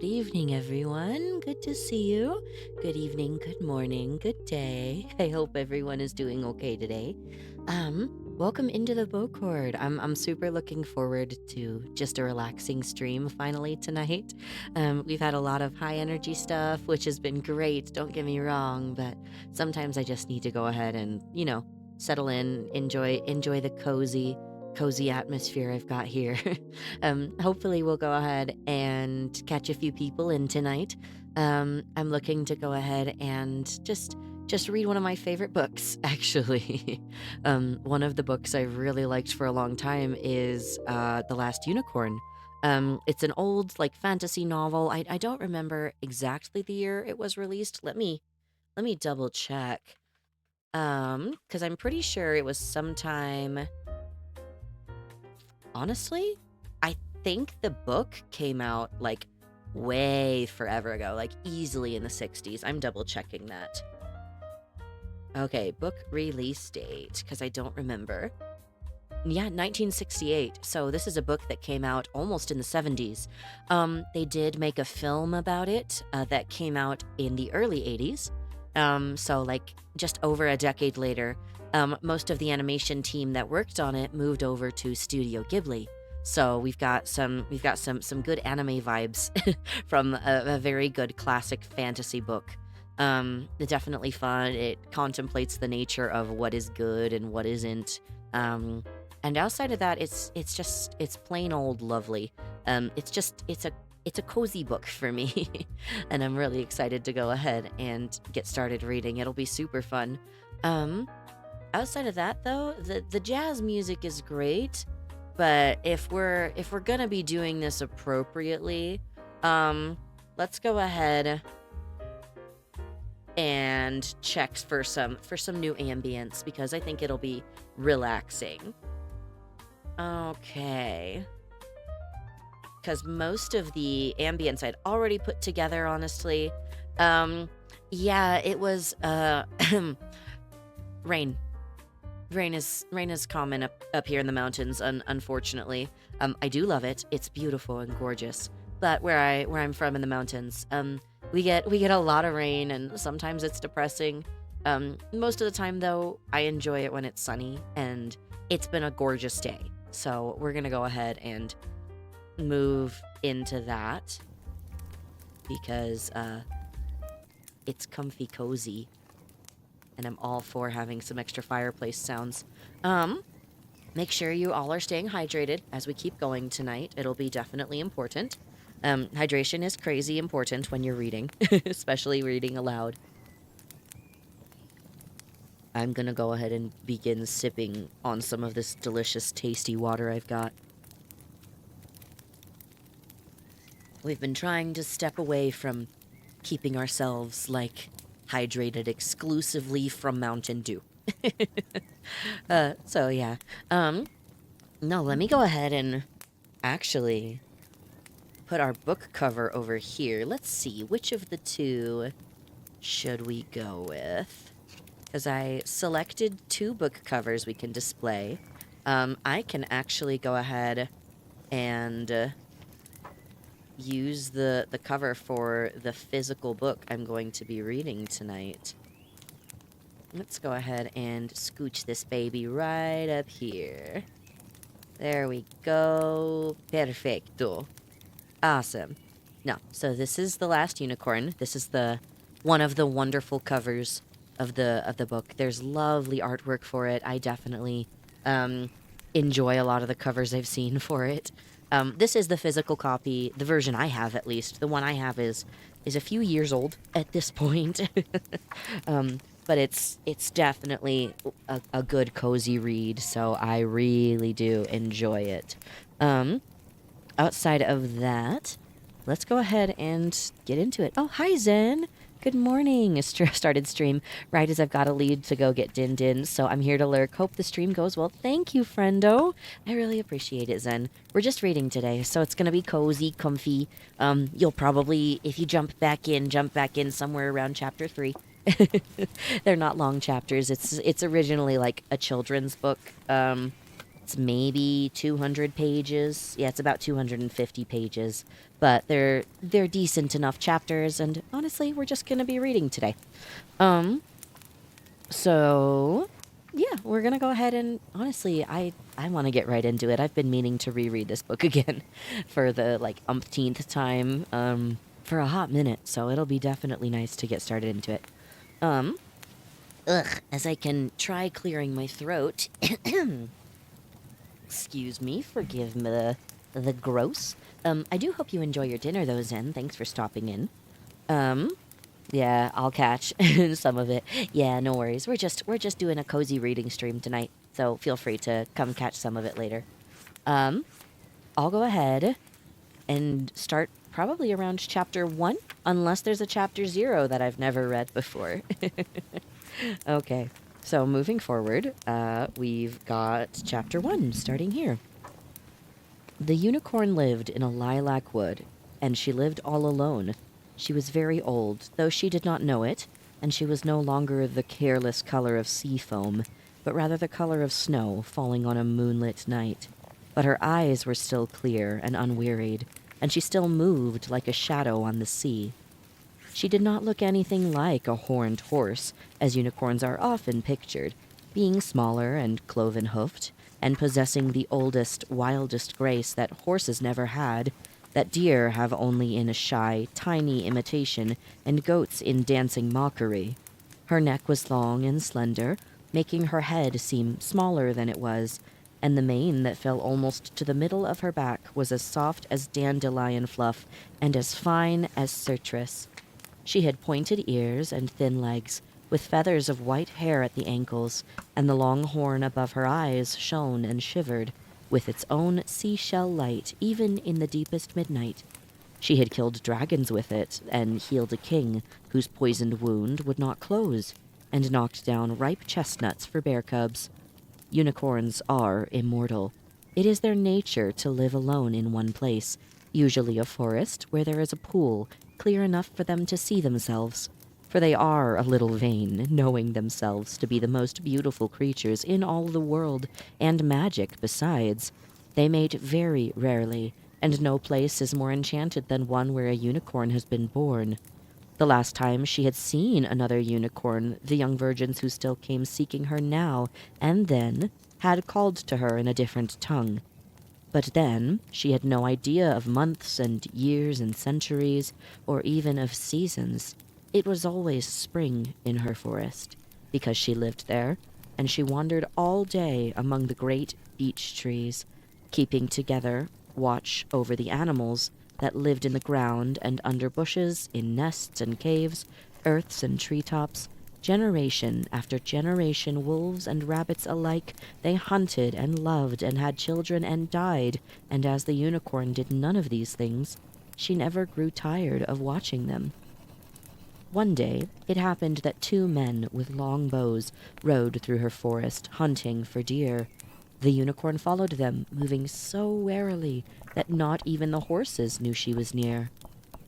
Good evening, everyone. Good to see you. Good evening, good morning, good day. I hope everyone is doing okay today. Welcome into the boat court. I'm super looking forward to just a relaxing stream finally tonight. We've had a lot of high energy stuff, which has been great. Don't get me wrong, but sometimes I just need to go ahead and settle in, enjoy the cozy atmosphere I've got here. Hopefully we'll go ahead and catch a few people in tonight. I'm looking to go ahead and just read one of my favorite books, actually. One of the books I've really liked for a long time is The Last Unicorn. It's an old like fantasy novel. I don't remember exactly the year it was released. Let me double check. Because I'm pretty sure it was sometime. Honestly, I think the book came out like way forever ago, like easily in the 60s. I'm double checking that. Okay, book release date, because I don't remember. Yeah, 1968. So this is a book that came out almost in the 70s. They did make a film about it that came out in the early 80s. So like just over a decade later, most of the animation team that worked on it moved over to Studio Ghibli. So we've got some good anime vibes from a very good classic fantasy book. Definitely fun. It contemplates the nature of what is good and what isn't. And outside of that, it's plain old lovely. It's a cozy book for me, and I'm really excited to go ahead and get started reading. It'll be super fun. Um, Outside of that, though, the jazz music is great, but if we're gonna be doing this appropriately, let's go ahead and check for some new ambience because I think it'll be relaxing. Okay. Because most of the ambience I'd already put together, honestly. Um, yeah, it was rain. Rain is common up here in the mountains, unfortunately. I do love it. It's beautiful and gorgeous. But where I'm from in the mountains, we get a lot of rain and sometimes it's depressing. Most of the time though, I enjoy it when it's sunny and it's been a gorgeous day. So we're gonna go ahead and move into that because it's comfy cozy and I'm all for having some extra fireplace sounds. Make sure you all are staying hydrated as we keep going tonight. It'll be definitely important. Hydration is crazy important when you're reading, especially reading aloud. I'm gonna go ahead and begin sipping on some of this delicious, tasty water I've got. We've been trying to step away from keeping ourselves, like, hydrated exclusively from Mountain Dew. So yeah. No, let me go ahead and actually put our book cover over here. Let's see, which of the two should we go with? Because I selected two book covers we can display. I can actually go ahead and use the cover for the physical book I'm going to be reading tonight. Let's go ahead and scooch this baby right up here. There we go. Perfecto. Awesome. No, so this is The Last Unicorn. This is one of the wonderful covers of the book. There's lovely artwork for it. I definitely enjoy a lot of the covers I've seen for it. This is the physical copy, the version I have at least. The one I have is a few years old at this point. But it's definitely a good cozy read, so I really do enjoy it. Outside of that, let's go ahead and get into it. Oh, hi Zen. Good morning. Started stream right as I've got a lead to go get Din Din, so I'm here to lurk. Hope the stream goes well. Thank you, friendo. I really appreciate it, Zen. We're just reading today, so it's gonna be cozy, comfy. You'll probably, if you jump back in somewhere around chapter 3. They're not long chapters. It's originally like a children's book. It's maybe 200 pages. Yeah, it's about 250 pages, but they're decent enough chapters, and honestly, we're just gonna be reading today. So yeah, we're gonna go ahead and honestly, I want to get right into it. I've been meaning to reread this book again for the like umpteenth time for a hot minute, so it'll be definitely nice to get started into it. Um, as I can try clearing my throat. Excuse me, forgive me the gross. I do hope you enjoy your dinner though, Zen. Thanks for stopping in. Yeah, I'll catch some of it. Yeah, no worries. We're just doing a cozy reading stream tonight, so feel free to come catch some of it later. I'll go ahead and start probably around chapter 1, unless there's a chapter 0 that I've never read before. Okay, so moving forward, we've got chapter 1 starting here. The unicorn lived in a lilac wood, and she lived all alone. She was very old, though she did not know it, and she was no longer the careless color of sea foam, but rather the color of snow falling on a moonlit night. But her eyes were still clear and unwearied, and she still moved like a shadow on the sea. She did not look anything like a horned horse, as unicorns are often pictured, being smaller and cloven-hoofed, and possessing the oldest, wildest grace that horses never had, that deer have only in a shy, tiny imitation, and goats in dancing mockery. Her neck was long and slender, making her head seem smaller than it was, and the mane that fell almost to the middle of her back was as soft as dandelion fluff and as fine as citrus. She had pointed ears and thin legs, with feathers of white hair at the ankles, and the long horn above her eyes shone and shivered, with its own seashell light, even in the deepest midnight. She had killed dragons with it, and healed a king whose poisoned wound would not close, and knocked down ripe chestnuts for bear cubs. Unicorns are immortal. It is their nature to live alone in one place, usually a forest where there is a pool clear enough for them to see themselves, for they are a little vain, knowing themselves to be the most beautiful creatures in all the world, and magic besides. They mate very rarely, and no place is more enchanted than one where a unicorn has been born. The last time she had seen another unicorn, the young virgins who still came seeking her now and then had called to her in a different tongue. But then she had no idea of months and years and centuries, or even of seasons. It was always spring in her forest, because she lived there, and she wandered all day among the great beech trees, keeping together watch over the animals that lived in the ground and under bushes, in nests and caves, earths and treetops. Generation after generation, wolves and rabbits alike, they hunted and loved and had children and died, and as the unicorn did none of these things, she never grew tired of watching them. One day, it happened that 2 men with long bows rode through her forest, hunting for deer. The unicorn followed them, moving so warily that not even the horses knew she was near.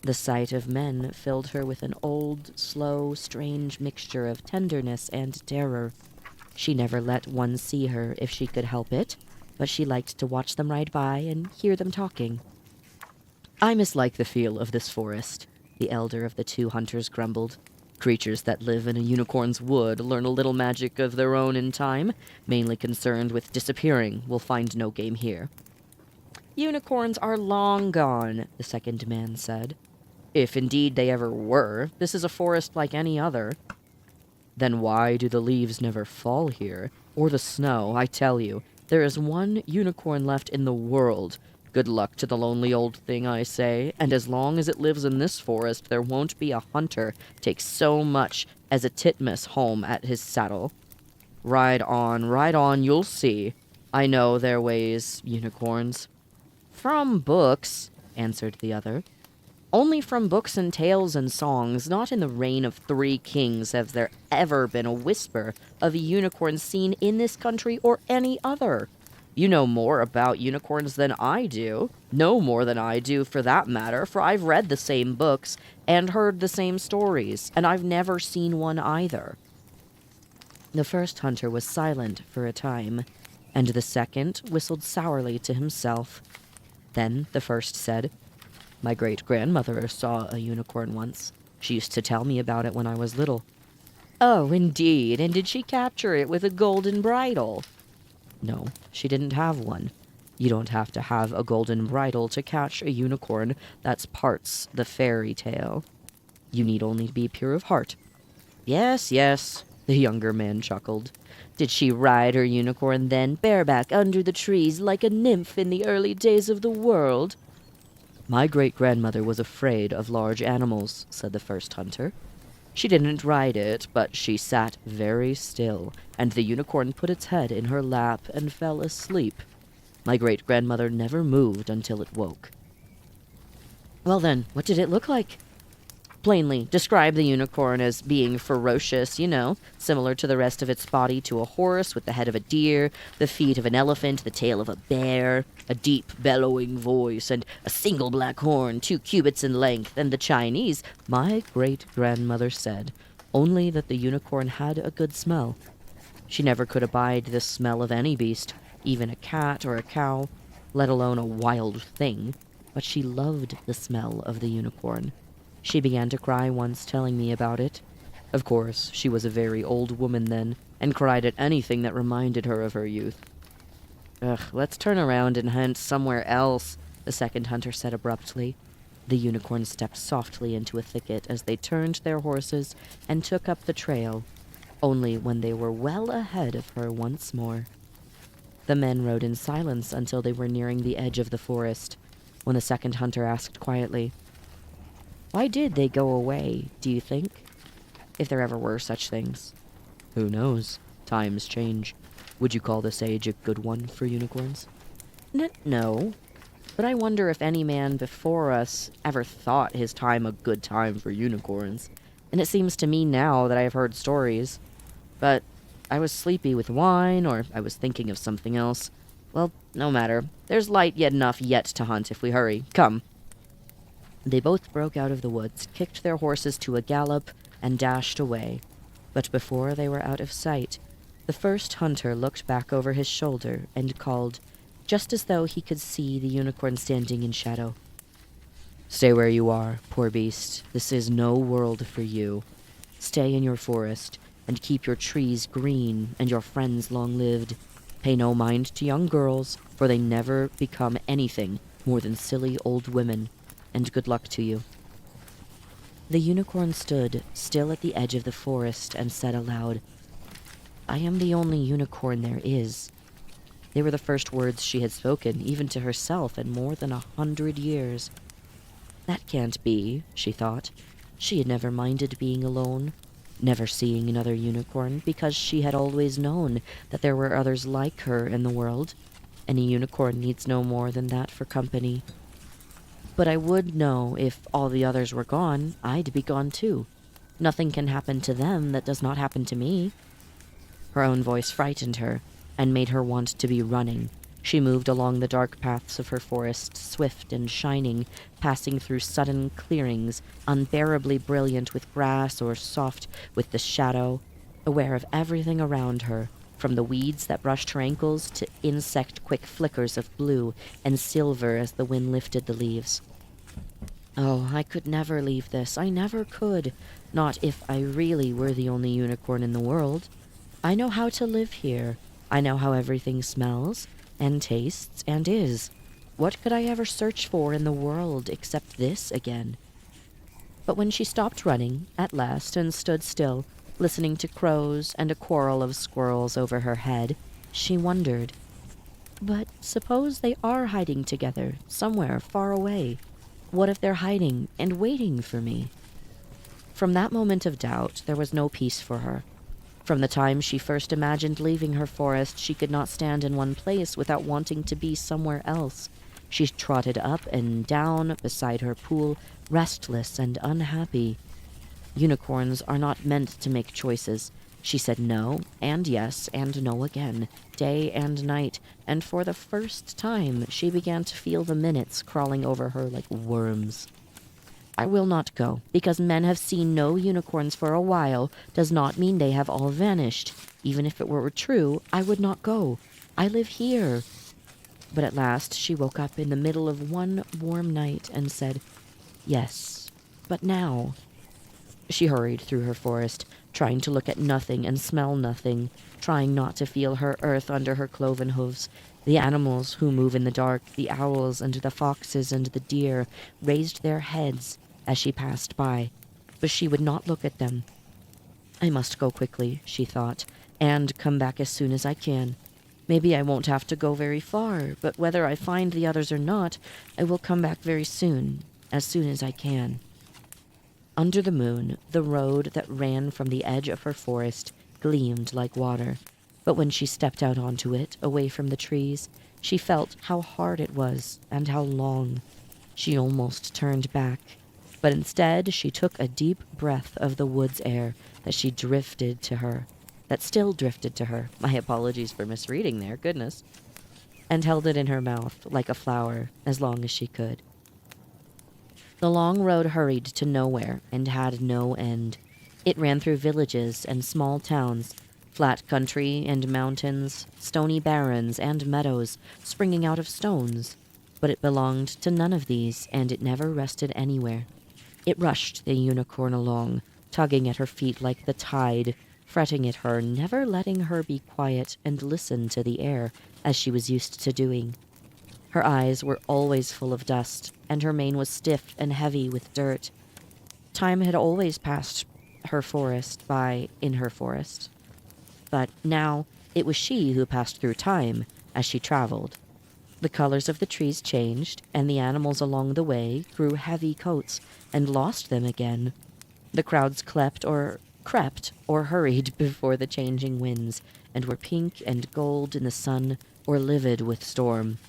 The sight of men filled her with an old, slow, strange mixture of tenderness and terror. She never let one see her if she could help it, but she liked to watch them ride by and hear them talking. "I mislike the feel of this forest," the elder of the 2 hunters grumbled. "Creatures that live in a unicorn's wood learn a little magic of their own in time. Mainly concerned with disappearing, will find no game here." "Unicorns are long gone," the second man said. "If indeed they ever were, this is a forest like any other." "Then why do the leaves never fall here? Or the snow? I tell you, there is one unicorn left in the world. Good luck to the lonely old thing, I say, and as long as it lives in this forest, there won't be a hunter take so much as a titmus home at his saddle. Ride on, you'll see. I know their ways, unicorns." "From books," answered the other. "Only from books and tales and songs. Not in the reign of 3 kings has there ever been a whisper of a unicorn seen in this country or any other. You know more about unicorns than I do. No more than I do, for that matter, for I've read the same books and heard the same stories, and I've never seen one either." The first hunter was silent for a time. and the second whistled sourly to himself. Then the first said, "My great-grandmother saw a unicorn once. She used to tell me about it when I was little." "Oh, indeed, and did she capture it with a golden bridle?" "No, she didn't have one. You don't have to have a golden bridle to catch a unicorn. That's parts the fairy tale. You need only be pure of heart." "Yes, yes," the younger man chuckled. "Did she ride her unicorn then, bareback under the trees, like a nymph in the early days of the world?" "My great-grandmother was afraid of large animals," said the first hunter. "She didn't ride it, but she sat very still, and the unicorn put its head in her lap and fell asleep. My great-grandmother never moved until it woke." "Well then, what did it look like?" "Plainly, describe the unicorn as being ferocious, similar to the rest of its body to a horse, with the head of a deer, the feet of an elephant, the tail of a bear, a deep bellowing voice, and a single black horn, 2 cubits in length, and the Chinese, my great-grandmother said, only that the unicorn had a good smell. She never could abide the smell of any beast, even a cat or a cow, let alone a wild thing, but she loved the smell of the unicorn. She began to cry once telling me about it. Of course, she was a very old woman then, and cried at anything that reminded her of her youth." "Ugh, let's turn around and hunt somewhere else," the second hunter said abruptly. The unicorn stepped softly into a thicket as they turned their horses and took up the trail, only when they were well ahead of her once more. The men rode in silence until they were nearing the edge of the forest, when the second hunter asked quietly, "Why did they go away, do you think? If there ever were such things." "Who knows? Times change. Would you call this age a good one for unicorns?" No. But I wonder if any man before us ever thought his time a good time for unicorns. And it seems to me now that I have heard stories. But I was sleepy with wine, or I was thinking of something else. Well, no matter. There's light yet enough yet to hunt if we hurry. Come." They both broke out of the woods, kicked their horses to a gallop, and dashed away. But before they were out of sight, the first hunter looked back over his shoulder and called, just as though he could see the unicorn standing in shadow, "Stay where you are, poor beast. This is no world for you. Stay in your forest, and keep your trees green and your friends long-lived. Pay no mind to young girls, for they never become anything more than silly old women. And good luck to you." The unicorn stood still at the edge of the forest and said aloud, "I am the only unicorn there is." They were the first words she had spoken, even to herself, in more than 100 years. That can't be, she thought. She had never minded being alone, never seeing another unicorn, because she had always known that there were others like her in the world, and a unicorn needs no more than that for company. But I would know if all the others were gone, I'd be gone too. Nothing can happen to them that does not happen to me. Her own voice frightened her, and made her want to be running. She moved along the dark paths of her forest, swift and shining, passing through sudden clearings, unbearably brilliant with grass or soft with the shadow, aware of everything around her, from the weeds that brushed her ankles to insect-quick flickers of blue and silver as the wind lifted the leaves. Oh, I could never leave this. I never could. Not if I really were the only unicorn in the world. I know how to live here. I know how everything smells and tastes and is. What could I ever search for in the world except this again? But when she stopped running, at last, and stood still, listening to crows and a quarrel of squirrels over her head, she wondered, but suppose they are hiding together, somewhere far away. What if they're hiding and waiting for me? From that moment of doubt, there was no peace for her. From the time she first imagined leaving her forest, she could not stand in one place without wanting to be somewhere else. She trotted up and down beside her pool, restless and unhappy. Unicorns are not meant to make choices. She said no, and yes, and no again, day and night, and for the first time she began to feel the minutes crawling over her like worms. I will not go, because men have seen no unicorns for a while does not mean they have all vanished. Even if it were true, I would not go. I live here. But at last she woke up in the middle of one warm night and said, yes, but now. She hurried through her forest, trying to look at nothing and smell nothing, trying not to feel her earth under her cloven hooves. The animals who move in the dark, the owls and the foxes and the deer, raised their heads as she passed by, but she would not look at them. I must go quickly, she thought, and come back as soon as I can. Maybe I won't have to go very far, but whether I find the others or not, I will come back very soon as I can. Under the moon, the road that ran from the edge of her forest gleamed like water, but when she stepped out onto it, away from the trees, she felt how hard it was and how long. She almost turned back, but instead she took a deep breath of the woods air that still drifted to her. My apologies for misreading there, goodness. And held it in her mouth like a flower as long as she could. The long road hurried to nowhere and had no end. It ran through villages and small towns, flat country and mountains, stony barrens and meadows springing out of stones. But it belonged to none of these, and it never rested anywhere. It rushed the unicorn along, tugging at her feet like the tide, fretting at her, never letting her be quiet and listen to the air as she was used to doing. Her eyes were always full of dust, and her mane was stiff and heavy with dirt. Time had always passed her forest by in her forest. But now it was she who passed through time as she traveled. The colors of the trees changed, and the animals along the way grew heavy coats and lost them again. The crowds crept or hurried before the changing winds, and were pink and gold in the sun or livid with storm.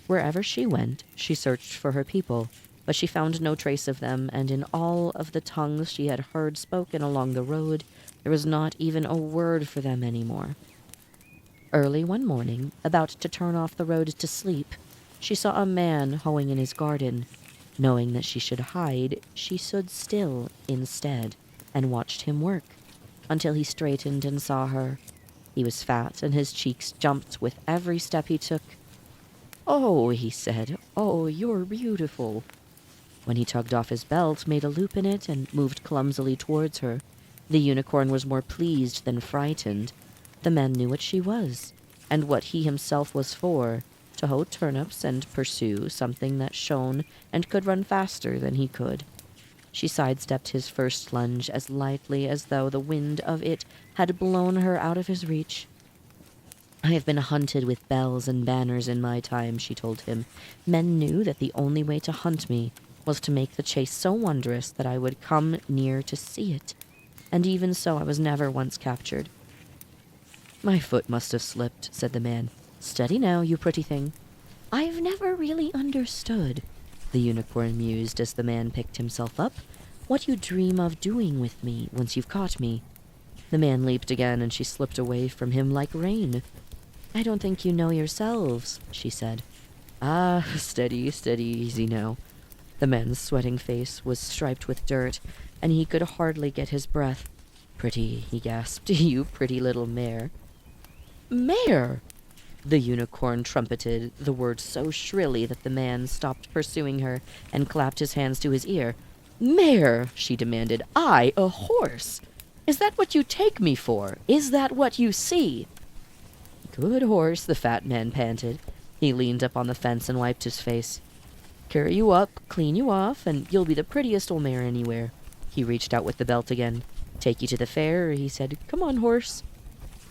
Wherever she went, she searched for her people, but she found no trace of them, and in all of the tongues she had heard spoken along the road, there was not even a word for them anymore. Early one morning, about to turn off the road to sleep, she saw a man hoeing in his garden. Knowing that she should hide, she stood still instead and watched him work, until he straightened and saw her. He was fat, and his cheeks jumped with every step he took. "Oh," he said, "oh, you're beautiful." When he tugged off his belt, made a loop in it, and moved clumsily towards her, the unicorn was more pleased than frightened. The man knew what she was, and what he himself was for, to hoe turnips and pursue something that shone and could run faster than he could. She sidestepped his first lunge as lightly as though the wind of it had blown her out of his reach. "I have been hunted with bells and banners in my time," she told him. "Men knew that the only way to hunt me was to make the chase so wondrous that I would come near to see it. And even so, I was never once captured." "My foot must have slipped," said the man. "Steady now, you pretty thing." "I've never really understood," the unicorn mused as the man picked himself up, "what you dream of doing with me once you've caught me." The man leaped again, and she slipped away from him like rain. "I don't think you know yourselves," she said. "Ah, steady, easy now." The man's sweating face was striped with dirt, and he could hardly get his breath. "Pretty," he gasped, "you pretty little mare." "Mare!" The unicorn trumpeted the word so shrilly that the man stopped pursuing her and clapped his hands to his ear. "Mare!" she demanded. "I, a horse! Is that what you take me for? Is that what you see?" "Good horse," the fat man panted. He leaned up on the fence and wiped his face. "Carry you up, clean you off, and you'll be the prettiest old mare anywhere." He reached out with the belt again. "Take you to the fair," he said. "Come on, horse."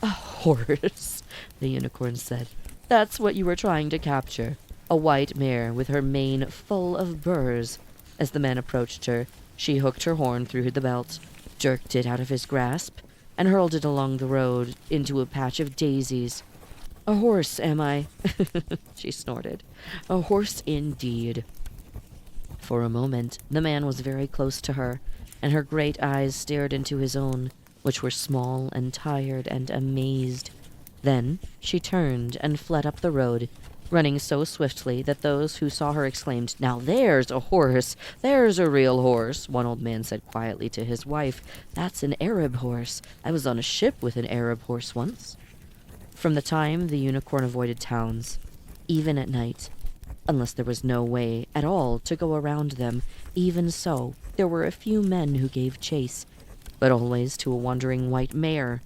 "A horse," the unicorn said. "That's what you were trying to capture. A white mare with her mane full of burrs." As the man approached her, she hooked her horn through the belt, jerked it out of his grasp, and hurled it along the road into a patch of daisies. "A horse, am I?" she snorted. "A horse indeed." For a moment, the man was very close to her, and her great eyes stared into his own, which were small and tired and amazed. Then she turned and fled up the road, running so swiftly that those who saw her exclaimed, "Now there's a horse! There's a real horse!" One old man said quietly to his wife, "That's an Arab horse. I was on a ship with an Arab horse once." From the time the unicorn avoided towns, even at night, unless there was no way at all to go around them, even so, there were a few men who gave chase, but always to a wandering white mare,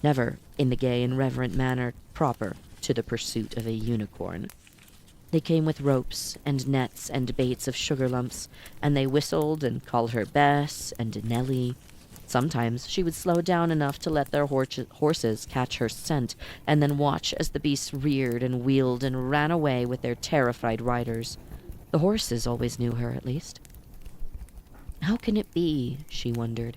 never in the gay and reverent manner proper to the pursuit of a unicorn. They came with ropes and nets and baits of sugar lumps, and they whistled and called her Bess and Nellie. Sometimes she would slow down enough to let their horses catch her scent, and then watch as the beasts reared and wheeled and ran away with their terrified riders. The horses always knew her, at least. How can it be, she wondered.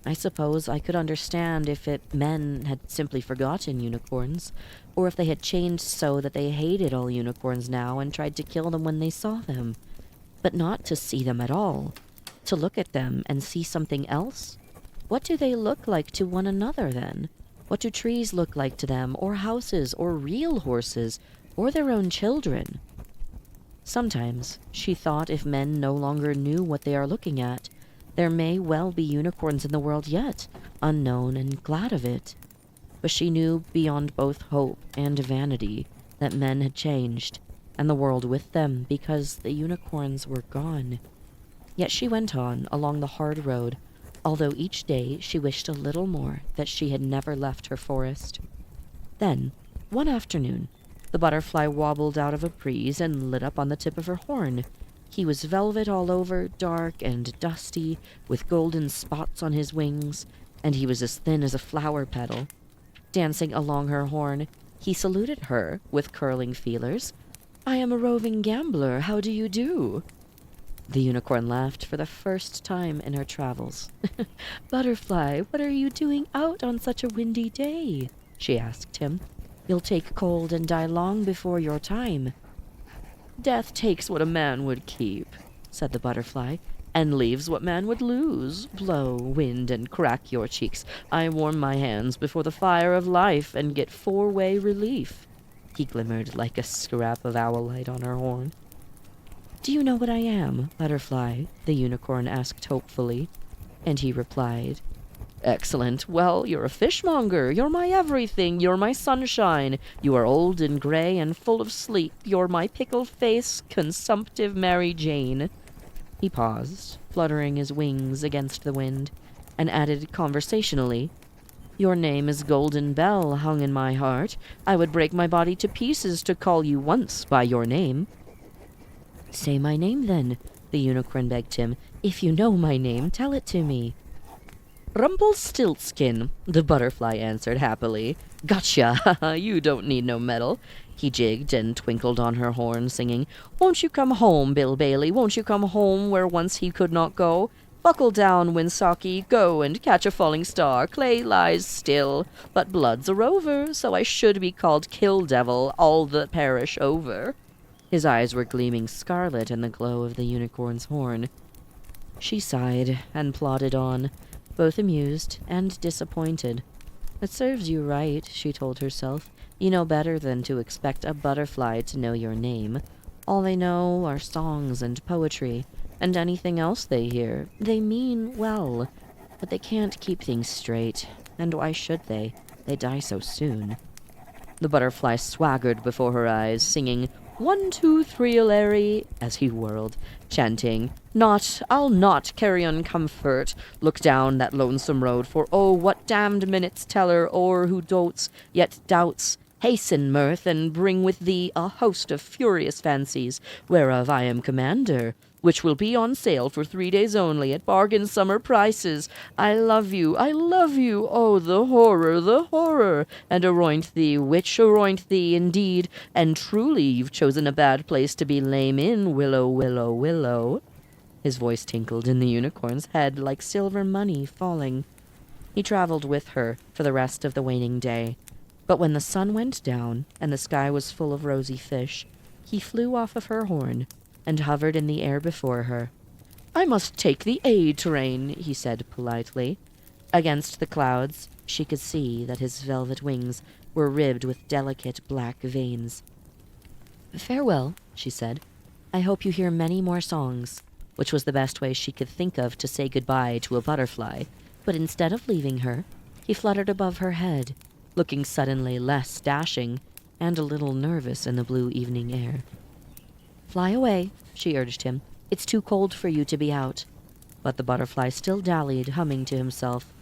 I suppose I could understand if men had simply forgotten unicorns, or if they had changed so that they hated all unicorns now and tried to kill them when they saw them. But not to see them at all. To look at them and see something else? What do they look like to one another, then? What do trees look like to them, or houses, or real horses, or their own children? Sometimes she thought if men no longer knew what they are looking at, there may well be unicorns in the world yet, unknown and glad of it. But she knew beyond both hope and vanity that men had changed, and the world with them, because the unicorns were gone. Yet she went on along the hard road, although each day she wished a little more that she had never left her forest. Then, one afternoon, the butterfly wobbled out of a breeze and lit up on the tip of her horn. He was velvet all over, dark and dusty, with golden spots on his wings, and he was as thin as a flower petal. Dancing along her horn, he saluted her with curling feelers. "I am a roving gambler. How do you do?" The unicorn laughed for the first time in her travels. "Butterfly, what are you doing out on such a windy day?" she asked him. "You'll take cold and die long before your time." "Death takes what a man would keep," said the butterfly, "and leaves what man would lose. Blow, wind, and crack your cheeks. I warm my hands before the fire of life and get four-way relief." He glimmered like a scrap of owl light on her horn. "Do you know what I am, Butterfly?" the unicorn asked hopefully, and he replied, "Excellent. Well, you're a fishmonger. You're my everything. You're my sunshine. You are old and gray and full of sleep. You're my pickle-faced, consumptive Mary Jane." He paused, fluttering his wings against the wind, and added conversationally, "Your name is Golden Bell hung in my heart. I would break my body to pieces to call you once by your name." "Say my name, then," the unicorn begged him. "If you know my name, tell it to me." "Rumpelstiltskin," the butterfly answered happily. "Gotcha! You don't need no medal." He jigged and twinkled on her horn, singing, "Won't you come home, Bill Bailey? Won't you come home where once he could not go? Buckle down, Winsocki, go and catch a falling star. Clay lies still, but blood's a rover, so I should be called Kill Devil all the parish over." His eyes were gleaming scarlet in the glow of the unicorn's horn. She sighed and plodded on, both amused and disappointed. "It serves you right," she told herself. "You know better than to expect a butterfly to know your name. All they know are songs and poetry, and anything else they hear. They mean well, but they can't keep things straight. And why should they? They die so soon." The butterfly swaggered before her eyes, singing, "1, 2, 3, Larry," as he whirled, chanting, I'll not carry on comfort, look down that lonesome road, for oh, what damned minutes tell her o'er who dotes, yet doubts. Hasten, mirth, and bring with thee a host of furious fancies, whereof I am commander, which will be on sale for 3 days only, at bargain summer prices. I love you, oh, the horror, and aroint thee, which aroint thee, indeed, and truly you've chosen a bad place to be lame in, willow, willow, willow. His voice tinkled in the unicorn's head like silver money falling. He traveled with her for the rest of the waning day, but when the sun went down and the sky was full of rosy fish, he flew off of her horn and hovered in the air before her. "I must take the A train," he said politely. Against the clouds, she could see that his velvet wings were ribbed with delicate black veins. "Farewell," she said. "I hope you hear many more songs," which was the best way she could think of to say goodbye to a butterfly. But instead of leaving her, he fluttered above her head, looking suddenly less dashing and a little nervous in the blue evening air. "Fly away," she urged him. "It's too cold for you to be out." But the butterfly still dallied, humming to himself.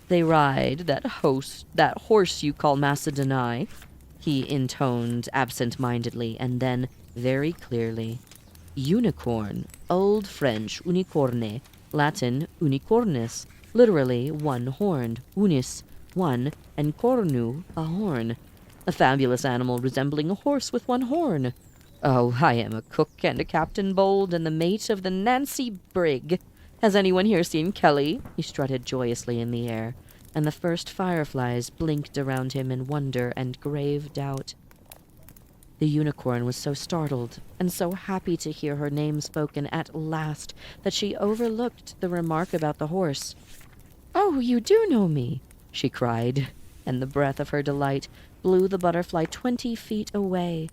"They ride that horse you call Macedoni," he intoned absent-mindedly, and then, very clearly, "Unicorn, Old French unicorne, Latin unicornis, literally one-horned, unis, one, and cornu, a horn. A fabulous animal resembling a horse with one horn. Oh, I am a cook and a captain bold and the mate of the Nancy brig. Has anyone here seen Kelly?" He strutted joyously in the air, and the first fireflies blinked around him in wonder and grave doubt. The unicorn was so startled and so happy to hear her name spoken at last that she overlooked the remark about the horse. "Oh, you do know me," she cried, and the breath of her delight blew the butterfly 20 feet away.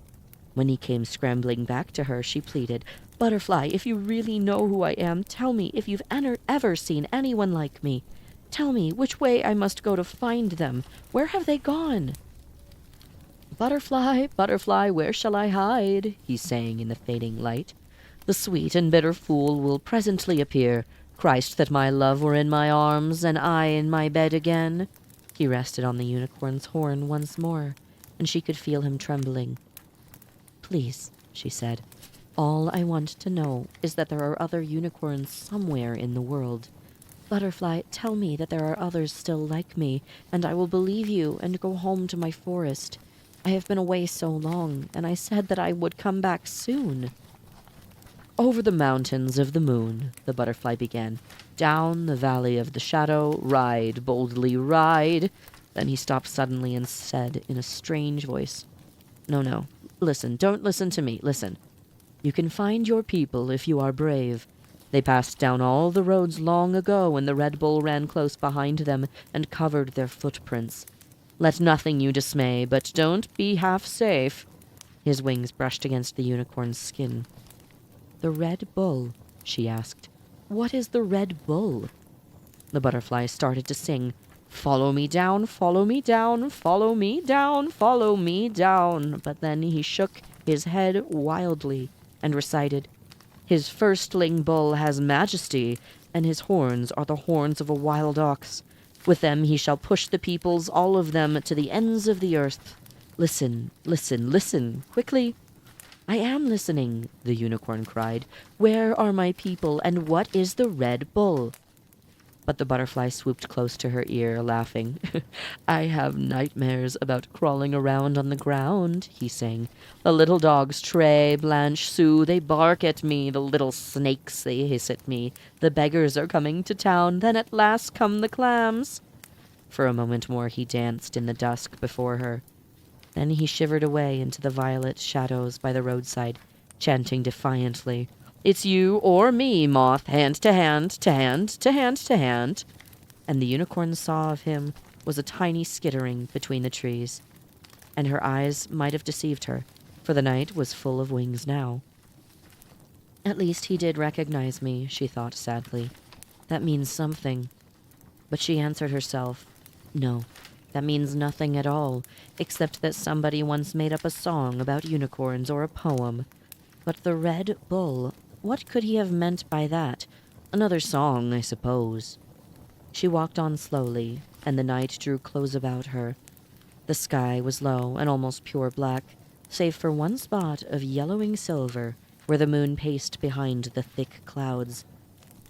When he came scrambling back to her, she pleaded, "Butterfly, if you really know who I am, tell me if you've ever seen anyone like me. Tell me which way I must go to find them. Where have they gone?" "Butterfly, butterfly, where shall I hide?" he sang in the fading light. "The sweet and bitter fool will presently appear. Christ, that my love were in my arms, and I in my bed again." He rested on the unicorn's horn once more, and she could feel him trembling. "Please," she said, "all I want to know is that there are other unicorns somewhere in the world. Butterfly, tell me that there are others still like me, and I will believe you and go home to my forest. I have been away so long, and I said that I would come back soon." "Over the mountains of the moon," the butterfly began. "Down the valley of the shadow, ride, boldly ride." Then he stopped suddenly and said in a strange voice, No, listen, don't listen to me, listen. You can find your people if you are brave. They passed down all the roads long ago, and the Red Bull ran close behind them and covered their footprints. Let nothing you dismay, but don't be half safe." His wings brushed against the unicorn's skin. "The Red Bull?" she asked. "What is the Red Bull?" The butterfly started to sing, "Follow me down, follow me down, follow me down, follow me down." But then he shook his head wildly and recited, "His firstling bull has majesty, and his horns are the horns of a wild ox. With them he shall push the peoples, all of them, to the ends of the earth. Listen, listen, listen, quickly." "I am listening," the unicorn cried. "Where are my people, and what is the Red Bull?" But the butterfly swooped close to her ear, laughing. "I have nightmares about crawling around on the ground," he sang. "The little dogs, Tray, Blanche, Sue, they bark at me. The little snakes, they hiss at me. The beggars are coming to town. Then at last come the clams." For a moment more he danced in the dusk before her. Then he shivered away into the violet shadows by the roadside, chanting defiantly, "It's you or me, moth, hand to hand, to hand, to hand, to hand." And the unicorn saw of him was a tiny skittering between the trees. And her eyes might have deceived her, for the night was full of wings now. "At least he did recognize me," she thought sadly. "That means something." But she answered herself, "No, that means nothing at all, except that somebody once made up a song about unicorns or a poem. But the Red Bull, what could he have meant by that? Another song, I suppose." She walked on slowly, and the night drew close about her. The sky was low and almost pure black, save for one spot of yellowing silver where the moon paced behind the thick clouds.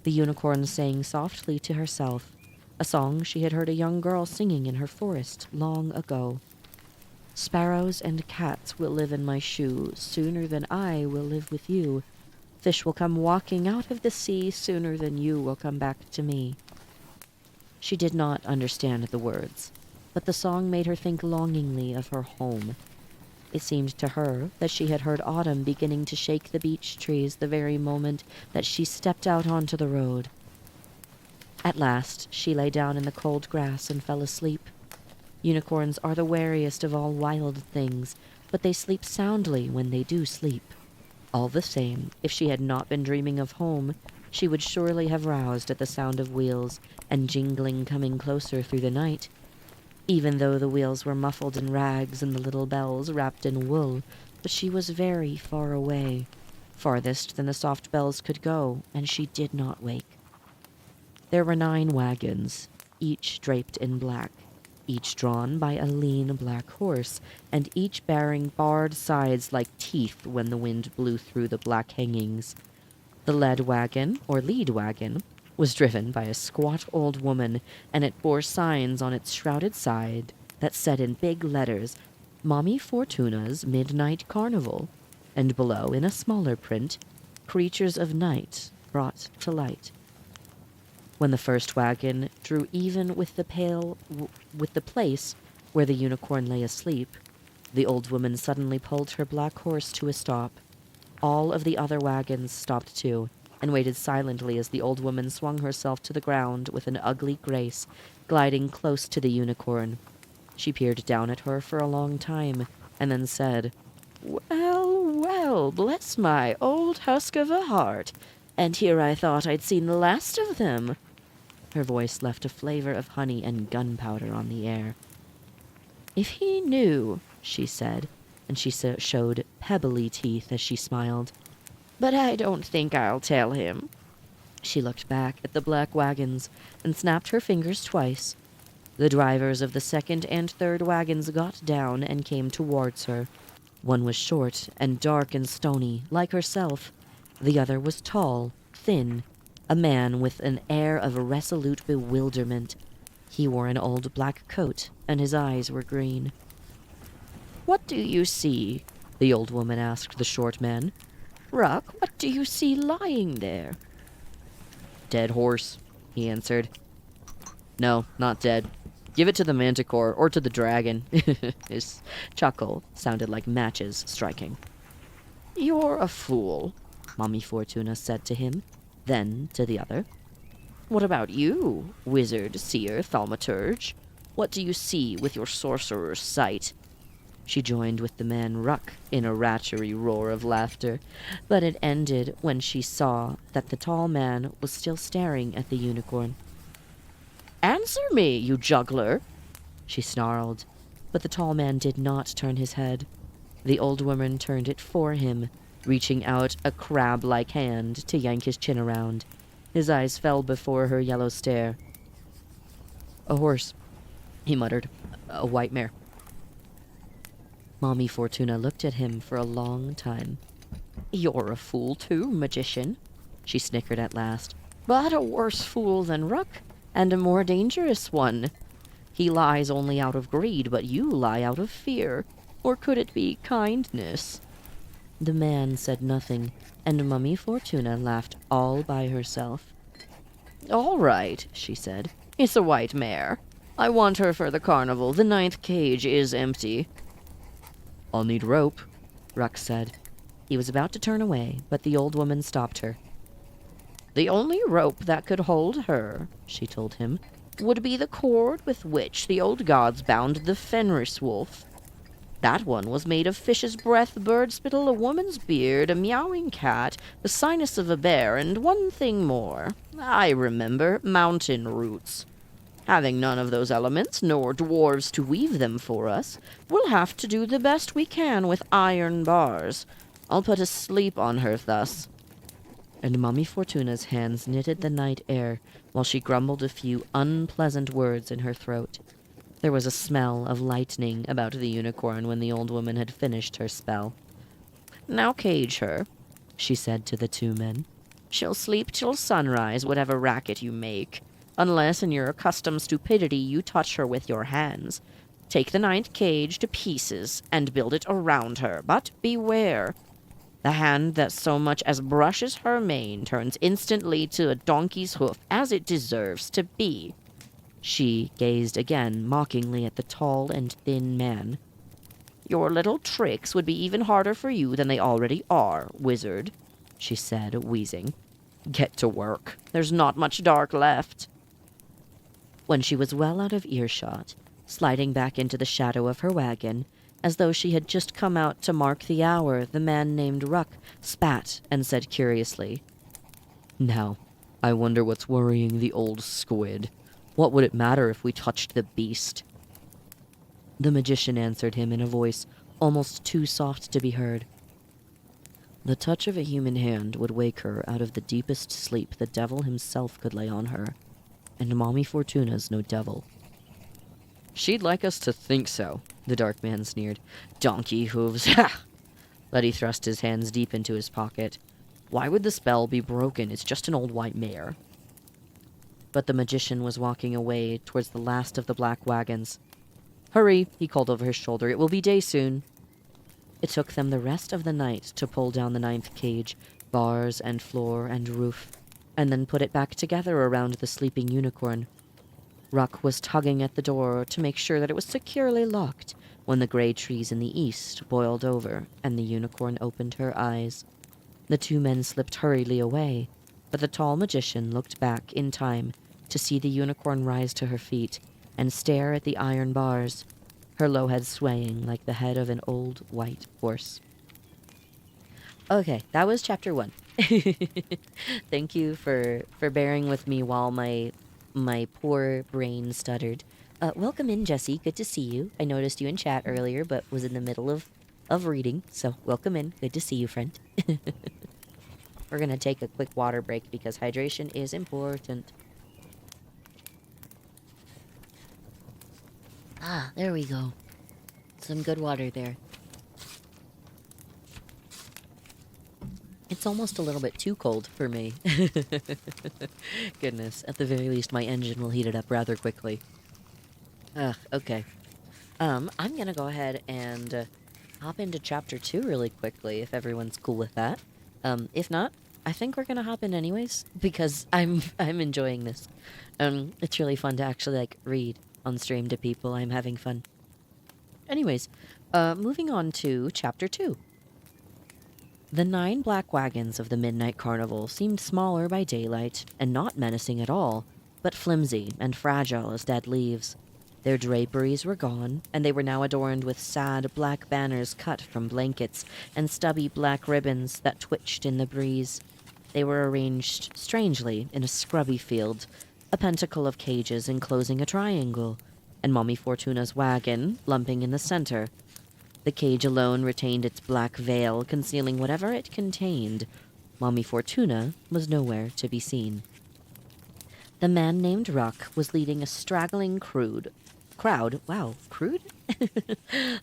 The unicorn sang softly to herself, a song she had heard a young girl singing in her forest long ago. "Sparrows and cats will live in my shoe sooner than I will live with you. Fish will come walking out of the sea sooner than you will come back to me." She did not understand the words, but the song made her think longingly of her home. It seemed to her that she had heard autumn beginning to shake the beech trees the very moment that she stepped out onto the road. At last she lay down in the cold grass and fell asleep. Unicorns are the wariest of all wild things, but they sleep soundly when they do sleep. All the same, if she had not been dreaming of home, she would surely have roused at the sound of wheels and jingling coming closer through the night. even though the wheels were muffled in rags and the little bells wrapped in wool, but she was very far away, farthest than the soft bells could go, and she did not wake. There were 9 wagons, each draped in black, each drawn by a lean black horse, and each bearing barred sides like teeth when the wind blew through the black hangings. The lead wagon, or lead wagon, was driven by a squat old woman, and it bore signs on its shrouded side that said in big letters, Mommy Fortuna's Midnight Carnival, and below, in a smaller print, Creatures of Night Brought to Light. When the first wagon drew even with the place where the unicorn lay asleep, the old woman suddenly pulled her black horse to a stop. All of the other wagons stopped too, and waited silently as the old woman swung herself to the ground with an ugly grace, gliding close to the unicorn. She peered down at her for a long time, and then said, "Well, well, bless my old husk of a heart, and here I thought I'd seen the last of them." Her voice left a flavor of honey and gunpowder on the air. "If he knew," she said, and she showed pebbly teeth as she smiled. "But I don't think I'll tell him." She looked back at the black wagons and snapped her fingers twice. The drivers of the second and third wagons got down and came towards her. One was short and dark and stony, like herself. The other was tall, thin, a man with an air of resolute bewilderment. He wore an old black coat, and his eyes were green. "What do you see?" the old woman asked the short man. "Ruck, what do you see lying there?" "Dead horse," he answered. "No, not dead. Give it to the manticore, or to the dragon." His chuckle sounded like matches striking. "You're a fool," Mommy Fortuna said to him. Then to the other, "What about you, wizard, seer, thaumaturge? What do you see with your sorcerer's sight?" She joined with the man Ruck in a ratchery roar of laughter, but it ended when she saw that the tall man was still staring at the unicorn. "Answer me, you juggler!" she snarled, but the tall man did not turn his head. The old woman turned it for him, reaching out a crab-like hand to yank his chin around. His eyes fell before her yellow stare. "A horse," he muttered. "A white mare." Mommy Fortuna looked at him for a long time. "You're a fool too, magician," she snickered at last. "But a worse fool than Ruck, and a more dangerous one. He lies only out of greed, but you lie out of fear. Or could it be kindness?" The man said nothing, and Mummy Fortuna laughed all by herself. "All right," she said. "It's a white mare. I want her for the carnival. The 9th cage is empty." "I'll need rope," Ruck said. He was about to turn away, but the old woman stopped her. "The only rope that could hold her," she told him, "would be the cord with which the old gods bound the Fenris wolf. That one was made of fish's breath, bird spittle, a woman's beard, a meowing cat, the sinus of a bear, and one thing more. I remember, mountain roots. Having none of those elements, nor dwarves to weave them for us, we'll have to do the best we can with iron bars. I'll put a sleep on her thus." And Mummy Fortuna's hands knitted the night air while she grumbled a few unpleasant words in her throat. There was a smell of lightning about the unicorn when the old woman had finished her spell. "Now cage her," she said to the 2 men. "She'll sleep till sunrise, whatever racket you make, unless in your accustomed stupidity you touch her with your hands. Take the 9th cage to pieces and build it around her, but beware. The hand that so much as brushes her mane turns instantly to a donkey's hoof, as it deserves to be." She gazed again mockingly at the tall and thin man. "Your little tricks would be even harder for you than they already are, wizard," she said, wheezing. "Get to work. There's not much dark left." When she was well out of earshot, sliding back into the shadow of her wagon, as though she had just come out to mark the hour, the man named Ruck spat and said curiously, "Now, I wonder what's worrying the old squid. What would it matter if we touched the beast?" The magician answered him in a voice almost too soft to be heard. The touch of a human hand would wake her out of the deepest sleep the devil himself could lay on her, and Mommy Fortuna's no devil. She'd like us to think so, the dark man sneered. Donkey hooves, ha! Letty thrust his hands deep into his pocket. Why would the spell be broken? It's just an old white mare. But the magician was walking away towards the last of the black wagons. Hurry, he called over his shoulder. It will be day soon. It took them the rest of the night to pull down the 9th cage, bars and floor and roof, and then put it back together around the sleeping unicorn. Ruck was tugging at the door to make sure that it was securely locked when the gray trees in the east boiled over and the unicorn opened her eyes. The 2 men slipped hurriedly away, but the tall magician looked back in time to see the unicorn rise to her feet and stare at the iron bars, her low head swaying like the head of an old white horse. Okay, that was chapter 1. Thank you for bearing with me while my poor brain stuttered. Welcome in, Jesse. Good to see you. I noticed you in chat earlier, but was in the middle of reading, so welcome in. Good to see you, friend. We're gonna take a quick water break because hydration is important. Ah, there we go. Some good water there. It's almost a little bit too cold for me. Goodness, at the very least my engine will heat it up rather quickly. Okay. I'm gonna go ahead and hop into chapter 2 really quickly if everyone's cool with that. If not, I think we're gonna hop in anyways because I'm enjoying this. It's really fun to actually read on stream to people. I'm having fun. Anyways, moving on to chapter 2. The 9 black wagons of the Midnight Carnival seemed smaller by daylight and not menacing at all, but flimsy and fragile as dead leaves. Their draperies were gone, and they were now adorned with sad black banners cut from blankets and stubby black ribbons that twitched in the breeze. They were arranged strangely in a scrubby field, a pentacle of cages enclosing a triangle, and Mommy Fortuna's wagon lumping in the center. The cage alone retained its black veil, concealing whatever it contained. Mommy Fortuna was nowhere to be seen. The man named Ruck was leading a straggling crowd,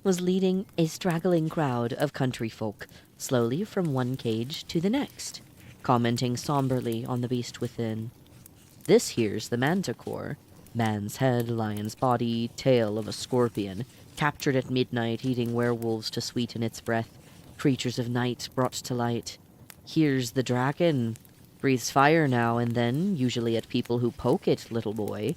was leading a straggling crowd of country folk, slowly from one cage to the next, commenting somberly on the beast within. This here's the manticore, man's head, lion's body, tail of a scorpion, captured at midnight, eating werewolves to sweeten its breath, creatures of night brought to light. Here's the dragon, breathes fire now and then, usually at people who poke it, little boy.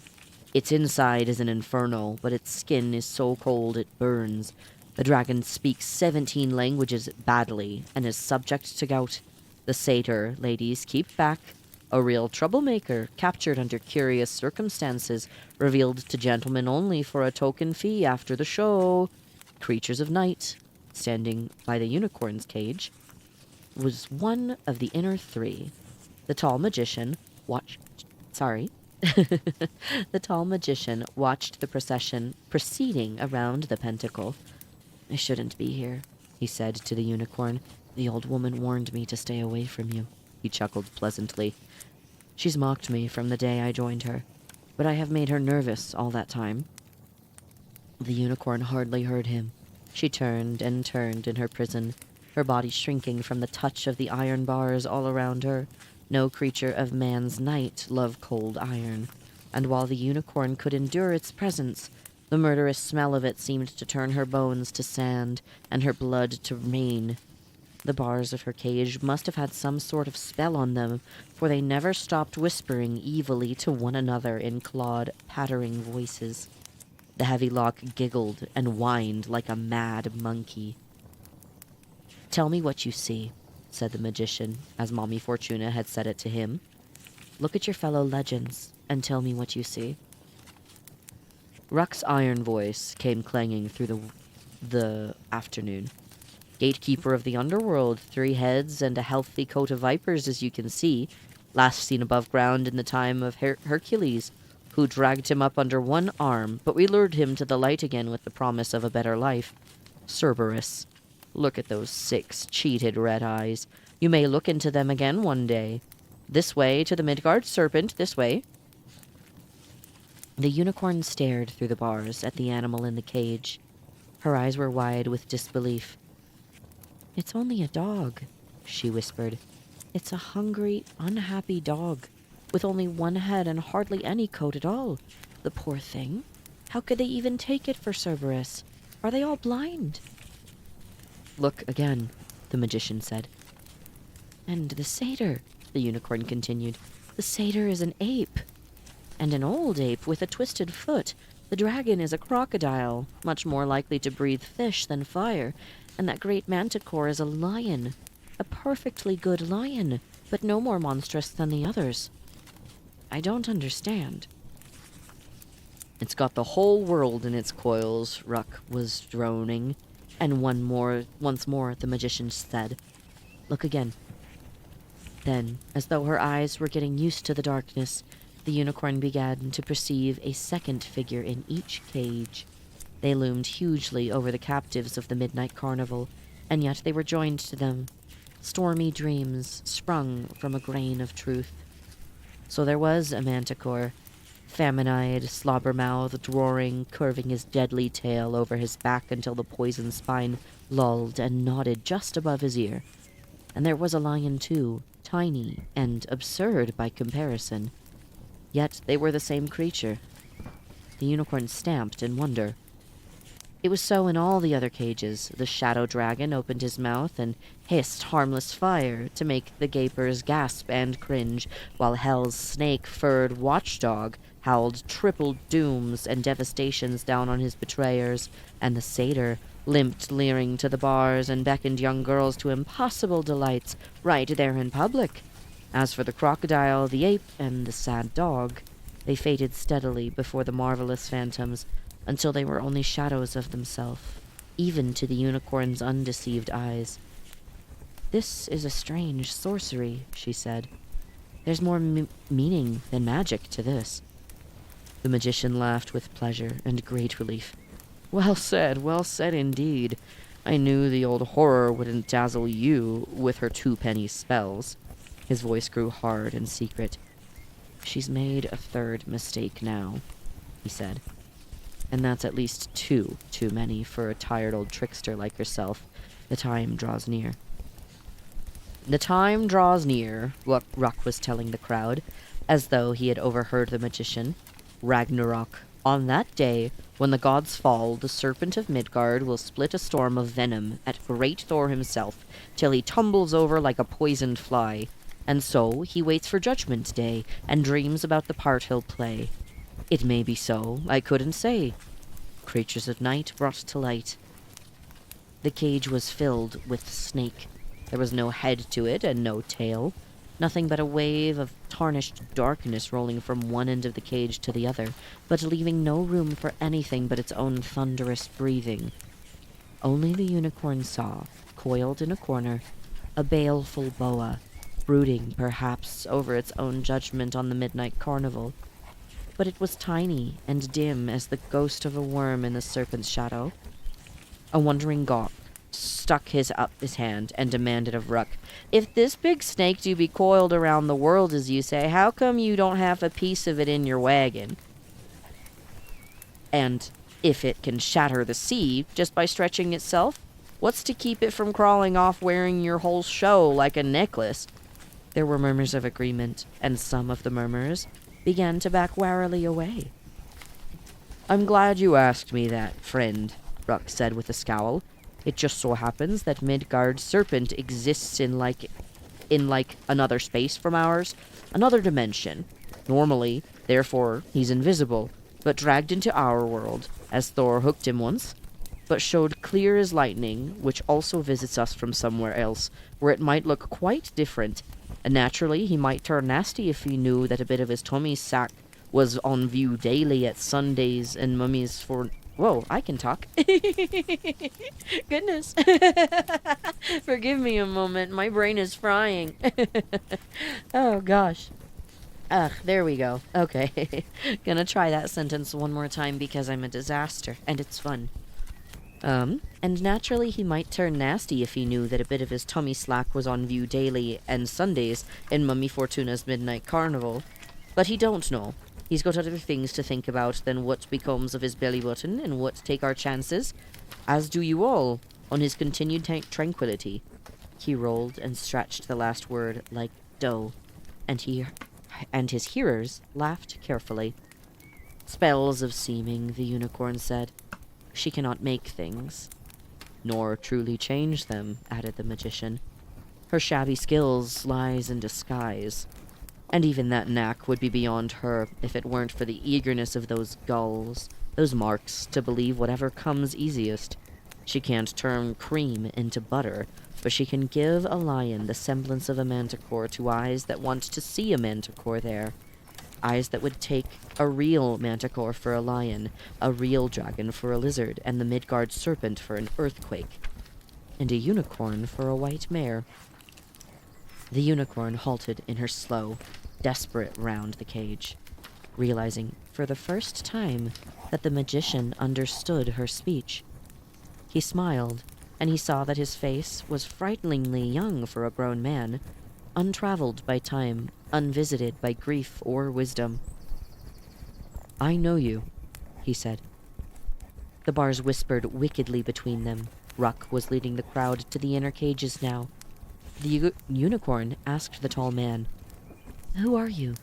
Its inside is an inferno, but its skin is so cold it burns. The dragon speaks 17 languages badly, and is subject to gout. The satyr, ladies, keep back. A real troublemaker, captured under curious circumstances, revealed to gentlemen only for a token fee after the show. Creatures of night, standing by the unicorn's cage, was one of the inner 3. The tall magician watched the procession proceeding around the pentacle. I shouldn't be here, he said to the unicorn. The old woman warned me to stay away from you. He chuckled pleasantly. She's mocked me from the day I joined her, but I have made her nervous all that time. The unicorn hardly heard him. She turned and turned in her prison, her body shrinking from the touch of the iron bars all around her. No creature of man's night loved cold iron, and while the unicorn could endure its presence, the murderous smell of it seemed to turn her bones to sand and her blood to rain. The bars of her cage must have had some sort of spell on them, for they never stopped whispering evilly to one another in clawed, pattering voices. The heavy lock giggled and whined like a mad monkey. Tell me what you see, said the magician, as Mommy Fortuna had said it to him. Look at your fellow legends, and tell me what you see. Ruck's iron voice came clanging through the afternoon. Gatekeeper of the underworld, 3 heads and a healthy coat of vipers, as you can see, last seen above ground in the time of Hercules. who dragged him up under one arm, but we lured him to the light again with the promise of a better life. Cerberus. Look at those 6 cheated red eyes. You may look into them again one day. This way to the Midgard serpent, this way. The unicorn stared through the bars at the animal in the cage. Her eyes were wide with disbelief. "It's only a dog," she whispered. "It's a hungry, unhappy dog, with only one head and hardly any coat at all. The poor thing. How could they even take it for Cerberus? Are they all blind?" "Look again," the magician said. "And the satyr," the unicorn continued. "The satyr is an ape, and an old ape with a twisted foot. The dragon is a crocodile, much more likely to breathe fish than fire, and that great manticore is a lion, a perfectly good lion, but no more monstrous than the others. I don't understand." "It's got the whole world in its coils," Ruck was droning, and once more the magician said, "Look again." Then, as though her eyes were getting used to the darkness, the unicorn began to perceive a second figure in each cage. They loomed hugely over the captives of the midnight carnival, and yet they were joined to them, stormy dreams sprung from a grain of truth. So there was a manticore, famine-eyed, slobber-mouthed, roaring, curving his deadly tail over his back until the poison spine lolled and nodded just above his ear. And there was a lion too, tiny and absurd by comparison. Yet they were the same creature. The unicorn stamped in wonder. It was so in all the other cages. The shadow dragon opened his mouth and hissed harmless fire to make the gapers gasp and cringe, while hell's snake-furred watchdog howled triple dooms and devastations down on his betrayers, and the satyr limped leering to the bars and beckoned young girls to impossible delights right there in public. As for the crocodile, the ape, and the sad dog, they faded steadily before the marvelous phantoms, until they were only shadows of themselves, even to the unicorn's undeceived eyes. "This is a strange sorcery," she said. "There's more meaning than magic to this." The magician laughed with pleasure and great relief. Well said indeed. I knew the old horror wouldn't dazzle you with her 2-penny spells." His voice grew hard and secret. "She's made a 3rd mistake now," he said. "And that's at least 2 too many for a tired old trickster like yourself. The time draws near." "The time draws near," Ruck was telling the crowd, as though he had overheard the magician. "Ragnarok. On that day, when the gods fall, the serpent of Midgard will split a storm of venom at great Thor himself, till he tumbles over like a poisoned fly. And so he waits for Judgment Day, and dreams about the part he'll play. It may be so, I couldn't say. Creatures of night brought to light." The cage was filled with snake. There was no head to it, and no tail. Nothing but a wave of tarnished darkness rolling from one end of the cage to the other, but leaving no room for anything but its own thunderous breathing. Only the unicorn saw, coiled in a corner, a baleful boa, brooding, perhaps, over its own judgment on the midnight carnival. But it was tiny and dim as the ghost of a worm in the serpent's shadow. A wondering Gawk stuck his hand and demanded of Ruck, "If this big snake do be coiled around the world, as you say, how come you don't have a piece of it in your wagon? And if it can shatter the sea just by stretching itself, what's to keep it from crawling off wearing your whole show like a necklace?" There were murmurs of agreement, and some of the murmurs began to back warily away. "I'm glad you asked me that, friend," Ruck said with a scowl. "It just so happens that Midgard's serpent exists in another space from ours, another dimension. Normally, therefore, he's invisible, but dragged into our world, as Thor hooked him once, but showed clear as lightning, which also visits us from somewhere else, where it might look quite different. And naturally, he might turn nasty if he knew that a bit of his tummy sack was on view daily at Sundays and mummies for..." Whoa, I can talk. Goodness. Forgive me a moment. My brain is frying. Oh, gosh. Ugh, there we go. Okay. Gonna try that sentence one more time because I'm a disaster, and it's fun. And naturally he might turn nasty if he knew that a bit of his tummy slack was on view daily and Sundays in Mummy Fortuna's midnight carnival. But he don't know. He's got other things to think about than what becomes of his belly button and what take our chances, as do you all, on his continued tranquility. He rolled and stretched the last word like dough, and his hearers laughed carefully. Spells of seeming, the unicorn said. She cannot make things. Nor truly change them, added the magician. Her shabby skills lies in disguise. And even that knack would be beyond her if it weren't for the eagerness of those gulls, those marks, to believe whatever comes easiest. She can't turn cream into butter, but she can give a lion the semblance of a manticore to eyes that want to see a manticore there. Eyes that would take a real manticore for a lion, a real dragon for a lizard, and the Midgard serpent for an earthquake, and a unicorn for a white mare. The unicorn halted in her slow, desperate round the cage, realizing for the first time that the magician understood her speech. He smiled, and he saw that his face was frighteningly young for a grown man, untraveled by time, unvisited by grief or wisdom. I know you, he said. The bars whispered wickedly between them. Ruck was leading the crowd to the inner cages now. The unicorn asked the tall man, Who are you?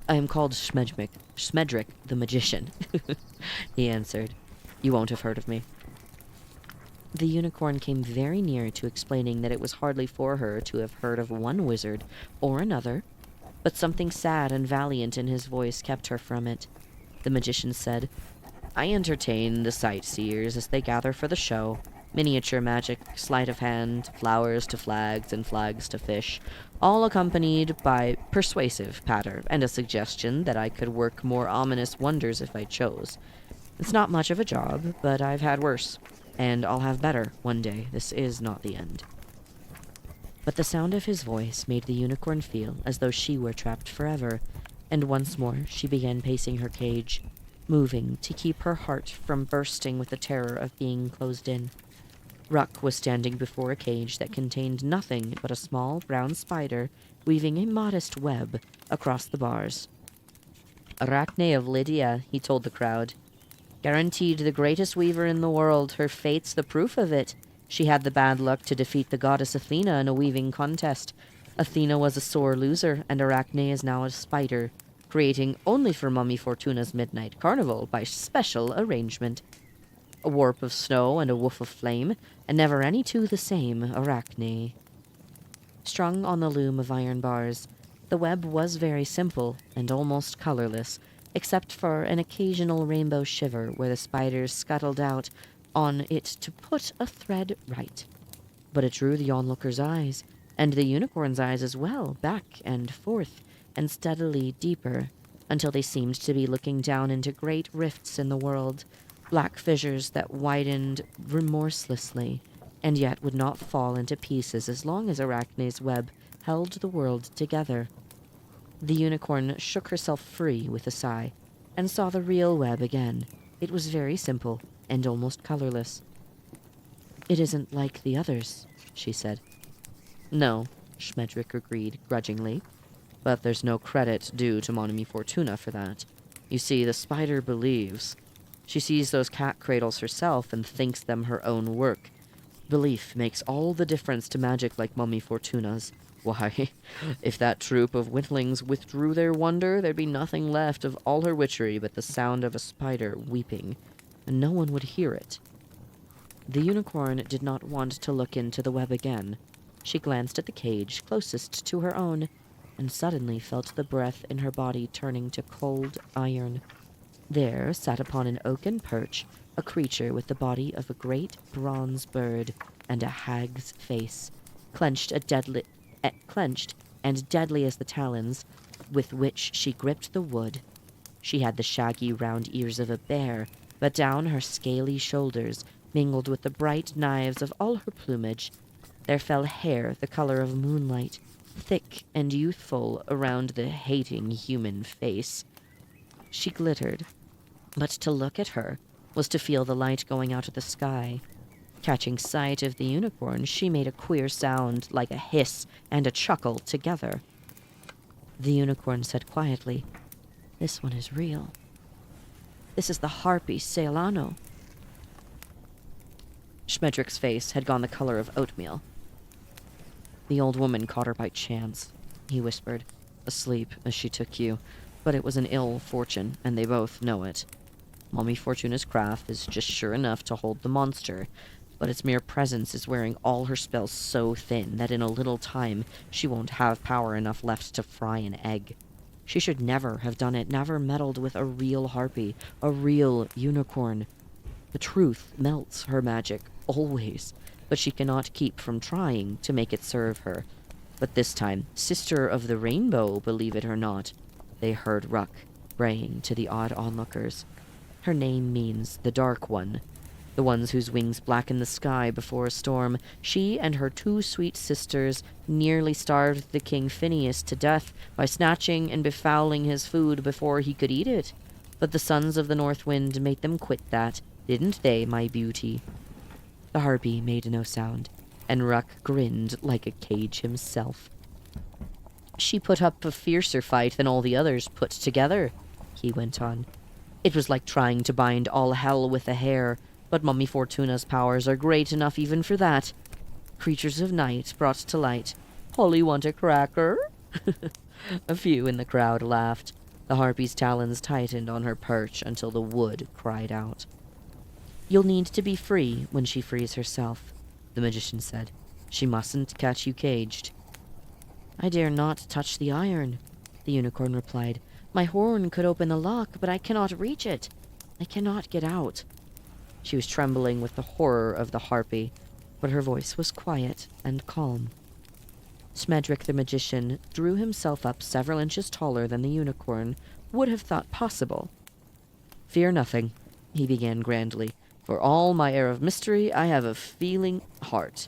I am called Schmedrick the magician, he answered. You won't have heard of me. The unicorn came very near to explaining that it was hardly for her to have heard of one wizard or another, but something sad and valiant in his voice kept her from it. The magician said, I entertain the sightseers as they gather for the show. Miniature magic, sleight of hand, flowers to flags and flags to fish, all accompanied by persuasive patter and a suggestion that I could work more ominous wonders if I chose. It's not much of a job, but I've had worse. And I'll have better one day. This is not the end. But the sound of his voice made the unicorn feel as though she were trapped forever, and once more she began pacing her cage, moving to keep her heart from bursting with the terror of being closed in. Ruck was standing before a cage that contained nothing but a small brown spider weaving a modest web across the bars. Arachne of Lydia, he told the crowd. Guaranteed the greatest weaver in the world. Her fate's the proof of it. She had the bad luck to defeat the goddess Athena in a weaving contest. Athena was a sore loser, and Arachne is now a spider, creating only for Mummy Fortuna's midnight carnival by special arrangement. A warp of snow and a woof of flame, and never any two the same, Arachne. Strung on the loom of iron bars, the web was very simple and almost colorless, except for an occasional rainbow shiver where the spiders scuttled out on it to put a thread right. But it drew the onlooker's eyes, and the unicorn's eyes as well, back and forth, and steadily deeper, until they seemed to be looking down into great rifts in the world, black fissures that widened remorselessly, and yet would not fall into pieces as long as Arachne's web held the world together. The unicorn shook herself free with a sigh, and saw the real web again. It was very simple, and almost colorless. It isn't like the others, she said. No, Schmedrick agreed grudgingly, but there's no credit due to Mummy Fortuna for that. You see, the spider believes. She sees those cat cradles herself and thinks them her own work. Belief makes all the difference to magic like Mummy Fortuna's. Why, if that troop of witlings withdrew their wonder, there'd be nothing left of all her witchery but the sound of a spider weeping, and no one would hear it. The unicorn did not want to look into the web again. She glanced at the cage closest to her own, and suddenly felt the breath in her body turning to cold iron. There sat upon an oaken perch a creature with the body of a great bronze bird and a hag's face, clenched and deadly as the talons with which she gripped the wood. She had the shaggy round ears of a bear, but down her scaly shoulders, mingled with the bright knives of all her plumage, there fell hair the color of moonlight, thick and youthful around the hating human face. She glittered, but to look at her was to feel the light going out of the sky. Catching sight of the unicorn, she made a queer sound like a hiss and a chuckle together. The unicorn said quietly, "This one is real. This is the harpy Ceolano." Schmedrick's face had gone the color of oatmeal. "The old woman caught her by chance," he whispered, "asleep as she took you, but it was an ill fortune, and they both know it. Mommy Fortuna's craft is just sure enough to hold the monster, but its mere presence is wearing all her spells so thin that in a little time she won't have power enough left to fry an egg. She should never have done it, never meddled with a real harpy, a real unicorn. The truth melts her magic, always, but she cannot keep from trying to make it serve her. But this time, Sister of the Rainbow, believe it or not, they heard Ruck braying to the odd onlookers. Her name means the Dark One, the ones whose wings blacken the sky before a storm. She and her two sweet sisters nearly starved the King Phineas to death by snatching and befouling his food before he could eat it. But the Sons of the North Wind made them quit that, didn't they, my beauty? The harpy made no sound, and Ruck grinned like a cage himself. "She put up a fiercer fight than all the others put together," he went on. "It was like trying to bind all hell with a hair, but Mummy Fortuna's powers are great enough even for that. Creatures of night brought to light. Polly want a cracker?" A few in the crowd laughed. The harpy's talons tightened on her perch until the wood cried out. "You'll need to be free when she frees herself," the magician said. "She mustn't catch you caged." "I dare not touch the iron," the unicorn replied. "My horn could open the lock, but I cannot reach it. I cannot get out." She was trembling with the horror of the harpy, but her voice was quiet and calm. Smedrick the magician drew himself up several inches taller than the unicorn would have thought possible. "Fear nothing," he began grandly. "For all my air of mystery, I have a feeling heart."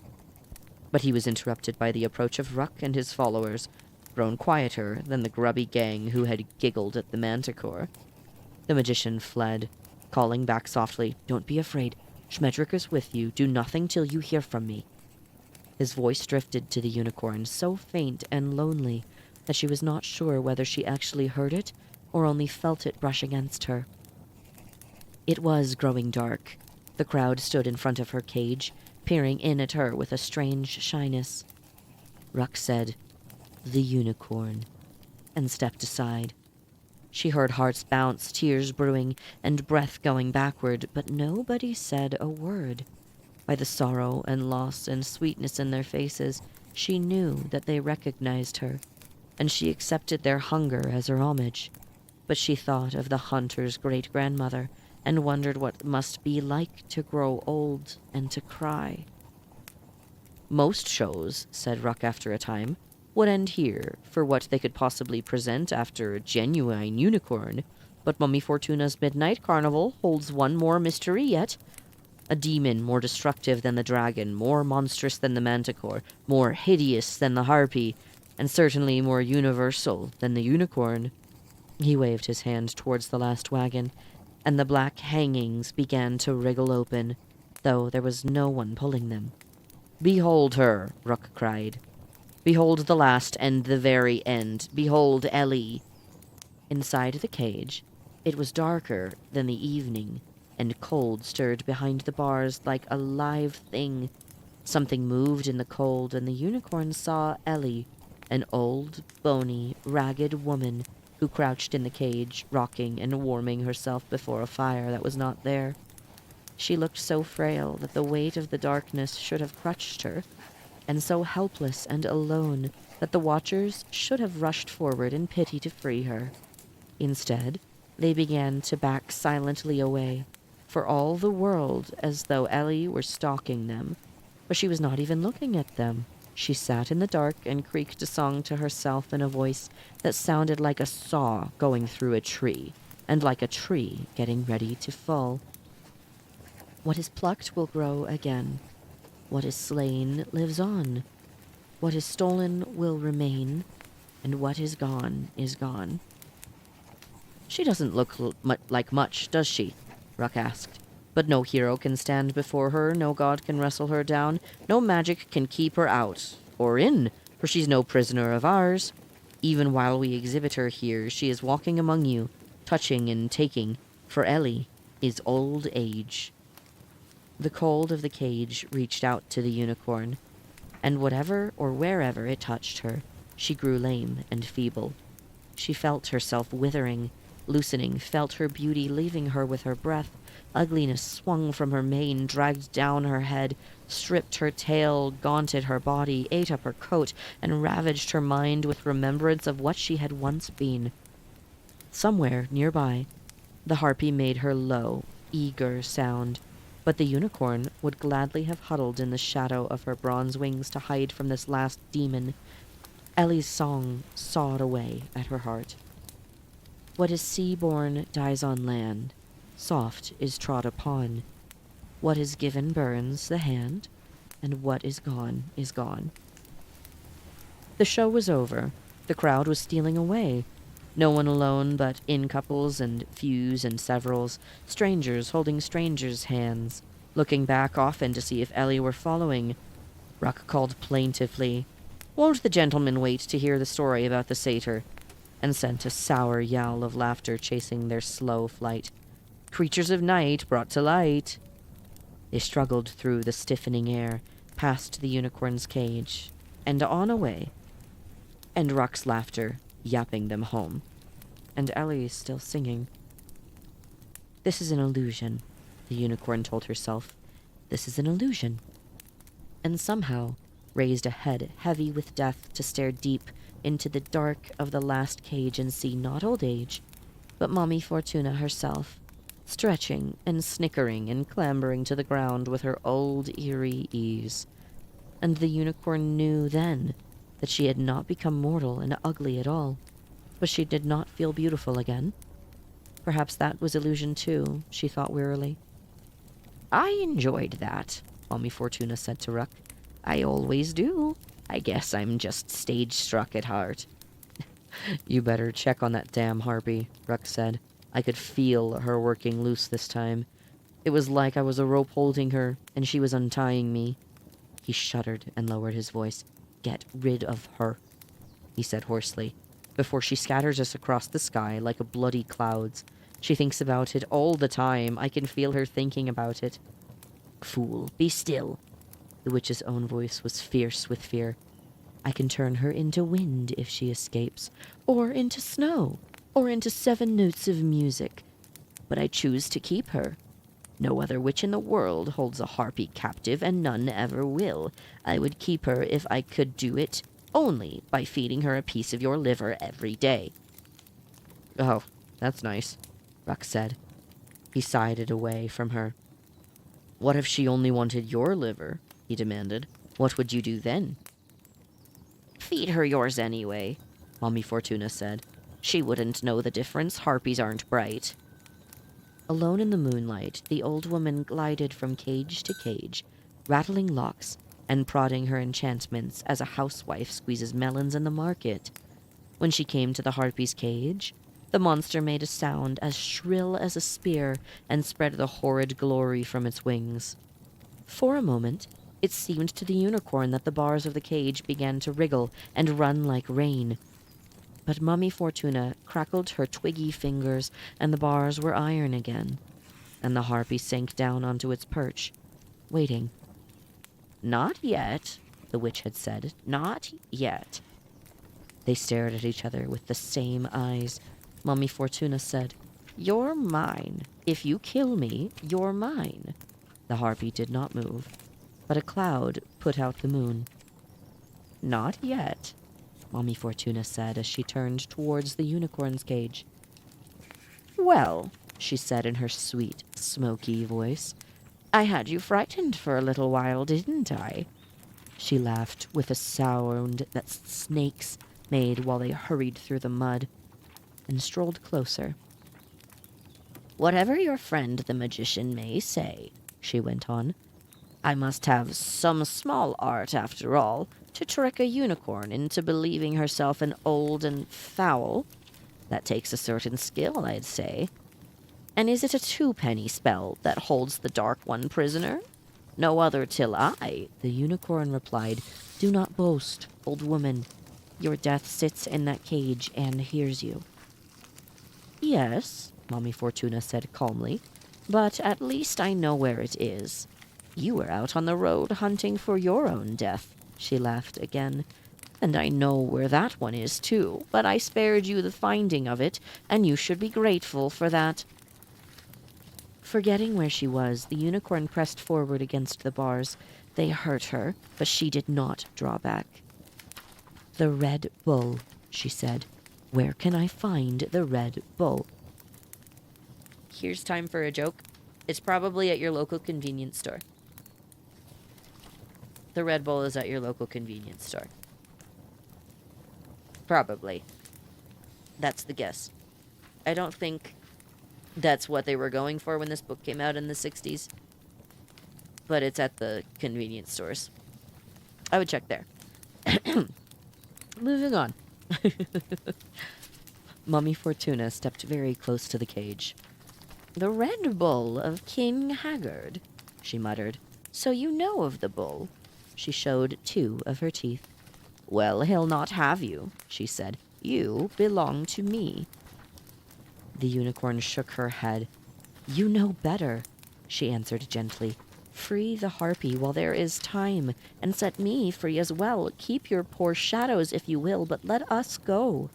But he was interrupted by the approach of Ruck and his followers, grown quieter than the grubby gang who had giggled at the manticore. The magician fled, calling back softly, "Don't be afraid. Schmedrick is with you. Do nothing till you hear from me." His voice drifted to the unicorn, so faint and lonely that she was not sure whether she actually heard it or only felt it brush against her. It was growing dark. The crowd stood in front of her cage, peering in at her with a strange shyness. Ruck said, "The unicorn," and stepped aside. She heard hearts bounce, tears brewing, and breath going backward, but nobody said a word. By the sorrow and loss and sweetness in their faces, she knew that they recognized her, and she accepted their hunger as her homage. But she thought of the hunter's great-grandmother, and wondered what it must be like to grow old and to cry. "Most shows," said Ruck after a time, "would end here for what they could possibly present after a genuine unicorn, but Mummy Fortuna's Midnight Carnival holds one more mystery yet. A demon more destructive than the dragon, more monstrous than the manticore, more hideous than the harpy, and certainly more universal than the unicorn." He waved his hand towards the last wagon, and the black hangings began to wriggle open, though there was no one pulling them. "Behold her!" Ruck cried. "Behold the last and the very end. Behold Ellie!" Inside the cage, it was darker than the evening, and cold stirred behind the bars like a live thing. Something moved in the cold, and the unicorn saw Ellie, an old, bony, ragged woman who crouched in the cage, rocking and warming herself before a fire that was not there. She looked so frail that the weight of the darkness should have crushed her, and so helpless and alone that the watchers should have rushed forward in pity to free her. Instead, they began to back silently away, for all the world as though Ellie were stalking them. But she was not even looking at them. She sat in the dark and creaked a song to herself in a voice that sounded like a saw going through a tree, and like a tree getting ready to fall. "What is plucked will grow again. What is slain lives on. What is stolen will remain, and what is gone is gone. She doesn't look like much, does she? Ruck asked. But no hero can stand before her, no god can wrestle her down, no magic can keep her out, or in, for she's no prisoner of ours. Even while we exhibit her here, she is walking among you, touching and taking, for Ellie is old age. The cold of the cage reached out to the unicorn, and whatever or wherever it touched her, she grew lame and feeble. She felt herself withering, loosening, felt her beauty leaving her with her breath. Ugliness swung from her mane, dragged down her head, stripped her tail, gaunted her body, ate up her coat, and ravaged her mind with remembrance of what she had once been. Somewhere nearby, the harpy made her low, eager sound, but the unicorn would gladly have huddled in the shadow of her bronze wings to hide from this last demon. Ellie's song sawed away at her heart. What is sea-born dies on land, soft is trod upon. What is given burns the hand, and what is gone is gone. The show was over. The crowd was stealing away. No one alone, but in couples and fews and severals, strangers holding strangers' hands, looking back often to see if Ellie were following. Ruck called plaintively, "Won't the gentleman wait to hear the story about the satyr?" and sent a sour yowl of laughter chasing their slow flight. Creatures of night brought to light. They struggled through the stiffening air, past the unicorn's cage, and on away, and Ruck's laughter yapping them home, and Ellie still singing. This is an illusion, the unicorn told herself. This is an illusion. And somehow raised a head heavy with death to stare deep into the dark of the last cage and see not old age, but Mommy Fortuna herself, stretching and snickering and clambering to the ground with her old eerie ease. And the unicorn knew then that she had not become mortal and ugly at all, but she did not feel beautiful again. Perhaps that was illusion too, she thought wearily. I enjoyed that, Mommy Fortuna said to Ruck. I always do. I guess I'm just stage-struck at heart. You better check on that damn harpy, Ruck said. I could feel her working loose this time. It was like I was a rope holding her, and she was untying me. He shuddered and lowered his voice. Get rid of her, he said hoarsely, before she scatters us across the sky like a bloody clouds. She thinks about it all the time. I can feel her thinking about it. Fool, be still. The witch's own voice was fierce with fear. I can turn her into wind if she escapes, or into snow, or into 7 notes of music. But I choose to keep her. No other witch in the world holds a harpy captive, and none ever will. I would keep her if I could do it only by feeding her a piece of your liver every day. Oh, that's nice, Ruck said. He sighed it away from her. What if she only wanted your liver? He demanded. What would you do then? Feed her yours anyway, Mommy Fortuna said. She wouldn't know the difference. Harpies aren't bright. Alone in the moonlight, the old woman glided from cage to cage, rattling locks and prodding her enchantments as a housewife squeezes melons in the market. When she came to the harpy's cage, the monster made a sound as shrill as a spear and spread the horrid glory from its wings. For a moment, it seemed to the unicorn that the bars of the cage began to wriggle and run like rain. But Mummy Fortuna crackled her twiggy fingers, and the bars were iron again, and the harpy sank down onto its perch, waiting. Not yet, the witch had said. Not yet. They stared at each other with the same eyes. Mummy Fortuna said, You're mine. If you kill me, you're mine. The harpy did not move, but a cloud put out the moon. Not yet, Mommy Fortuna said as she turned towards the unicorn's cage. Well, she said in her sweet, smoky voice, I had you frightened for a little while, didn't I? She laughed with a sound that snakes made while they hurried through the mud, and strolled closer. Whatever your friend the magician may say, she went on, I must have some small art after all To trick a unicorn into believing herself an old and foul? That takes a certain skill, I'd say. And is it a two-penny spell that holds the Dark One prisoner? No other till I, the unicorn replied. Do not boast, old woman. Your death sits in that cage and hears you. Yes, Mommy Fortuna said calmly, but at least I know where it is. You were out on the road hunting for your own death, she laughed again. And I know where that one is too, but I spared you the finding of it, and you should be grateful for that. Forgetting where she was, the unicorn pressed forward against the bars. They hurt her, but she did not draw back. The Red Bull, she said. Where can I find the Red Bull? Here's time for a joke. It's probably at your local convenience store. The Red Bull is at your local convenience store. Probably. That's the guess. I don't think that's what they were going for when this book came out in the 60s. But it's at the convenience stores. I would check there. Moving on. Mummy Fortuna stepped very close to the cage. The Red Bull of King Haggard, she muttered. So you know of the bull. She showed 2 of her teeth. Well, he'll not have you, she said. You belong to me. The unicorn shook her head. You know better, she answered gently. Free the harpy while there is time, and set me free as well. Keep your poor shadows if you will, but let us go.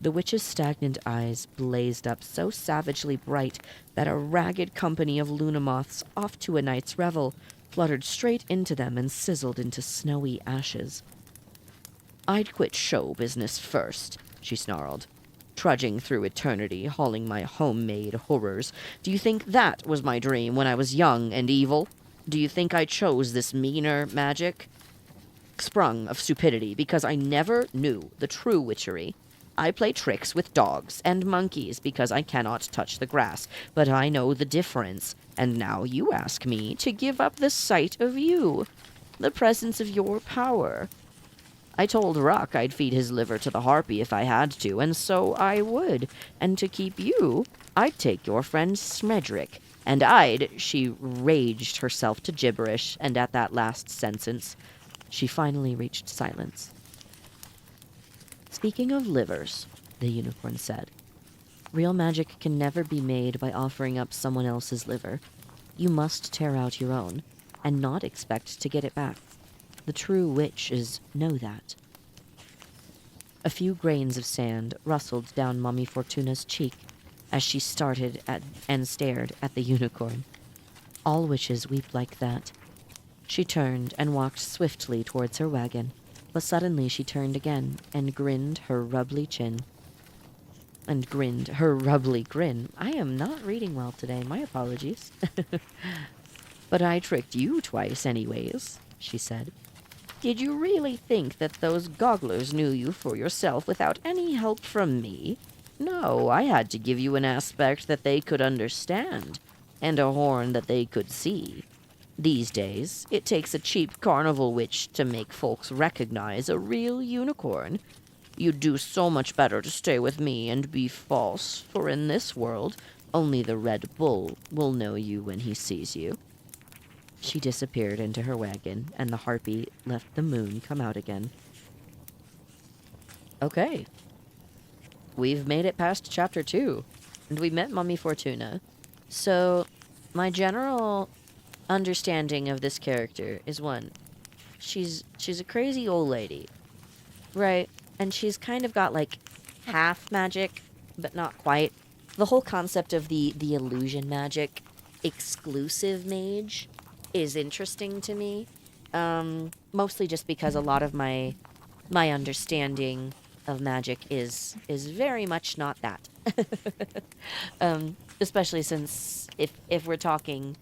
The witch's stagnant eyes blazed up so savagely bright that a ragged company of luna moths off to a night's revel fluttered straight into them and sizzled into snowy ashes. I'd quit show business first, she snarled. Trudging through eternity, hauling my homemade horrors. Do you think that was my dream when I was young and evil? Do you think I chose this meaner magic? Sprung of stupidity because I never knew the true witchery. I play tricks with dogs and monkeys because I cannot touch the grass, but I know the difference, and now you ask me to give up the sight of you, the presence of your power. I told Ruck I'd feed his liver to the harpy if I had to, and so I would. And to keep you, I'd take your friend Smedrick. And she raged herself to gibberish, and at that last sentence, she finally reached silence. Speaking of livers, the unicorn said, real magic can never be made by offering up someone else's liver. You must tear out your own, and not expect to get it back. The true witches know that. A few grains of sand rustled down Mommy Fortuna's cheek as she started and stared at the unicorn. All witches weep like that. She turned and walked swiftly towards her wagon, but suddenly she turned again and grinned her rubbly chin. And grinned her rubbly grin. I am not reading well today, my apologies. But I tricked you twice anyways, she said. Did you really think that those gogglers knew you for yourself without any help from me? No, I had to give you an aspect that they could understand, and a horn that they could see. These days, it takes a cheap carnival witch to make folks recognize a real unicorn. You'd do so much better to stay with me and be false, for in this world, only the Red Bull will know you when he sees you. She disappeared into her wagon, and the harpy left the moon come out again. Okay. We've made it past chapter 2, and we met Mommy Fortuna. So, my general understanding of this character is one, she's a crazy old lady, right? And she's kind of got, like, half magic, but not quite. The whole concept of the illusion magic exclusive mage is interesting to me, mostly just because a lot of my understanding of magic is very much not that. Especially since if we're talking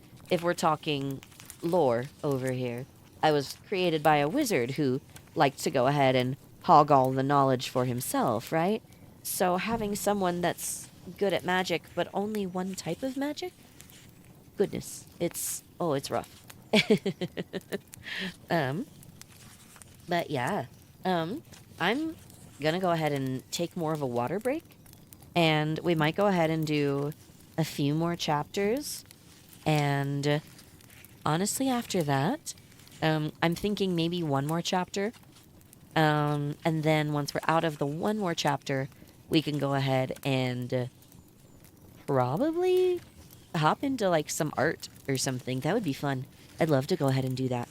lore over here, I was created by a wizard who liked to go ahead and hog all the knowledge for himself, right? So having someone that's good at magic but only one type of magic, goodness, it's rough. But yeah, I'm gonna go ahead and take more of a water break, and we might go ahead and do a few more chapters. And honestly, after that, I'm thinking maybe one more chapter. And then once we're out of the one more chapter, we can go ahead and probably hop into like some art or something. That would be fun. I'd love to go ahead and do that.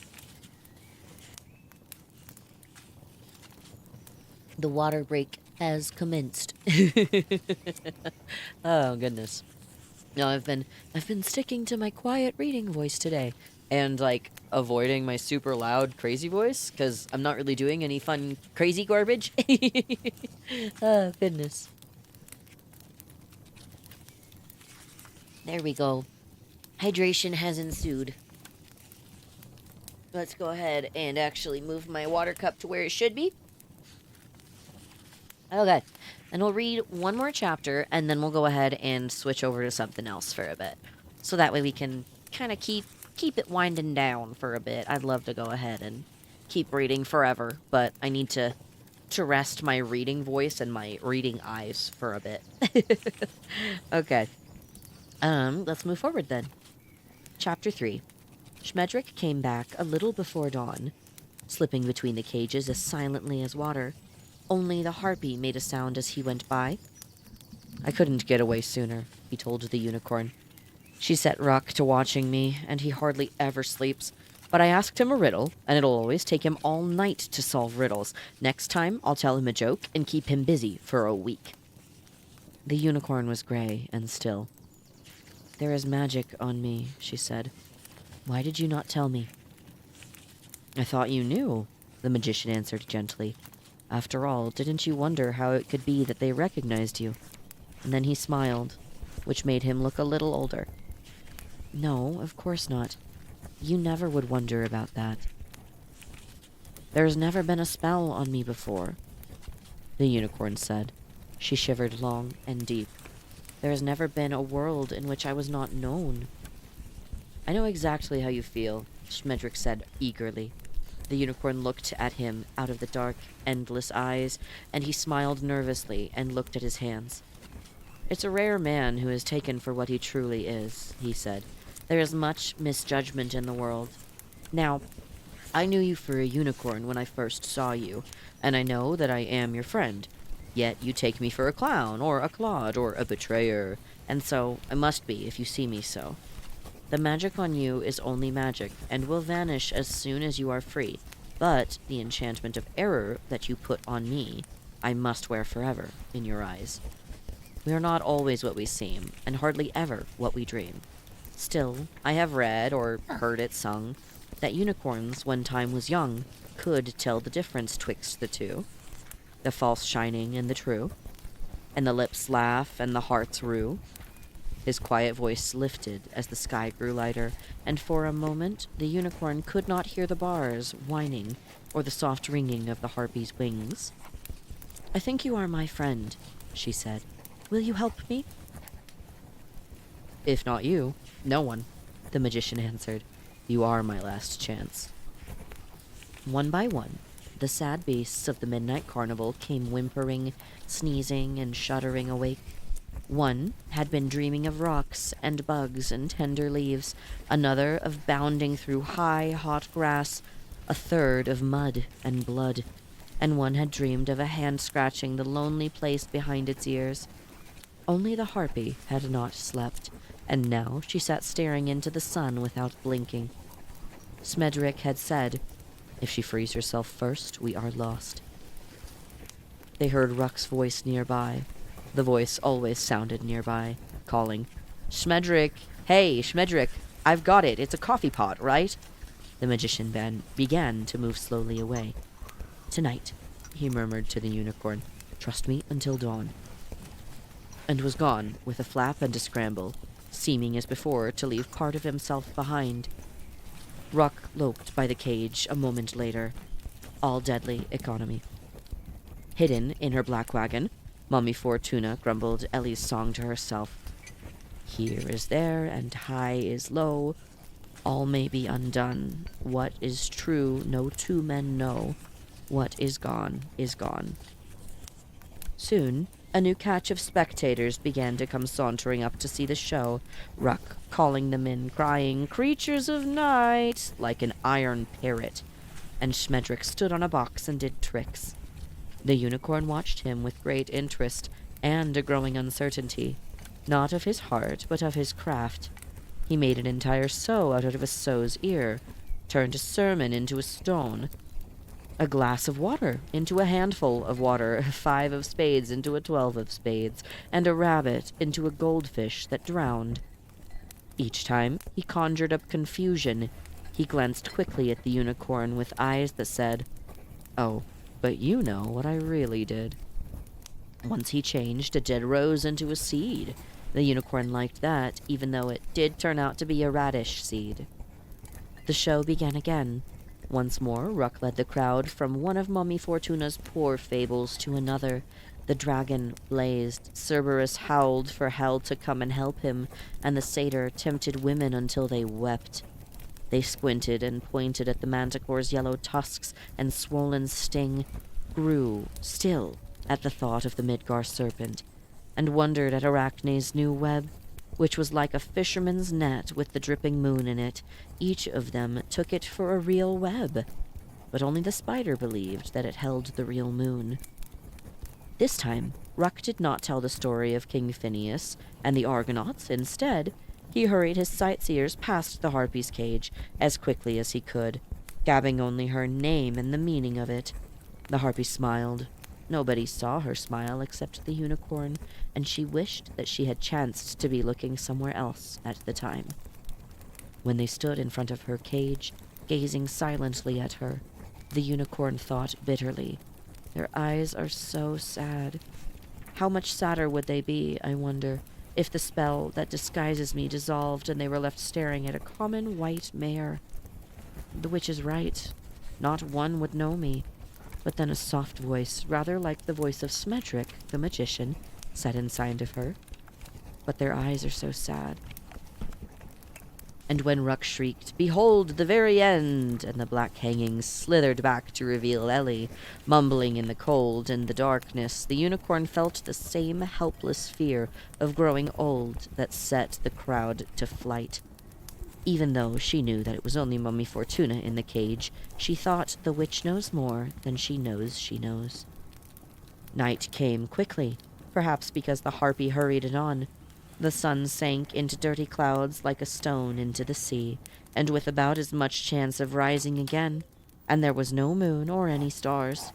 The water break has commenced. Oh goodness. No, I've been sticking to my quiet reading voice today and like avoiding my super loud crazy voice cuz I'm not really doing any fun crazy garbage. Oh goodness. There we go. Hydration has ensued. Let's go ahead and actually move my water cup to where it should be. Okay. And we'll read one more chapter and then we'll go ahead and switch over to something else for a bit. So that way we can kind of keep it winding down for a bit. I'd love to go ahead and keep reading forever, but I need to rest my reading voice and my reading eyes for a bit. Okay. Let's move forward then. Chapter 3. Schmedrick came back a little before dawn, slipping between the cages as silently as water. Only the harpy made a sound as he went by. I couldn't get away sooner, he told the unicorn. She set Ruck to watching me, and he hardly ever sleeps. But I asked him a riddle, and it'll always take him all night to solve riddles. Next time, I'll tell him a joke and keep him busy for a week. The unicorn was gray and still. There is magic on me, she said. Why did you not tell me? I thought you knew, the magician answered gently. After all, didn't you wonder how it could be that they recognized you? And then he smiled, which made him look a little older. No, of course not. You never would wonder about that. There's never been a spell on me before, the unicorn said. She shivered long and deep. There has never been a world in which I was not known. I know exactly how you feel, Schmedrick said eagerly. The unicorn looked at him out of the dark, endless eyes, and he smiled nervously and looked at his hands. It's a rare man who is taken for what he truly is, he said. There is much misjudgment in the world. Now, I knew you for a unicorn when I first saw you, and I know that I am your friend. Yet you take me for a clown, or a clod, or a betrayer, and so I must be if you see me so. The magic on you is only magic, and will vanish as soon as you are free. But the enchantment of error that you put on me, I must wear forever in your eyes. We are not always what we seem, and hardly ever what we dream. Still, I have read, or heard it sung, that unicorns, when time was young, could tell the difference twixt the two, the false shining and the true, and the lips laugh and the hearts rue. His quiet voice lifted as the sky grew lighter, and for a moment the unicorn could not hear the bars whining or the soft ringing of the harpy's wings. I think you are my friend, she said. Will you help me? If not you, no one, the magician answered. You are my last chance. One by one, the sad beasts of the midnight carnival came whimpering, sneezing, and shuddering awake. One had been dreaming of rocks and bugs and tender leaves, another of bounding through high, hot grass, a third of mud and blood, and one had dreamed of a hand scratching the lonely place behind its ears. Only the harpy had not slept, and now she sat staring into the sun without blinking. Smedrick had said, if she frees herself first, we are lost. They heard Ruck's voice nearby. The voice always sounded nearby, calling, Schmedrick! Hey, Schmedrick! I've got it! It's a coffee pot, right? The magician began to move slowly away. Tonight, he murmured to the unicorn. Trust me until dawn. And was gone, with a flap and a scramble, seeming as before to leave part of himself behind. Ruck loped by the cage a moment later, all deadly economy. Hidden in her black wagon, Mummy Fortuna grumbled Ellie's song to herself. Here is there, and high is low. All may be undone. What is true no two men know. What is gone is gone. Soon, a new catch of spectators began to come sauntering up to see the show, Ruck calling them in, crying, "Creatures of night," like an iron parrot, and Schmedrick stood on a box and did tricks. The unicorn watched him with great interest and a growing uncertainty, not of his heart, but of his craft. He made an entire sow out of a sow's ear, turned a sermon into a stone, a glass of water into a handful of water, 5 of spades into a 12 of spades, and a rabbit into a goldfish that drowned. Each time he conjured up confusion. He glanced quickly at the unicorn with eyes that said, "Oh, but you know what I really did." Once he changed a dead rose into a seed. The unicorn liked that, even though it did turn out to be a radish seed. The show began again. Once more, Ruck led the crowd from one of Mummy Fortuna's poor fables to another. The dragon blazed, Cerberus howled for hell to come and help him, and the satyr tempted women until they wept. They squinted and pointed at the manticore's yellow tusks and swollen sting, grew still at the thought of the Midgar serpent, and wondered at Arachne's new web, which was like a fisherman's net with the dripping moon in it. Each of them took it for a real web, but only the spider believed that it held the real moon. This time, Ruck did not tell the story of King Phineas and the Argonauts. Instead, he hurried his sightseers past the harpy's cage as quickly as he could, gabbing only her name and the meaning of it. The harpy smiled. Nobody saw her smile except the unicorn, and she wished that she had chanced to be looking somewhere else at the time. When they stood in front of her cage, gazing silently at her, the unicorn thought bitterly, "Their eyes are so sad. How much sadder would they be, I wonder, if the spell that disguises me dissolved and they were left staring at a common white mare? The witch is right. Not one would know me." But then a soft voice, rather like the voice of Smedrick, the magician, said inside of her, "But their eyes are so sad." And when Ruck shrieked, "Behold the very end!" and the black hangings slithered back to reveal Ellie, mumbling in the cold and the darkness, the unicorn felt the same helpless fear of growing old that set the crowd to flight. Even though she knew that it was only Mummy Fortuna in the cage, she thought the witch knows more than she knows she knows. Night came quickly, perhaps because the harpy hurried it on. The sun sank into dirty clouds like a stone into the sea, and with about as much chance of rising again, and there was no moon or any stars.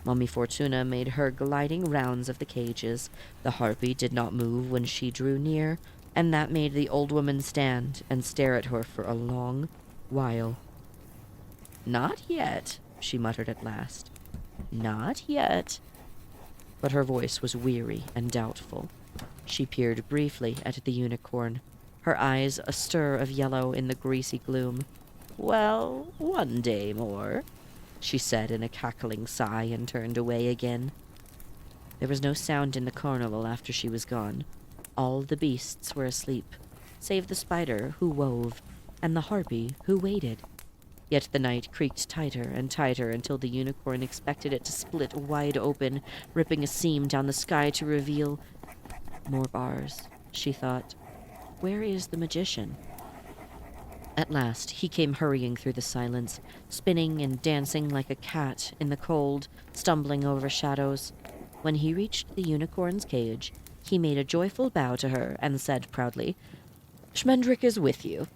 Mummy Fortuna made her gliding rounds of the cages. The harpy did not move when she drew near, and that made the old woman stand and stare at her for a long while. "Not yet," she muttered at last. "Not yet." But her voice was weary and doubtful. She peered briefly at the unicorn, her eyes a stir of yellow in the greasy gloom. "Well, one day more," she said in a cackling sigh, and turned away again. There was no sound in the carnival after she was gone. All the beasts were asleep, save the spider who wove, and the harpy who waited. Yet the night creaked tighter and tighter until the unicorn expected it to split wide open, ripping a seam down the sky to reveal more bars, she thought. Where is the magician? At last, he came hurrying through the silence, spinning and dancing like a cat in the cold, stumbling over shadows. When he reached the unicorn's cage, he made a joyful bow to her and said proudly, "Schmendrick is with you."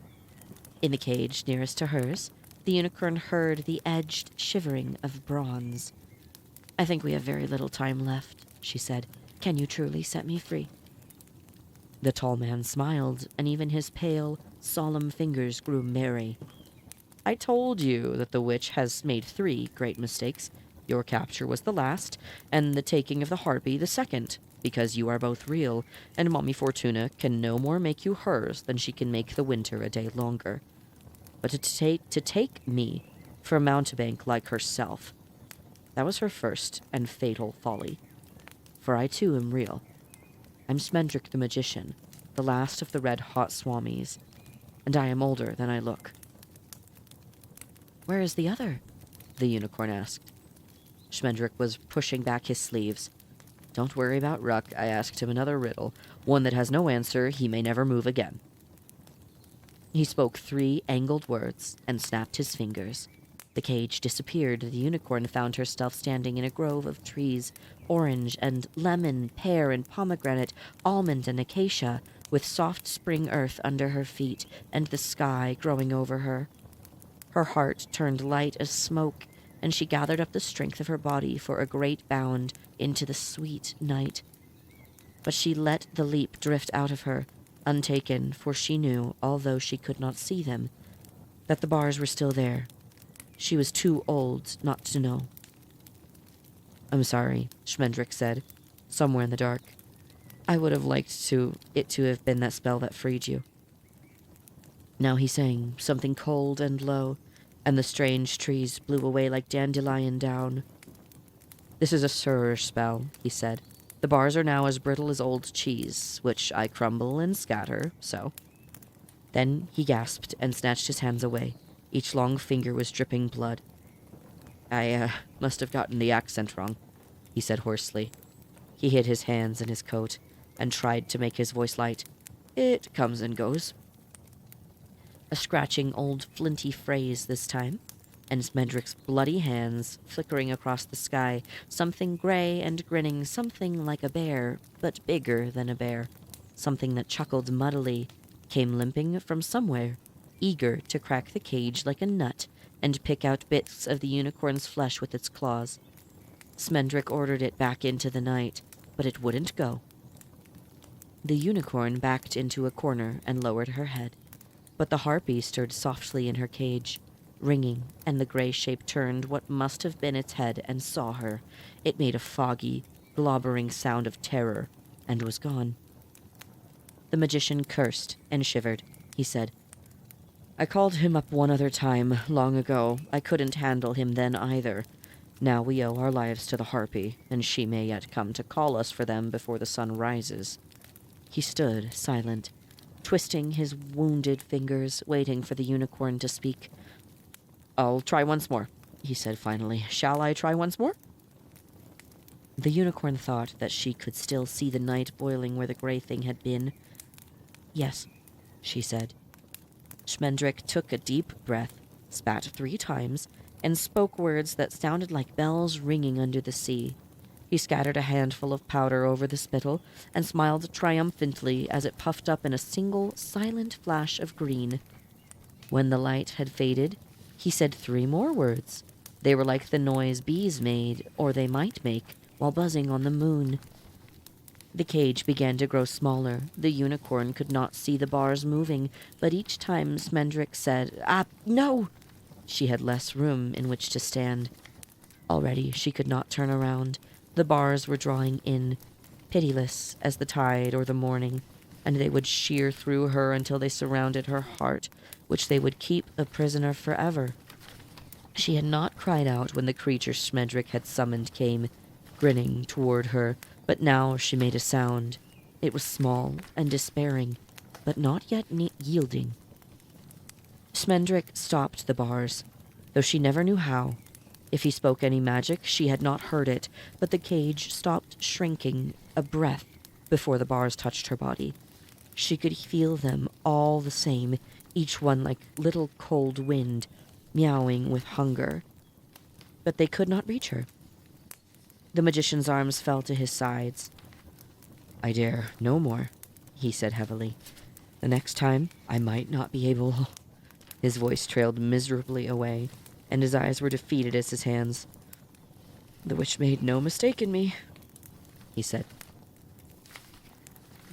In the cage nearest to hers, the unicorn heard the edged shivering of bronze. "I think we have very little time left," she said. "Can you truly set me free?" The tall man smiled, and even his pale, solemn fingers grew merry. "I told you that the witch has made 3 great mistakes. Your capture was the last, and the taking of the harpy the second, because you are both real, and Mommy Fortuna can no more make you hers than she can make the winter a day longer. But to take me for a mountebank like herself, that was her first and fatal folly. For I too am real. I'm Smendrick the magician, the last of the red-hot swamis, and I am older than I look." "Where is the other?" the unicorn asked. Schmendrick was pushing back his sleeves. Don't worry about Ruck. I asked him another riddle. One that has no answer. He may never move again. He spoke 3 angled words and snapped his fingers. The cage disappeared. The unicorn found herself standing in a grove of trees, orange and lemon, pear and pomegranate, almond and acacia, with soft spring earth under her feet and the sky growing over her. Her heart turned light as smoke, and she gathered up the strength of her body for a great bound into the sweet night. But she let the leap drift out of her, untaken, for she knew, although she could not see them, that the bars were still there. She was too old not to know. I'm sorry, Schmendrick said, somewhere in the dark. I would have liked it to have been that spell that freed you. Now he sang, something cold and low, and the strange trees blew away like dandelion down. This is a surer spell, he said. The bars are now as brittle as old cheese, which I crumble and scatter, so. Then he gasped and snatched his hands away. Each long finger was dripping blood. I must have gotten the accent wrong, he said hoarsely. He hid his hands in his coat and tried to make his voice light. It comes and goes. A scratching old flinty phrase this time, and Smedrick's bloody hands flickering across the sky, something gray and grinning, something like a bear, but bigger than a bear, something that chuckled muddily, came limping from somewhere, eager to crack the cage like a nut and pick out bits of the unicorn's flesh with its claws. Smendrick ordered it back into the night, but it wouldn't go. The unicorn backed into a corner and lowered her head, but the harpy stirred softly in her cage, ringing, and the gray shape turned what must have been its head and saw her. It made a foggy, globbering sound of terror, and was gone. The magician cursed and shivered. He said, I called him up one other time, long ago. I couldn't handle him then either. Now we owe our lives to the harpy, and she may yet come to call us for them before the sun rises. He stood, silent, twisting his wounded fingers, waiting for the unicorn to speak. I'll try once more, he said finally. Shall I try once more? The unicorn thought that she could still see the night boiling where the gray thing had been. Yes, she said. Schmendrick took a deep breath, spat 3 times, and spoke words that sounded like bells ringing under the sea. He scattered a handful of powder over the spittle and smiled triumphantly as it puffed up in a single silent flash of green. When the light had faded, he said 3 more words. They were like the noise bees made, or they might make, while buzzing on the moon. The cage began to grow smaller. The unicorn could not see the bars moving, but each time Smendrick said, no! She had less room in which to stand. Already she could not turn around. The bars were drawing in, pitiless as the tide or the morning, and they would shear through her until they surrounded her heart, which they would keep a prisoner forever. She had not cried out when the creature Smedrick had summoned came, grinning toward her, but now she made a sound. It was small and despairing, but not yet yielding. Smendrick stopped the bars, though she never knew how. If he spoke any magic, she had not heard it, but the cage stopped shrinking a breath before the bars touched her body. She could feel them all the same, each one like little cold wind, meowing with hunger. But they could not reach her. The magician's arms fell to his sides. I dare no more, he said heavily. The next time, I might not be able... His voice trailed miserably away, and his eyes were defeated as his hands. The witch made no mistake in me, he said.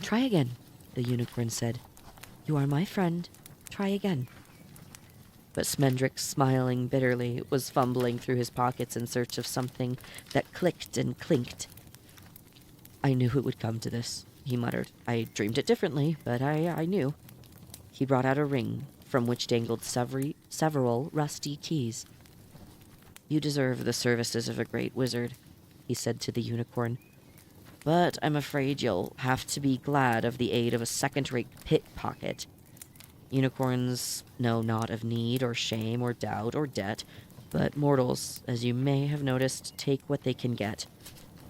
Try again, the unicorn said. You are my friend. Try again. But Smendrick, smiling bitterly, was fumbling through his pockets in search of something that clicked and clinked. I knew it would come to this, he muttered. I dreamed it differently, but I knew. He brought out a ring, from which dangled several rusty keys. You deserve the services of a great wizard, he said to the unicorn. But I'm afraid you'll have to be glad of the aid of a second-rate pickpocket. Unicorns know naught of need or shame or doubt or debt. But mortals, as you may have noticed, take what they can get,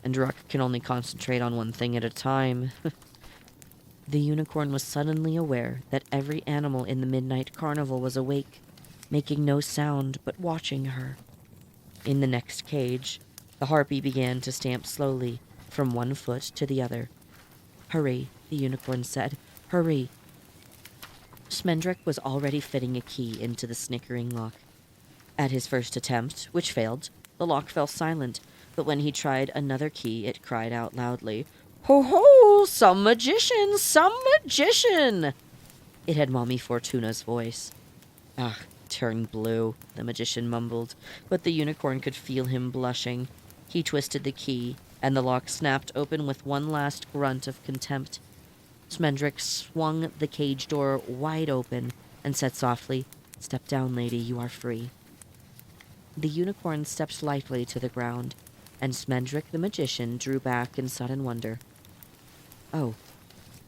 and Ruck can only concentrate on one thing at a time. The unicorn was suddenly aware that every animal in the midnight carnival was awake, making no sound but watching her. In the next cage, the harpy began to stamp slowly from one foot to the other. "Hurry," the unicorn said. "Hurry." Smendrick was already fitting a key into the snickering lock. At his first attempt, which failed, the lock fell silent, but when he tried another key, it cried out loudly, "Ho ho! Some magician! Some magician!" It had Mommy Fortuna's voice. "Ah, turn blue," the magician mumbled, but the unicorn could feel him blushing. He twisted the key, and the lock snapped open with one last grunt of contempt. Smendrick swung the cage door wide open and said softly, "Step down, lady, you are free." The unicorn stepped lightly to the ground, and Smendrick the magician drew back in sudden wonder. "Oh,"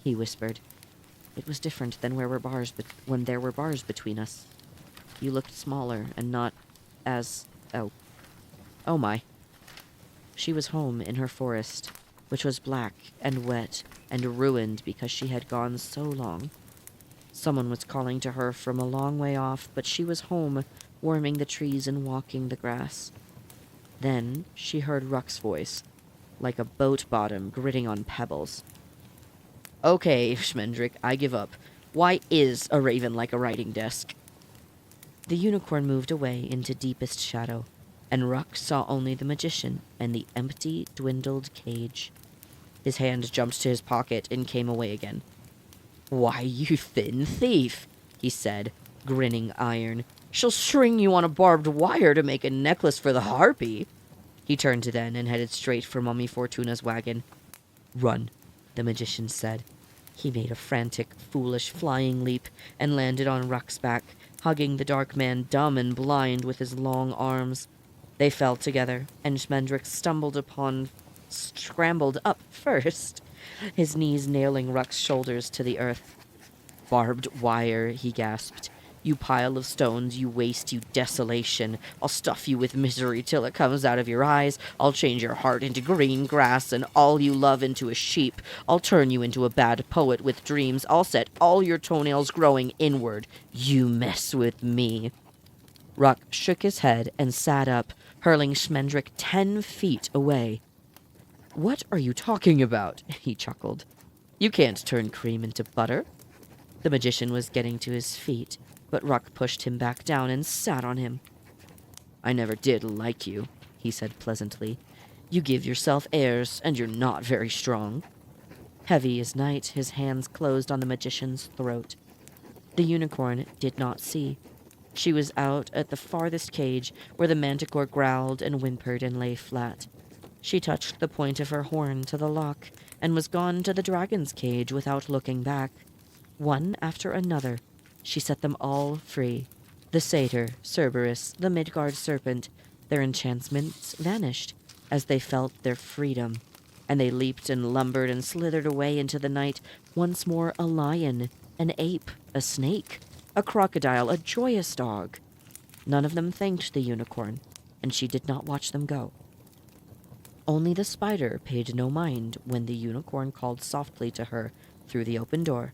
he whispered. "It was different than when there were bars between us. You looked smaller and not as... Oh my." She was home in her forest, which was black and wet and ruined because she had gone so long. Someone was calling to her from a long way off, but she was home, warming the trees and walking the grass. Then she heard Ruck's voice, like a boat bottom gritting on pebbles. "Okay, Schmendrick, I give up. Why is a raven like a writing desk?" The unicorn moved away into deepest shadow, and Ruck saw only the magician and the empty, dwindled cage. His hand jumped to his pocket and came away again. "Why, you thin thief," he said, grinning iron. "She'll string you on a barbed wire to make a necklace for the harpy." He turned then and headed straight for Mommy Fortuna's wagon. "Run," the magician said. He made a frantic, foolish flying leap and landed on Ruck's back, hugging the dark man dumb and blind with his long arms. They fell together, and Schmendrick scrambled up first, his knees nailing Ruck's shoulders to the earth. "Barbed wire," he gasped. "You pile of stones, you waste, you desolation. I'll stuff you with misery till it comes out of your eyes. I'll change your heart into green grass and all you love into a sheep. I'll turn you into a bad poet with dreams. I'll set all your toenails growing inward. You mess with me." Ruck shook his head and sat up, hurling Schmendrick 10 feet away. "What are you talking about?" he chuckled. "You can't turn cream into butter." The magician was getting to his feet, but Ruck pushed him back down and sat on him. "I never did like you," he said pleasantly. "You give yourself airs, and you're not very strong." Heavy as night, his hands closed on the magician's throat. The unicorn did not see. She was out at the farthest cage, where the manticore growled and whimpered and lay flat. She touched the point of her horn to the lock, and was gone to the dragon's cage without looking back. One after another, she set them all free. The satyr, Cerberus, the Midgard serpent, their enchantments vanished as they felt their freedom, and they leaped and lumbered and slithered away into the night, once more a lion, an ape, a snake, a crocodile, a joyous dog. None of them thanked the unicorn, and she did not watch them go. Only the spider paid no mind when the unicorn called softly to her through the open door.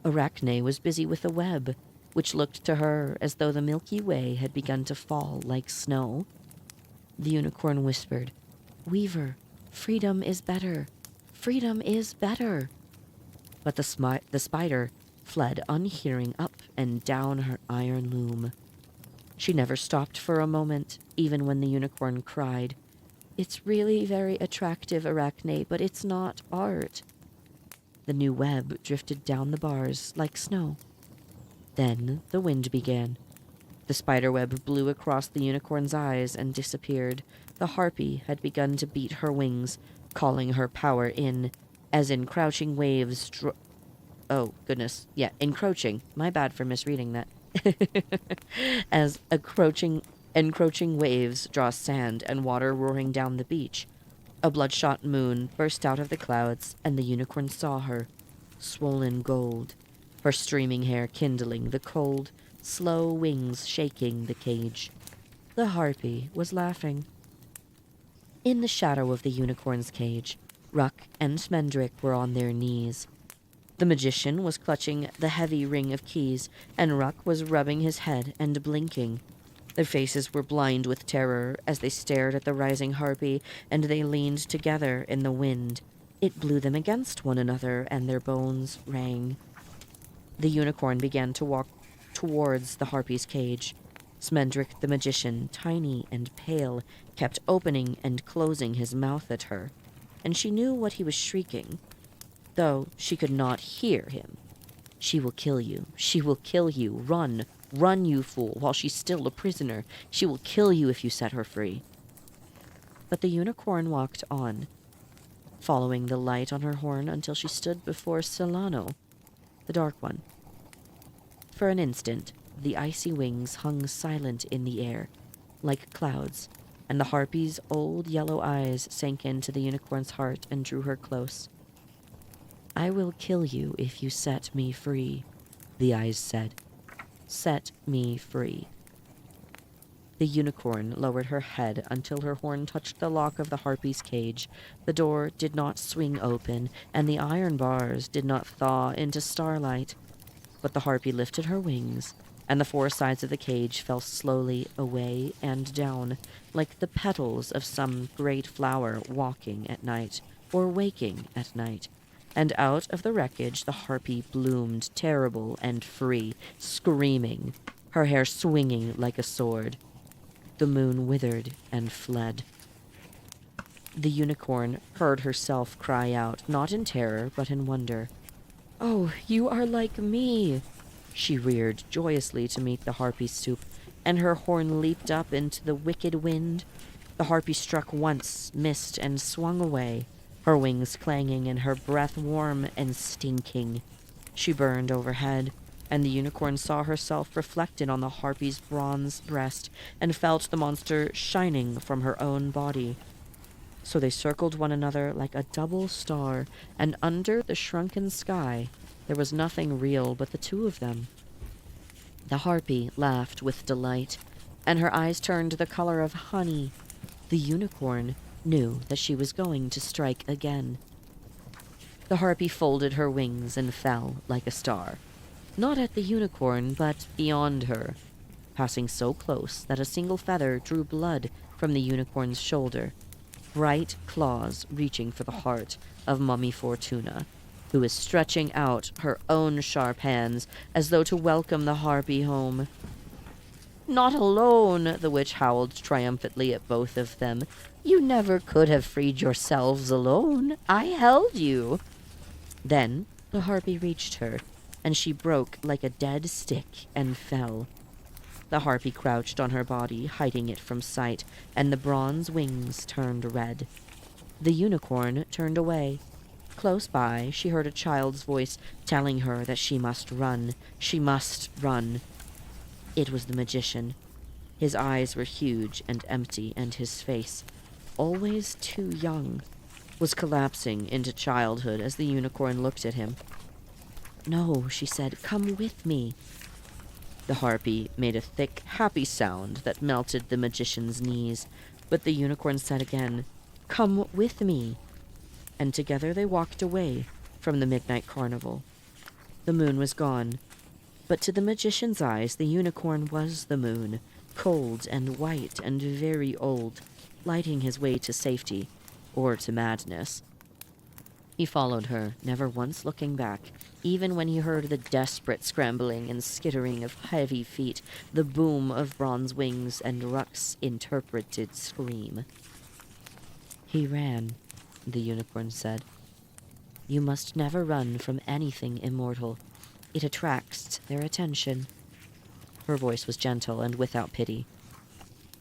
Arachne was busy with a web, which looked to her as though the Milky Way had begun to fall like snow. The unicorn whispered, "Weaver, freedom is better. Freedom is better." But the spider fled unhearing up and down her iron loom. She never stopped for a moment, even when the unicorn cried, "It's really very attractive, Arachne, but it's not art." The new web drifted down the bars like snow. Then the wind began. The spiderweb blew across the unicorn's eyes and disappeared. The harpy had begun to beat her wings, calling her power in, as encroaching waves encroaching. My bad for misreading that. As encroaching waves draw sand and water roaring down the beach. A bloodshot moon burst out of the clouds, and the unicorn saw her, swollen gold, her streaming hair kindling, the cold, slow wings shaking the cage. The harpy was laughing. In the shadow of the unicorn's cage, Ruck and Smendrick were on their knees. The magician was clutching the heavy ring of keys, and Ruck was rubbing his head and blinking. Their faces were blind with terror as they stared at the rising harpy, and they leaned together in the wind. It blew them against one another, and their bones rang. The unicorn began to walk towards the harpy's cage. Smendrick the magician, tiny and pale, kept opening and closing his mouth at her, and she knew what he was shrieking, though she could not hear him. "She will kill you. She will kill you. Run. Run, you fool, while she's still a prisoner. She will kill you if you set her free." But the unicorn walked on, following the light on her horn until she stood before Solano, the Dark One. For an instant, the icy wings hung silent in the air, like clouds, and the harpy's old yellow eyes sank into the unicorn's heart and drew her close. "I will kill you if you set me free," the eyes said. "Set me free." The unicorn lowered her head until her horn touched the lock of the harpy's cage. The door did not swing open, and the iron bars did not thaw into starlight. But the harpy lifted her wings, and the four sides of the cage fell slowly away and down, like the petals of some great flower walking at night, or waking at night. And out of the wreckage the harpy bloomed, terrible and free, screaming, her hair swinging like a sword. The moon withered and fled. The unicorn heard herself cry out, not in terror, but in wonder. "Oh, you are like me!" She reared joyously to meet the harpy's swoop, and her horn leaped up into the wicked wind. The harpy struck once, missed, and swung away, her wings clanging and her breath warm and stinking. She burned overhead, and the unicorn saw herself reflected on the harpy's bronze breast and felt the monster shining from her own body. So they circled one another like a double star, and under the shrunken sky there was nothing real but the two of them. The harpy laughed with delight, and her eyes turned the color of honey. The unicorn knew that she was going to strike again. The harpy folded her wings and fell like a star, not at the unicorn, but beyond her, passing so close that a single feather drew blood from the unicorn's shoulder, bright claws reaching for the heart of Mummy Fortuna, who was stretching out her own sharp hands as though to welcome the harpy home. "Not alone," the witch howled triumphantly at both of them. "You never could have freed yourselves alone. I held you." Then the harpy reached her, and she broke like a dead stick and fell. The harpy crouched on her body, hiding it from sight, and the bronze wings turned red. The unicorn turned away. Close by, she heard a child's voice telling her that she must run. She must run. It was the magician. His eyes were huge and empty, and his face, always too young, was collapsing into childhood as the unicorn looked at him. "No," she said, "come with me." The harpy made a thick, happy sound that melted the magician's knees, but the unicorn said again, "Come with me." And together they walked away from the midnight carnival. The moon was gone, but to the magician's eyes the unicorn was the moon, cold and white and very old, lighting his way to safety, or to madness. He followed her, never once looking back, even when he heard the desperate scrambling and skittering of heavy feet, the boom of bronze wings, and Ruck's interpreted scream. "He ran," the unicorn said. "You must never run from anything immortal. It attracts their attention." Her voice was gentle and without pity.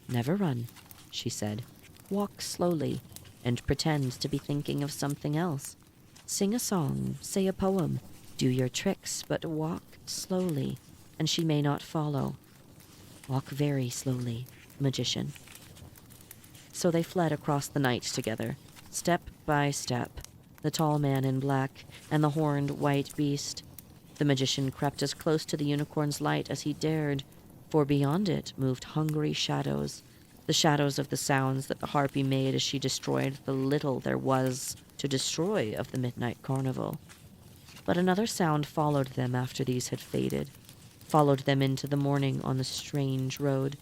"Never run," she said. "Walk slowly, and pretend to be thinking of something else. Sing a song, say a poem, do your tricks, but walk slowly, and she may not follow. Walk very slowly, magician." So they fled across the night together, step by step, the tall man in black and the horned white beast. The magician crept as close to the unicorn's light as he dared, For beyond it moved hungry shadows, the shadows of the sounds that the harpy made as she destroyed the little there was to destroy of the midnight carnival. But another sound followed them after these had faded, followed them into the morning on the strange road,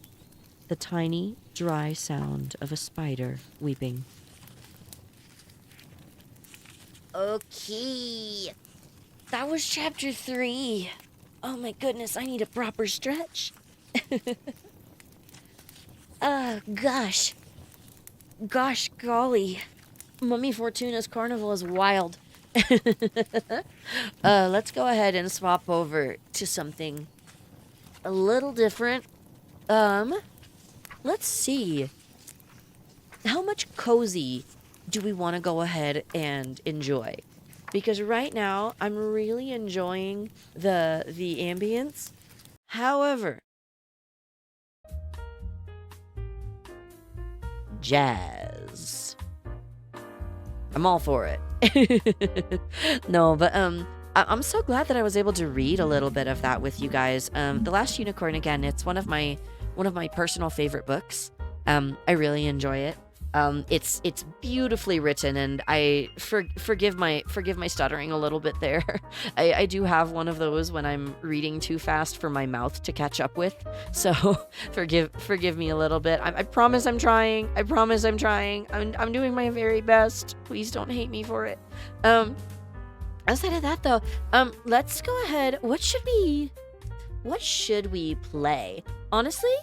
the tiny, dry sound of a spider weeping. Okay, that was chapter 3. Oh my goodness, I need a proper stretch. Gosh. Gosh golly. Mummy Fortuna's carnival is wild. Let's go ahead and swap over to something a little different. Let's see. How much cozy do we want to go ahead and enjoy? Because right now, I'm really enjoying the ambience. However, jazz. I'm all for it. No, but I'm so glad that I was able to read a little bit of that with you guys. The Last Unicorn, again, it's one of my personal favorite books. I really enjoy it. It's beautifully written, and I forgive my stuttering a little bit there. I do have one of those when I'm reading too fast for my mouth to catch up with. So forgive me a little bit. I promise I'm trying. I promise I'm trying. I'm doing my very best. Please don't hate me for it. Outside of that though, let's go ahead. What should we play? Honestly,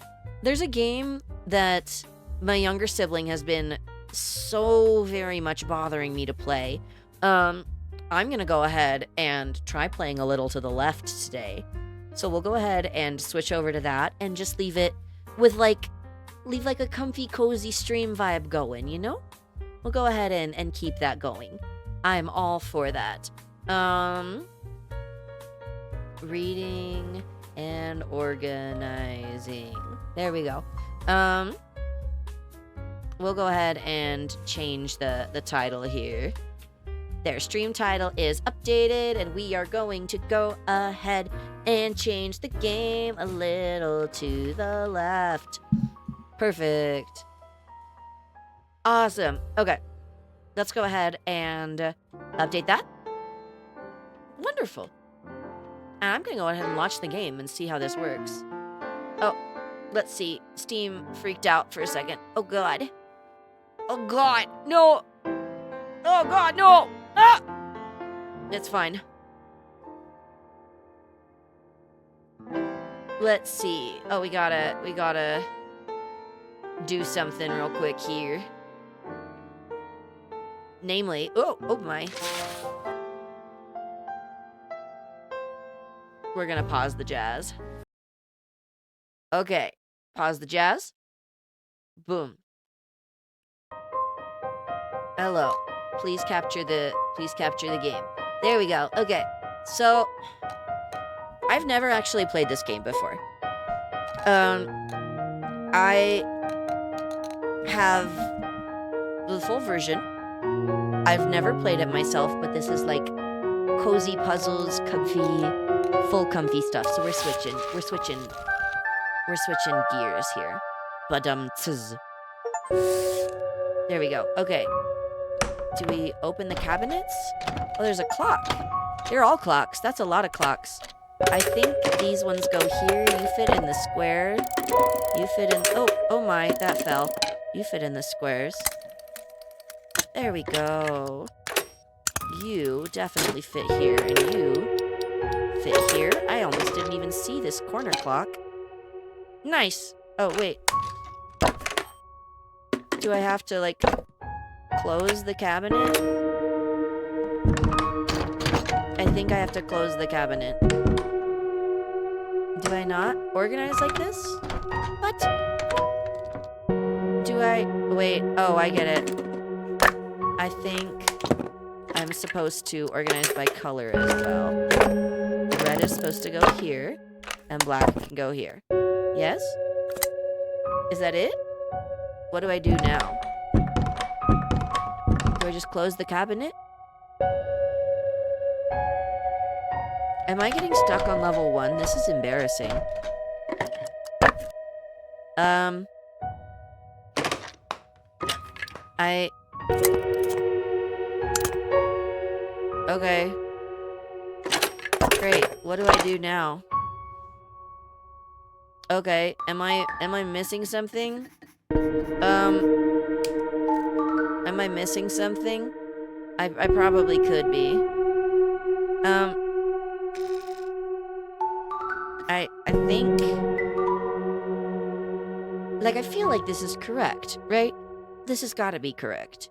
there's a game that my younger sibling has been so very much bothering me to play. I'm gonna go ahead and try playing A Little to the Left today. So we'll go ahead and switch over to that and just leave it with leave a comfy, cozy stream vibe going, you know? We'll go ahead and keep that going. I'm all for that. Reading and organizing. There we go. We'll go ahead and change the title here. Their stream title is updated, and we are going to go ahead and change the game a little to the left. Perfect. Awesome. Okay. Let's go ahead and update that. Wonderful. And I'm going to go ahead and launch the game and see how this works. Oh, let's see. Steam freaked out for a second. Oh, God. Oh, God. No. Oh, God, no. Ah! It's fine. Let's see. Oh, we gotta do something real quick here. Namely, oh my. We're gonna pause the jazz. Okay, pause the jazz. Boom. Hello. Please capture the game. There we go. Okay. So I've never actually played this game before. I have the full version. I've never played it myself, but this is like cozy puzzles, full comfy stuff. So we're switching gears here. Badum-tz. There we go. Okay. Do we open the cabinets? Oh, there's a clock. They're all clocks. That's a lot of clocks. I think these ones go here. You fit in the square. You fit in... Oh my, that fell. You fit in the squares. There we go. You definitely fit here, and you fit here. I almost didn't even see this corner clock. Nice. Oh, wait. Do I have to, like, close the cabinet? I think I have to close the cabinet. Do I not organize like this? What? Do I... Wait. Oh, I get it. I think I'm supposed to organize by color as well. Red is supposed to go here, and black can go here. Yes? Is that it? What do I do now? Do I just close the cabinet? Am I getting stuck on level 1? This is embarrassing. Okay. Great. What do I do now? Okay. Am I missing something? Am I missing something? I probably could be. I think... Like, I feel like this is correct, right? This has got to be correct.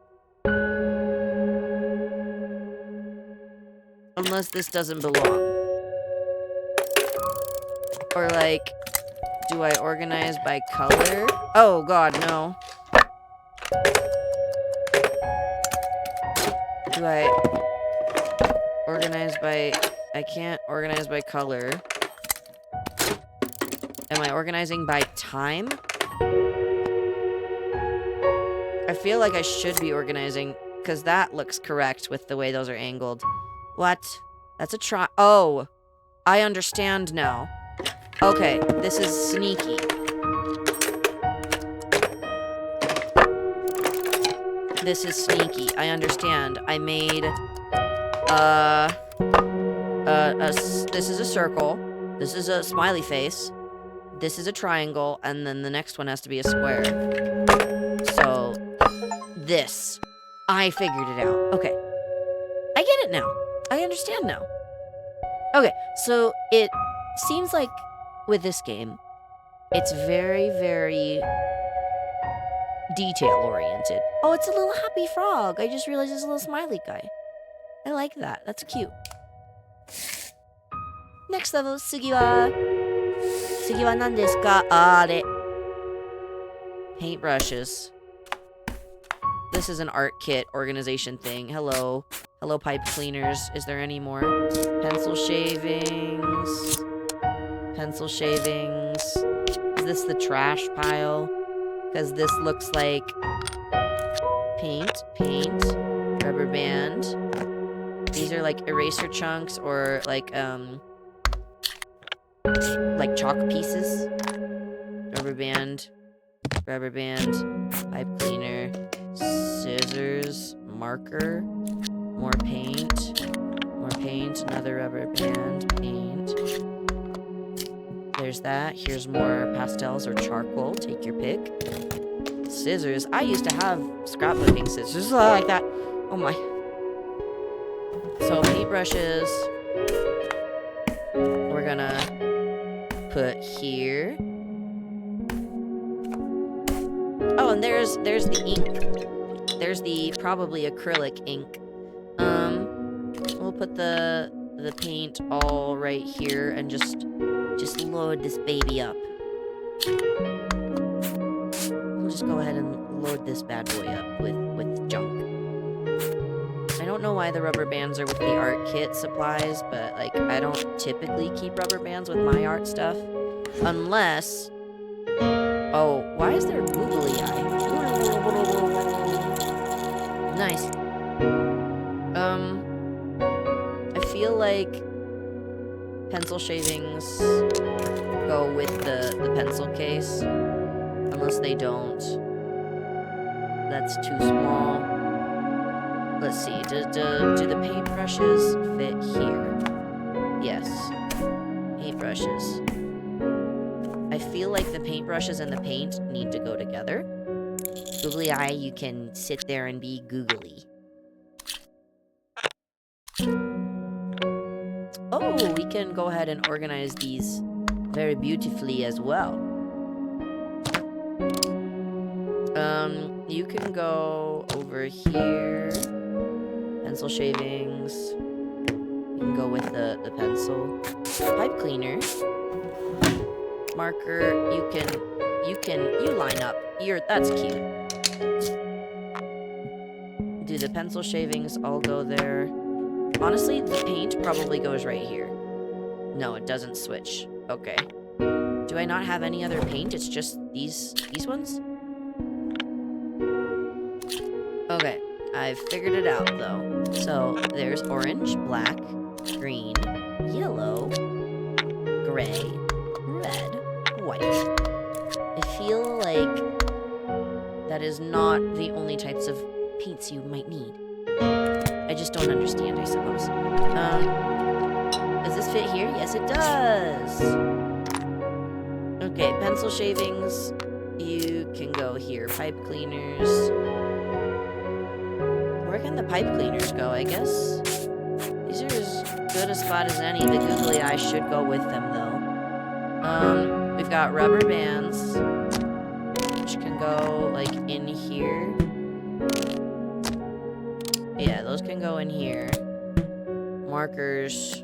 Unless this doesn't belong. Or, like, do I organize by color? Oh, God, no. Do I organize by... I can't organize by color. Am I organizing by time? I feel like I should be organizing, because that looks correct with the way those are angled. What? That's a try. Oh, I understand now. Okay, this is sneaky. This is sneaky. I understand. I made, this is a circle. This is a smiley face. This is a triangle, and then the next one has to be a square. So, this. I figured it out. Okay. I get it now. I understand now. Okay, so it seems like with this game, it's very, very detail-oriented. Oh, it's a little happy frog. I just realized it's a little smiley guy. I like that. That's cute. Next level, 次は何ですか? あれ. Paintbrushes. This is an art kit organization thing. Hello. Hello, pipe cleaners. Is there any more? Pencil shavings. Pencil shavings. Is this the trash pile? Because this looks like paint, rubber band. These are like eraser chunks or like chalk pieces. Rubber band, pipe cleaner, scissors, marker, more paint, another rubber band, paint. There's that. Here's more pastels or charcoal. Take your pick. Scissors. I used to have scrapbooking scissors like that. Oh my. So paintbrushes. We're gonna put here. Oh, and there's the ink. There's the probably acrylic ink. We'll put the paint all right here and just load this baby up. We'll just go ahead and load this bad boy up with junk. I don't know why the rubber bands are with the art kit supplies, but like I don't typically keep rubber bands with my art stuff. Unless... Oh, why is there a googly eye? Nice. I feel like pencil shavings go with the pencil case. Unless they don't. That's too small. Let's see. Do the paintbrushes fit here? Yes. Paintbrushes. I feel like the paintbrushes and the paint need to go together. Googly eye, you can sit there and be googly. Oh, we can go ahead and organize these very beautifully as well. You can go over here. Pencil shavings. You can go with the pencil. Pipe cleaner. Marker, you line up. That's cute. Do the pencil shavings all go there? Honestly, the paint probably goes right here. No, it doesn't switch. Okay. Do I not have any other paint? It's just these ones? Okay. I've figured it out, though. So, there's orange, black, green, yellow, gray, red, white. I feel like that is not the only types of paints you might need. I just don't understand, I suppose. Does this fit here? Yes, it does. Okay, pencil shavings. You can go here. Pipe cleaners. Where can the pipe cleaners go, I guess? These are as good a spot as any. The googly eye should go with them, though. We've got rubber bands, which can go, like, in here. Yeah, those can go in here. Markers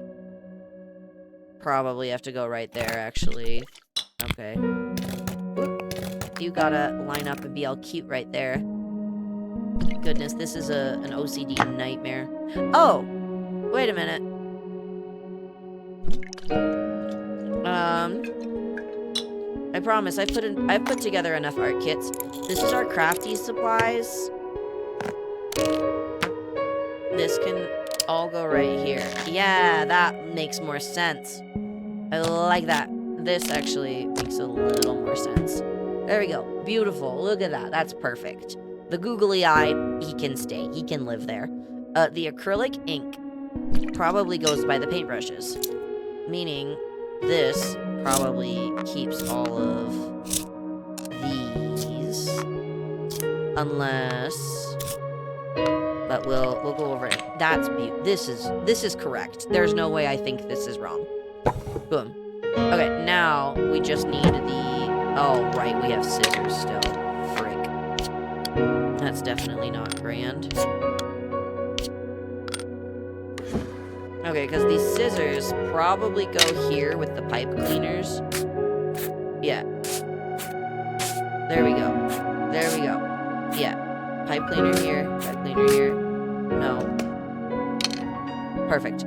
probably have to go right there, actually. Okay. Oop. You gotta line up and be all cute right there. Goodness, this is an OCD nightmare. Oh! Wait a minute. I promise, I put together enough art kits. This is our crafty supplies. This can all go right here. Yeah, that makes more sense. I like that. This actually makes a little more sense. There we go. Beautiful. Look at that. That's perfect. The googly eye, he can stay. He can live there. The acrylic ink probably goes by the paintbrushes. Meaning, this probably keeps all of these. Unless... But we'll go over it. That's beautiful. This is correct. There's no way I think this is wrong. Boom. Okay, now we just need the... Oh, right, we have scissors still. Frick. That's definitely not grand. Okay, because these scissors probably go here with the pipe cleaners. Yeah. There we go. There we go. Yeah. Pipe cleaner here. Pipe cleaner here. No. Perfect.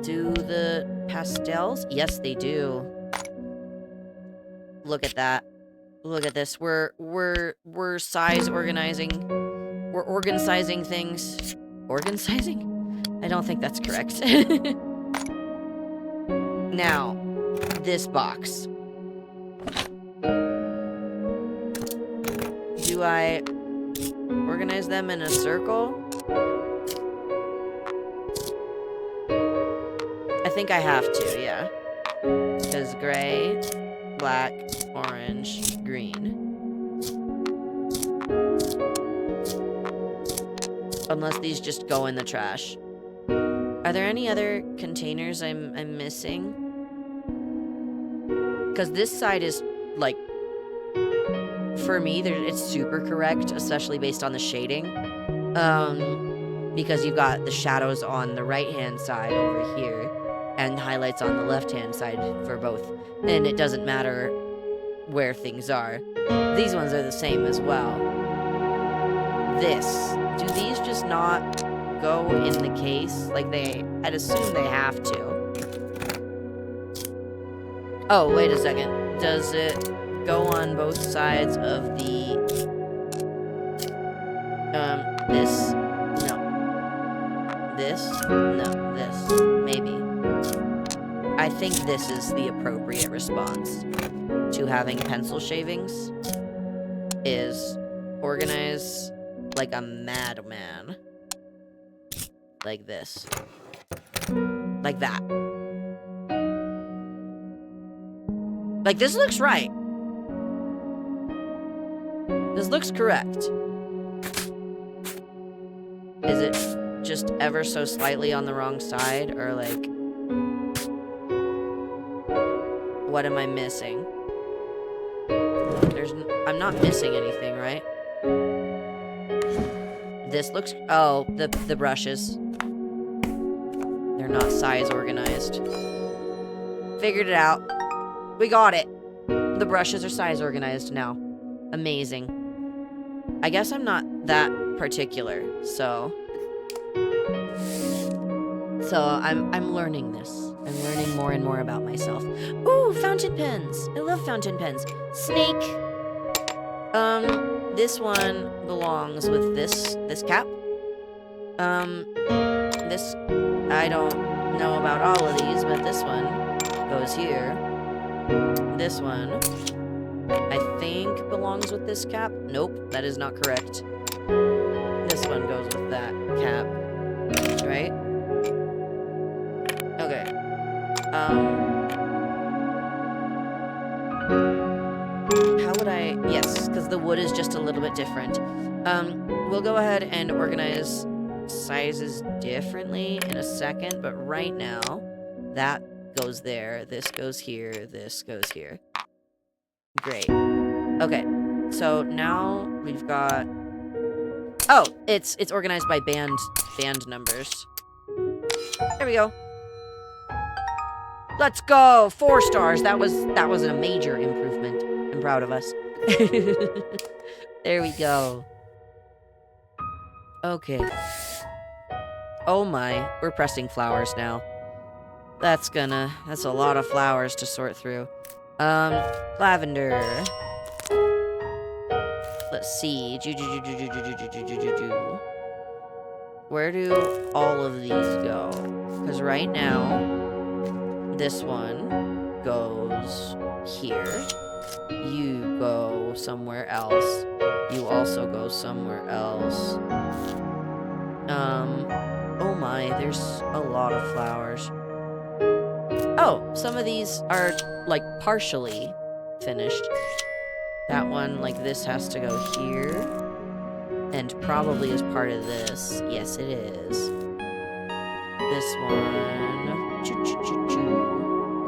Do the pastels? Yes, they do. Look at that. Look at this. We're size organizing. We're organ-sizing things. Organ-sizing? I don't think that's correct. Now, this box. Do I organize them in a circle? I think I have to, yeah. Because gray, black, orange, green. Unless these just go in the trash. Are there any other containers I'm missing? Because this side is, like, for me, it's super correct, especially based on the shading. Because you've got the shadows on the right-hand side over here, and highlights on the left-hand side for both. And it doesn't matter where things are. These ones are the same as well. Do these just not go in the case? Like, I'd assume they have to. Oh, wait a second. Does it go on both sides of the... this? No. This? No. This? Maybe. I think this is the appropriate response to having pencil shavings. Is organize like a madman. Like this. Like that. Like, this looks right. This looks correct. Is it just ever so slightly on the wrong side? Or, like... What am I missing? I'm not missing anything, right? This looks... Oh, the brushes. They're not size organized. Figured it out. We got it. The brushes are size organized now. Amazing. I guess I'm not that particular, so... I'm learning this. I'm learning more and more about myself. Ooh, fountain pens. I love fountain pens. Snake. This one belongs with this cap. This, I don't know about all of these, but this one goes here. This one, I think, belongs with this cap. Nope, that is not correct. This one goes with that cap, right? Okay. How would I... Yes, because the wood is just a little bit different. We'll go ahead and organize sizes differently in a second, but right now, that goes there, this goes here, this goes here. Great. Okay, so now we've got... Oh, it's organized by band numbers. There we go. Let's go! 4 stars. That was a major improvement. I'm proud of us. There we go. Okay. Oh my, we're pressing flowers now. That's a lot of flowers to sort through. Lavender. Let's see. Where do all of these go? Because right now, this one goes here. You go somewhere else. You also go somewhere else. Oh my, there's a lot of flowers. Oh, some of these are, like, partially finished. That one, like, this has to go here. And probably as part of this. Yes, it is. This one...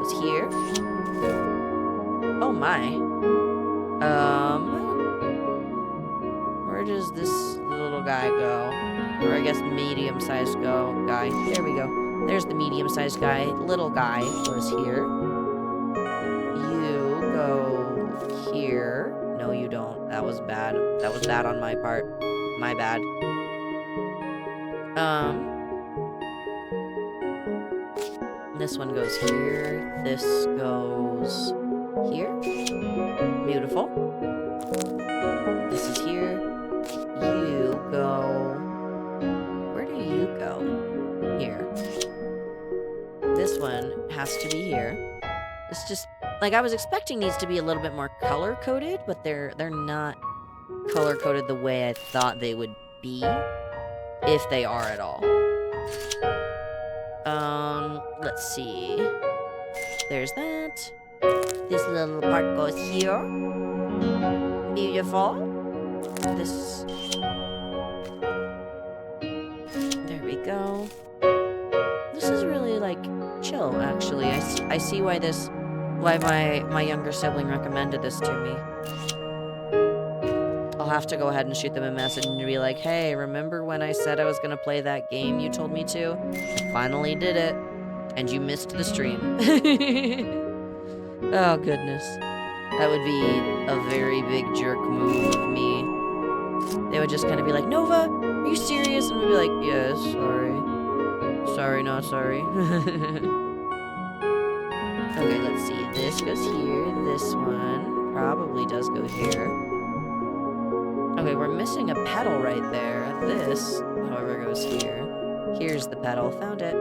goes here. Oh my. Where does this little guy go? Or I guess medium-sized guy. There we go. There's the medium-sized guy. Little guy goes here. You go here. No, you don't. That was bad. That was bad on my part. My bad. This one goes here. This goes here. Beautiful. This is here. You go... Where do you go? Here. This one has to be here. It's just... Like, I was expecting these to be a little bit more color-coded, but they're not color-coded the way I thought they would be. If they are at all. Let's see. There's that. This little part goes here. Beautiful. This... There we go. This is really, like, chill, actually. I see why my younger sibling recommended this to me. I'll have to go ahead and shoot them a message and be like, hey, remember when I said I was gonna play that game you told me to? I finally did it. And you missed the stream. Oh, goodness. That would be a very big jerk move of me. They would just kind of be like, Nova, are you serious? And we'd be like, yes, sorry. Sorry, not sorry. Okay, let's see. This goes here. This one probably does go here. Okay, we're missing a petal right there. This, however, goes here. Here's the petal. Found it.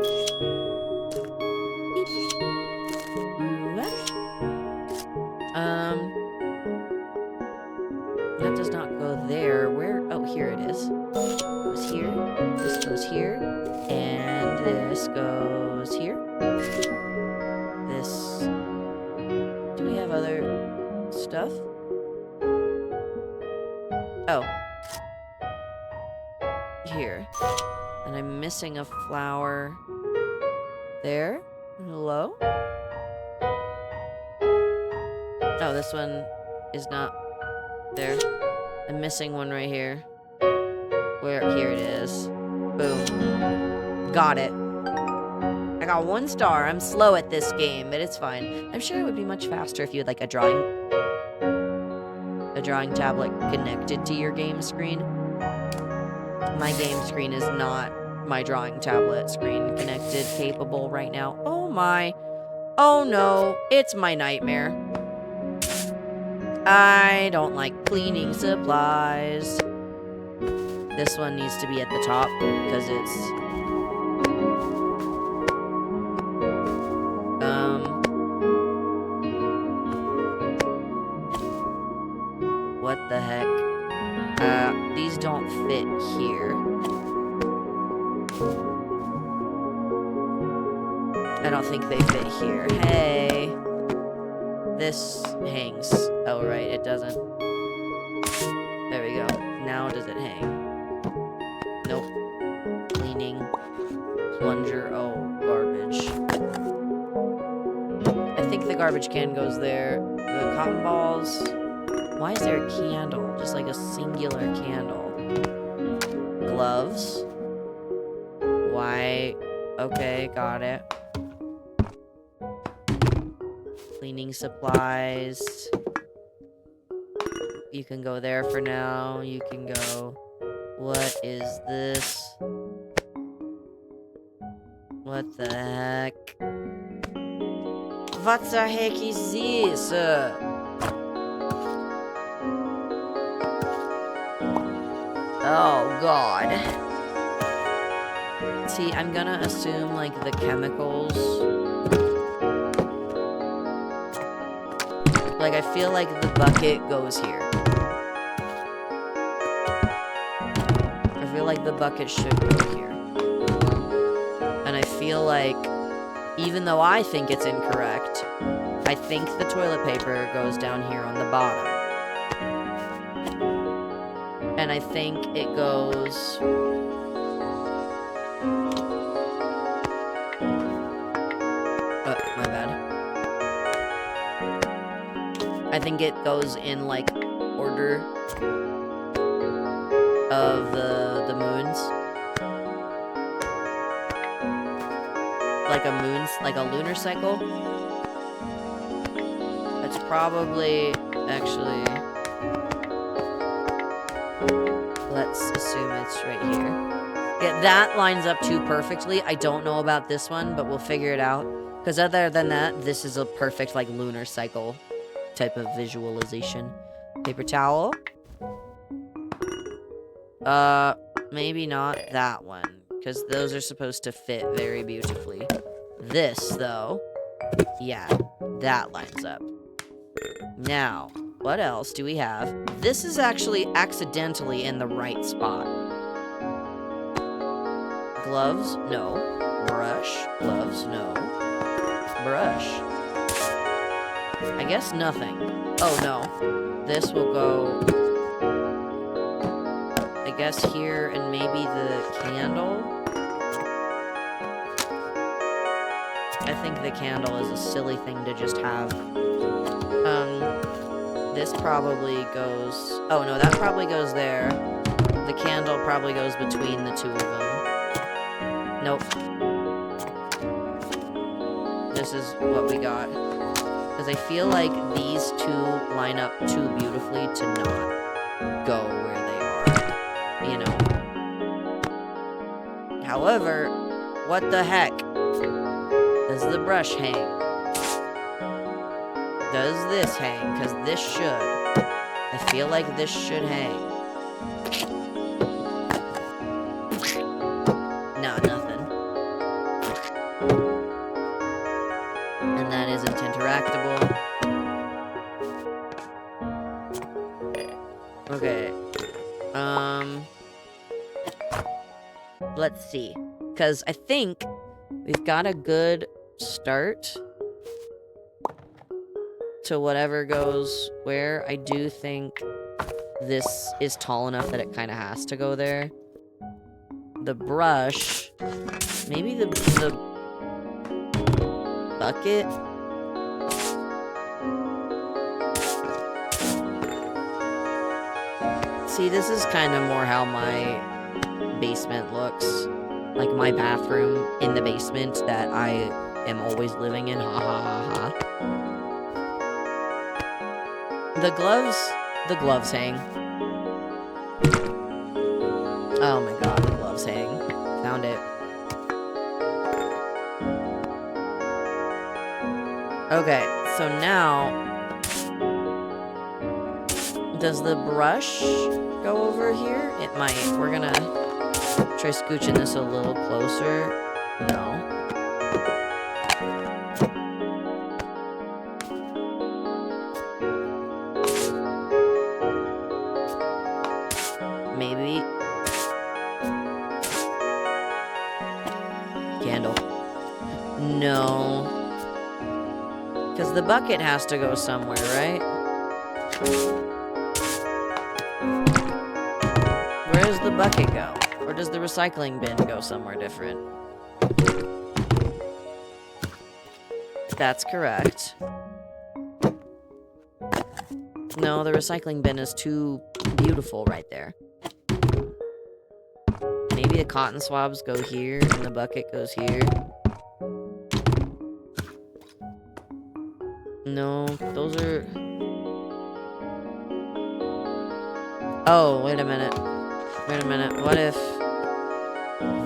That does not go there. Where? Oh, here it is. Goes here. This goes here. And this goes here. This... Do we have other stuff? Oh. Here. And I'm missing a flower. There? Hello? Oh, this one is not there. I'm missing one right here. Where? Here it is. Boom. Got it. I got 1 star. I'm slow at this game, but it's fine. I'm sure it would be much faster if you had, like, a drawing tablet connected to your game screen. My game screen is not my drawing tablet screen connected, capable right now. Oh my. Oh no. It's my nightmare. I don't like cleaning supplies. This one needs to be at the top because it's... here. I don't think they fit here. Hey. This hangs. Oh, right, it doesn't. There we go. Now does it hang? Nope. Cleaning. Plunger. Oh, garbage. I think the garbage can goes there. The cotton balls. Why is there a candle? Just like a singular candle. Gloves. Why? Okay, got it. Cleaning supplies. You can go there for now. You can go... What is this? What the heck? What the heck is this? Oh, God. See, I'm gonna assume, like, the chemicals... Like, I feel like the bucket goes here. I feel like the bucket should go here. And I feel like, even though I think it's incorrect, I think the toilet paper goes down here on the bottom. And I think it goes... Oh, my bad. I think it goes in, like, order of the moons. Like a lunar cycle. That's probably, actually, let's assume it's right here. Yeah, that lines up too perfectly. I don't know about this one, but we'll figure it out. Because other than that, this is a perfect, like, lunar cycle type of visualization. Paper towel. Maybe not that one, because those are supposed to fit very beautifully. This, though, yeah, that lines up. Now, what else do we have? This is actually accidentally in the right spot. Gloves? No. Brush? Gloves? No. Brush. I guess nothing. Oh, no. This will go... I guess here, and maybe the candle? I think the candle is a silly thing to just have. This probably goes... Oh, no, that probably goes there. The candle probably goes between the two of them. Nope. This is what we got. Because I feel like these two line up too beautifully to not go where they are. You know. However, what the heck? Does the brush hang? Does this hang? Because this should. I feel like this should hang. Nah, nothing. And that isn't interactable. Okay. Let's see. Because I think we've got a good start to whatever goes where. I do think this is tall enough that it kind of has to go there. The brush, maybe the bucket. See, this is kind of more how my basement looks. Like my bathroom in the basement that I am always living in. Ha ha ha ha. The gloves hang. Oh my god, the gloves hang. Found it. Okay, so now... Does the brush go over here? It might. We're gonna try scooching this a little closer. No. Maybe. Because the bucket has to go somewhere, right? Where does the bucket go? Or does the recycling bin go somewhere different? That's correct. No, the recycling bin is too beautiful right there. Maybe the cotton swabs go here and the bucket goes here. No, those are... Oh, wait a minute. Wait a minute. What if...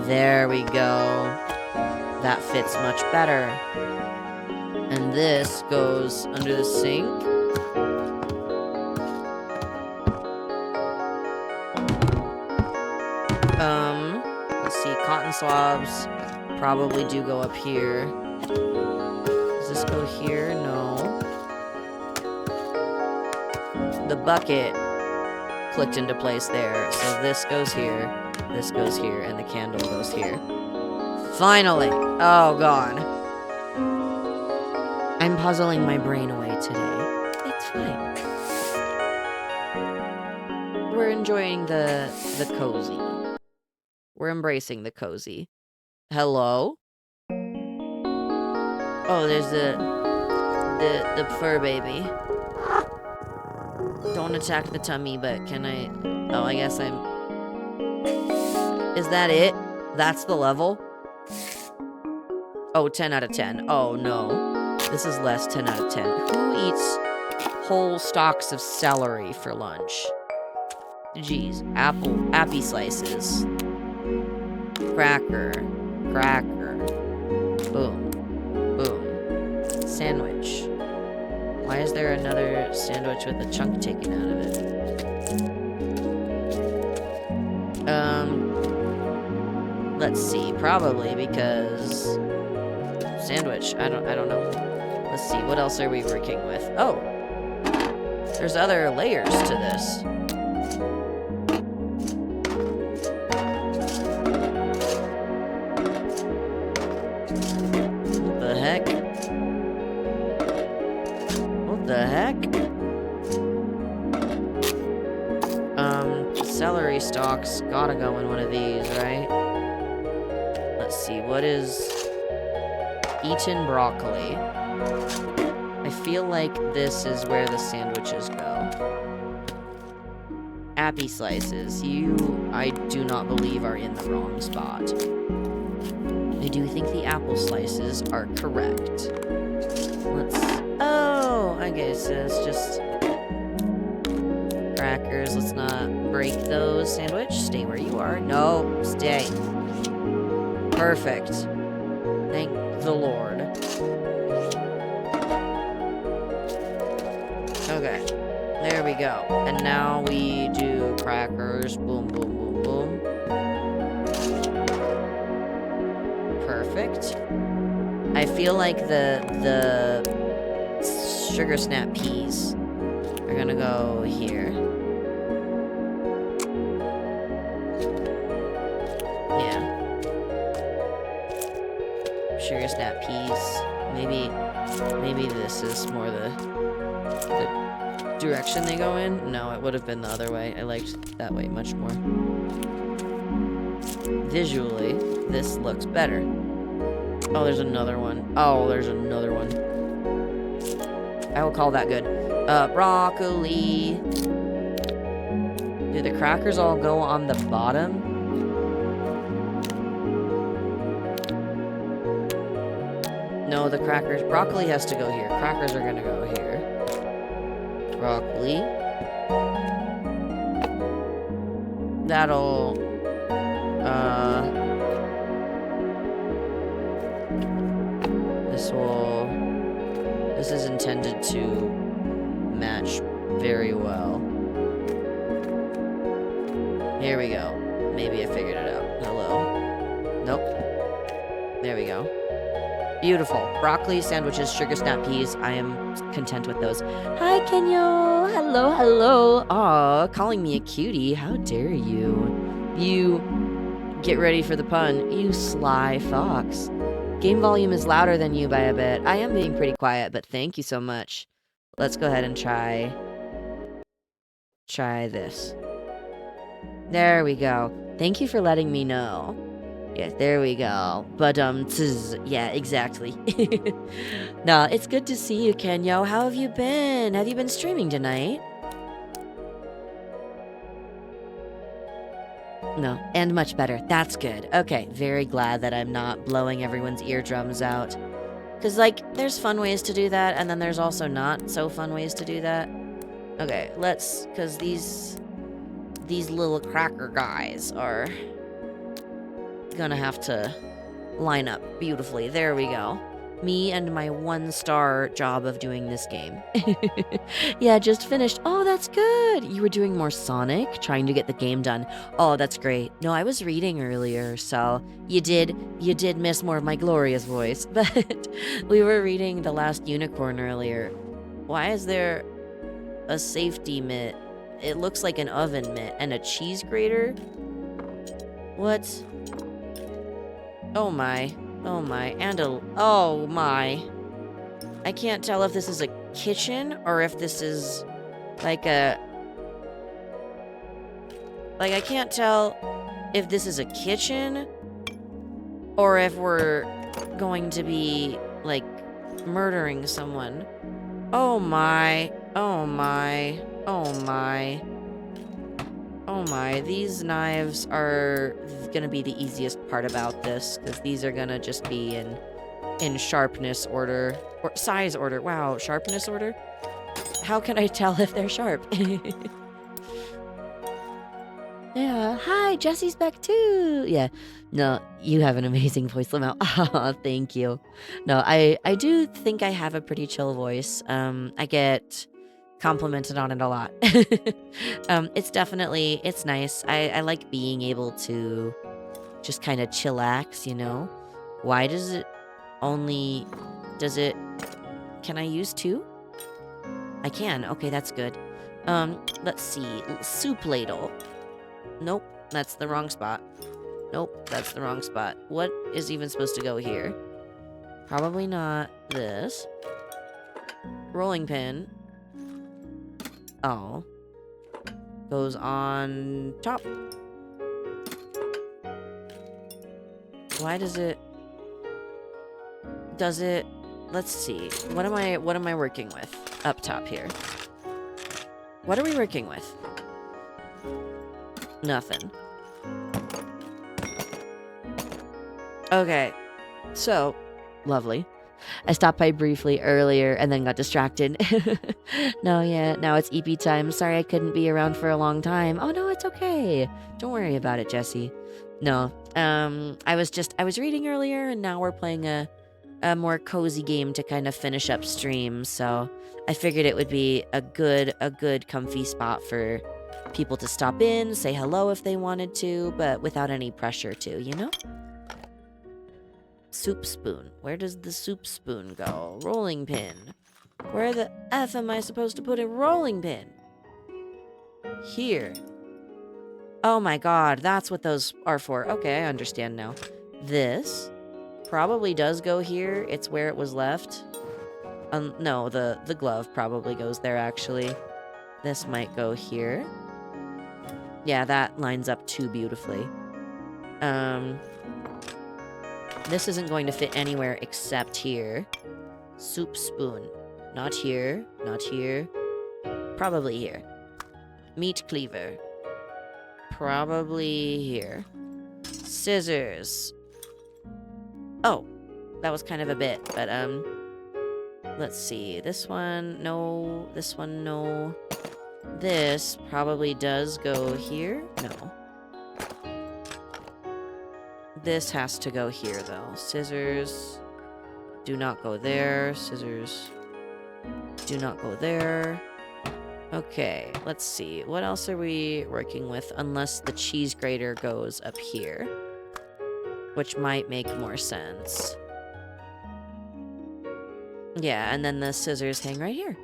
There we go. That fits much better. And this goes under the sink. Let's see. Cotton swabs probably do go up here. Does this go here? No. The bucket clicked into place there. So this goes here, and the candle goes here. Finally! Oh, God. I'm puzzling my brain away today. It's fine. We're enjoying the cozy. We're embracing the cozy. Hello? Oh, there's the fur baby. Don't attack the tummy, but can I... Oh, I guess I'm... Is that it? That's the level? Oh, 10 out of 10. Oh, no. This is less 10 out of 10. Who eats whole stalks of celery for lunch? Jeez. Appy slices. Cracker. Boom. Boom. Sandwich. Why is there another sandwich with a chunk taken out of it? Let's see. Probably because sandwich. I don't know. Let's see. What else are we working with? Oh, there's other layers to this. What the heck? What the heck? Celery stalks gotta go in one of these, right? Let's see, what is eaten broccoli? I feel like this is where the sandwiches go. Appy slices, I do not believe are in the wrong spot. I do think the apple slices are correct. Oh, I guess it's just crackers. Let's not break those. Sandwich, stay where you are. No, stay. Perfect. Thank the Lord. Okay, there we go. And now we do crackers. Boom, boom, boom, boom. Perfect. I feel like the sugar snap peas are gonna go here. Yeah. Sugar snap peas. Maybe this is more the direction they go in. No, it would have been the other way. I liked that way much more. Visually, this looks better. Oh, there's another one. Oh, there's another one. I will call that good. Broccoli. Do the crackers all go on the bottom? No, the crackers... Broccoli has to go here. Crackers are gonna go here. Broccoli. That'll... This is intended to match very well. Here we go. Maybe I figured it out. Hello. Nope. There we go. Beautiful. Broccoli, sandwiches, sugar snap peas. I am content with those. Hi, Kenyo. Hello, hello. Aw, calling me a cutie. How dare you? You... Get ready for the pun. You sly fox. Game volume is louder than you by a bit. I am being pretty quiet, but thank you so much. Let's go ahead and try this. There we go. Thank you for letting me know. Yes, there we go. But yeah, exactly. No, it's good to see you, Kenyo. How have you been? Have you been streaming tonight? No, and much better. That's good. Okay, very glad that I'm not blowing everyone's eardrums out. Because, like, there's fun ways to do that, and then there's also not so fun ways to do that. Okay, let's... Because these little cracker guys are gonna have to line up beautifully. There we go. Me and my 1-star job of doing this game. Yeah, just finished. Oh, that's good. You were doing more Sonic, trying to get the game done. Oh, that's great. No, I was reading earlier, so you did miss more of my glorious voice. But we were reading The Last Unicorn earlier. Why is there a safety mitt? It looks like an oven mitt and a cheese grater. What? Oh my. Oh my. And a... Oh my. I can't tell if this is a kitchen or if this is like a... Like, I can't tell if this is a kitchen or if we're going to be, like, murdering someone. Oh my. Oh my. Oh my. Oh my, these knives are gonna be the easiest part about this, because these are gonna just be in sharpness order, or size order. Wow, sharpness order? How can I tell if they're sharp? Yeah, hi, Jesse's back too. Yeah, no, you have an amazing voice, Lamau. Aw, thank you. No, I do think I have a pretty chill voice. I get complimented on it a lot. It's definitely, it's nice. I like being able to just kind of chillax, you know? Why does it only, can I use 2? I can, okay, that's good. Let's see, soup ladle. Nope, that's the wrong spot. Nope, that's the wrong spot. What is even supposed to go here? Probably not this. Rolling pin. Oh. Goes on top. Why does it... Does it... Let's see. What am I working with? Up top here. What are we working with? Nothing. Okay. So, lovely. I stopped by briefly earlier and then got distracted. No, yeah, now it's EP time. Sorry I couldn't be around for a long time. Oh, no, it's okay. Don't worry about it, Jesse. No, I was reading earlier and now we're playing a more cozy game to kind of finish up stream. So I figured it would be a good comfy spot for people to stop in, say hello if they wanted to, but without any pressure to, you know? Soup spoon. Where does the soup spoon go? Rolling pin. Where the F am I supposed to put a rolling pin? Here. Oh my god, that's what those are for. Okay, I understand now. This probably does go here. It's where it was left. No, the glove probably goes there, actually. This might go here. Yeah, that lines up too beautifully. This isn't going to fit anywhere except here. Soup spoon. Not here. Not here. Probably here. Meat cleaver. Probably here. Scissors. Oh, that was kind of a bit, but, let's see. This one, no. This one, no. This probably does go here. No. This has to go here, though. Scissors do not go there. Scissors do not go there. Okay, let's see. What else are we working with? Unless the cheese grater goes up here, which might make more sense. Yeah, and then the scissors hang right here.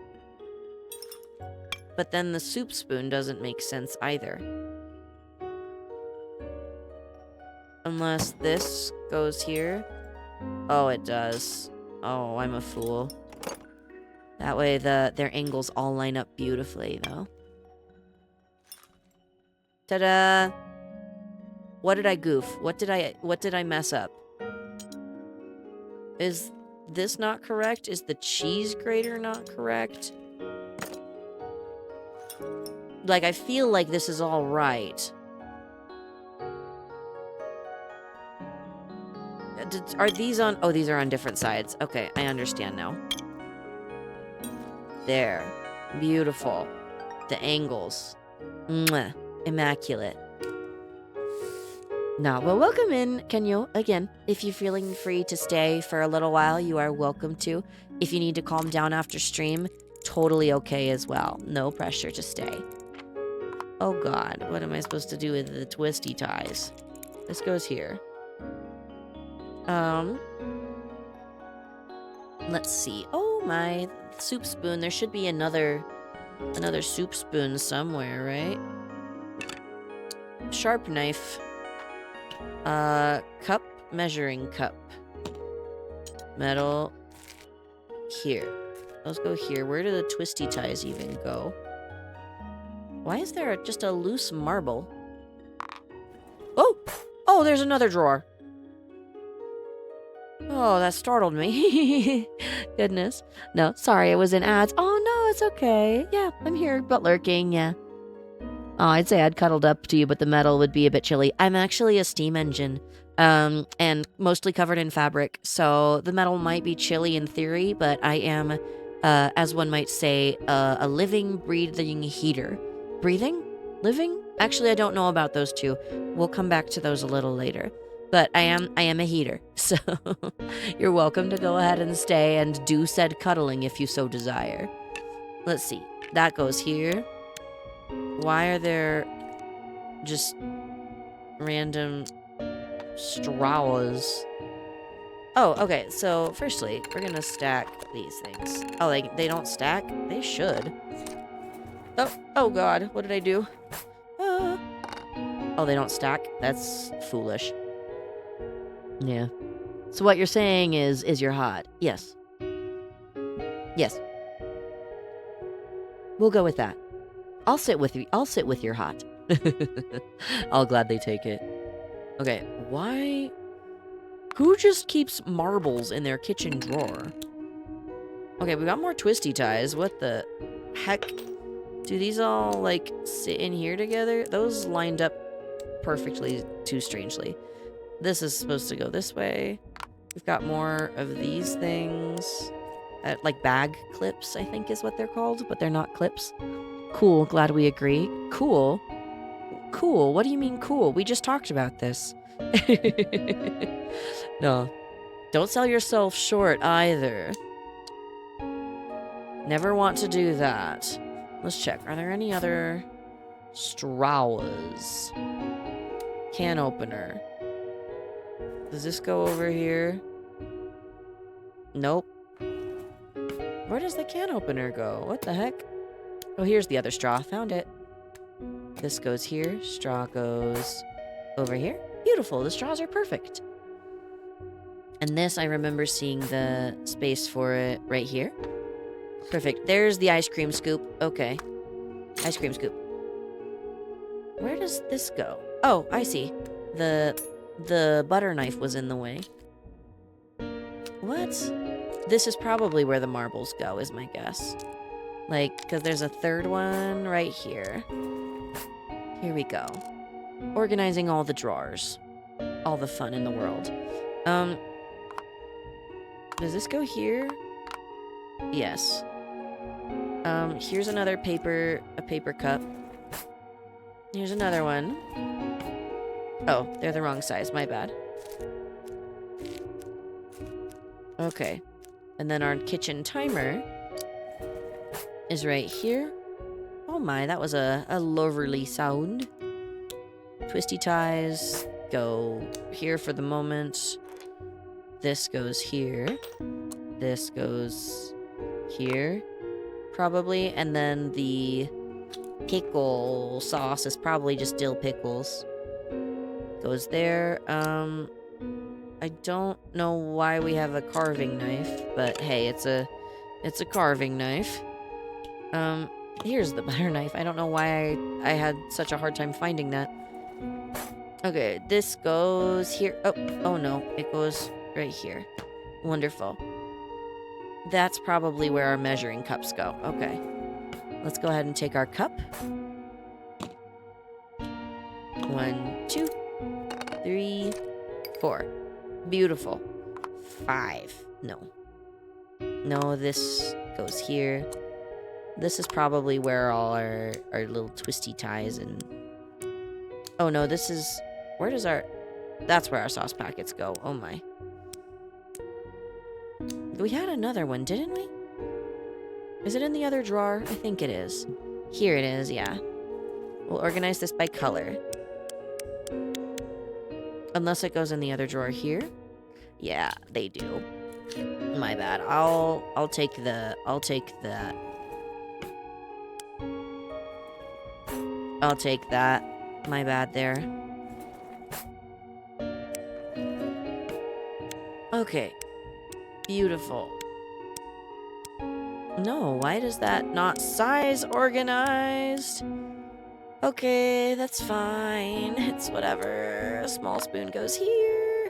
But then the soup spoon doesn't make sense either. Unless this goes here. Oh, it does. Oh, I'm a fool. That way their angles all line up beautifully, though. Ta-da! What did I goof? What did I mess up? Is this not correct? Is the cheese grater not correct? Like, I feel like this is all right. Are these on... Oh, these are on different sides. Okay, I understand now. There. Beautiful. The angles. Mwah. Immaculate. Nah, well, welcome in, Kenyo. Again, if you're feeling free to stay for a little while, you are welcome to. If you need to calm down after stream, totally okay as well. No pressure to stay. Oh god, what am I supposed to do with the twisty ties? This goes here. Let's see. Oh, my soup spoon. There should be another soup spoon somewhere, right? Sharp knife. Cup. Measuring cup. Metal. Here. Those go here. Where do the twisty ties even go? Why is there just a loose marble? Oh! Oh, there's another drawer. Oh, that startled me. Goodness. No, sorry, it was in ads. Oh, no, it's okay. Yeah, I'm here, but lurking, yeah. Oh, I'd say I'd cuddled up to you, but the metal would be a bit chilly. I'm actually a steam engine, and mostly covered in fabric, so the metal might be chilly in theory, but I am, as one might say, a living, breathing heater. Breathing? Living? Actually, I don't know about those two. We'll come back to those a little later. But I am a heater, so you're welcome to go ahead and stay and do said cuddling if you so desire. Let's see. That goes here. Why are there just random straws? Oh, okay. So, firstly, we're gonna stack these things. Oh, they don't stack? They should. Oh god. What did I do? Oh, they don't stack? That's foolish. Yeah. So what you're saying is you're hot. Yes. Yes. We'll go with that. I'll sit with you. I'll sit with your hot. I'll gladly take it. Okay, why? Who just keeps marbles in their kitchen drawer? Okay, we got more twisty ties. What the heck? Do these all, like, sit in here together? Those lined up perfectly too strangely. This is supposed to go this way. We've got more of these things. Like bag clips, I think is what they're called, but they're not clips. Cool, glad we agree. Cool? Cool, what do you mean cool? We just talked about this. No. Don't sell yourself short either. Never want to do that. Let's check. Are there any other straws? Can opener. Does this go over here? Nope. Where does the can opener go? What the heck? Oh, here's the other straw. Found it. This goes here. Straw goes over here. Beautiful. The straws are perfect. And this, I remember seeing the space for it right here. Perfect. There's the ice cream scoop. Okay. Ice cream scoop. Where does this go? Oh, I see. The butter knife was in the way. What? This is probably where the marbles go, is my guess. Like, because there's a third one right here. Here we go. Organizing all the drawers. All the fun in the world. Does this go here? Yes. Here's another a paper cup. Here's another one. Oh, they're the wrong size, my bad. Okay. And then our kitchen timer is right here. Oh my, that was a lovely sound. Twisty ties go here for the moment. This goes here. This goes here, probably. And then the pickle sauce is probably just dill pickles. Goes there. I don't know why we have a carving knife, but hey, it's a carving knife. Here's the butter knife. I don't know why I had such a hard time finding that. Okay, this goes here. Oh no, it goes right here. Wonderful. That's probably where our measuring cups go. Okay. Let's go ahead and take our cup. 1, 2, 3, 4. Beautiful. 5. No. No, this goes here. This is probably where all our little twisty ties and... Oh no, this is... Where does our... That's where our sauce packets go. Oh my. We had another one, didn't we? Is it in the other drawer? I think it is. Here it is, yeah. We'll organize this by color. Unless it goes in the other drawer here. Yeah, they do. My bad. I'll take that. I'll take that. My bad there. Okay. Beautiful. No, why does that not size organized? Okay, that's fine. It's whatever. A small spoon goes here.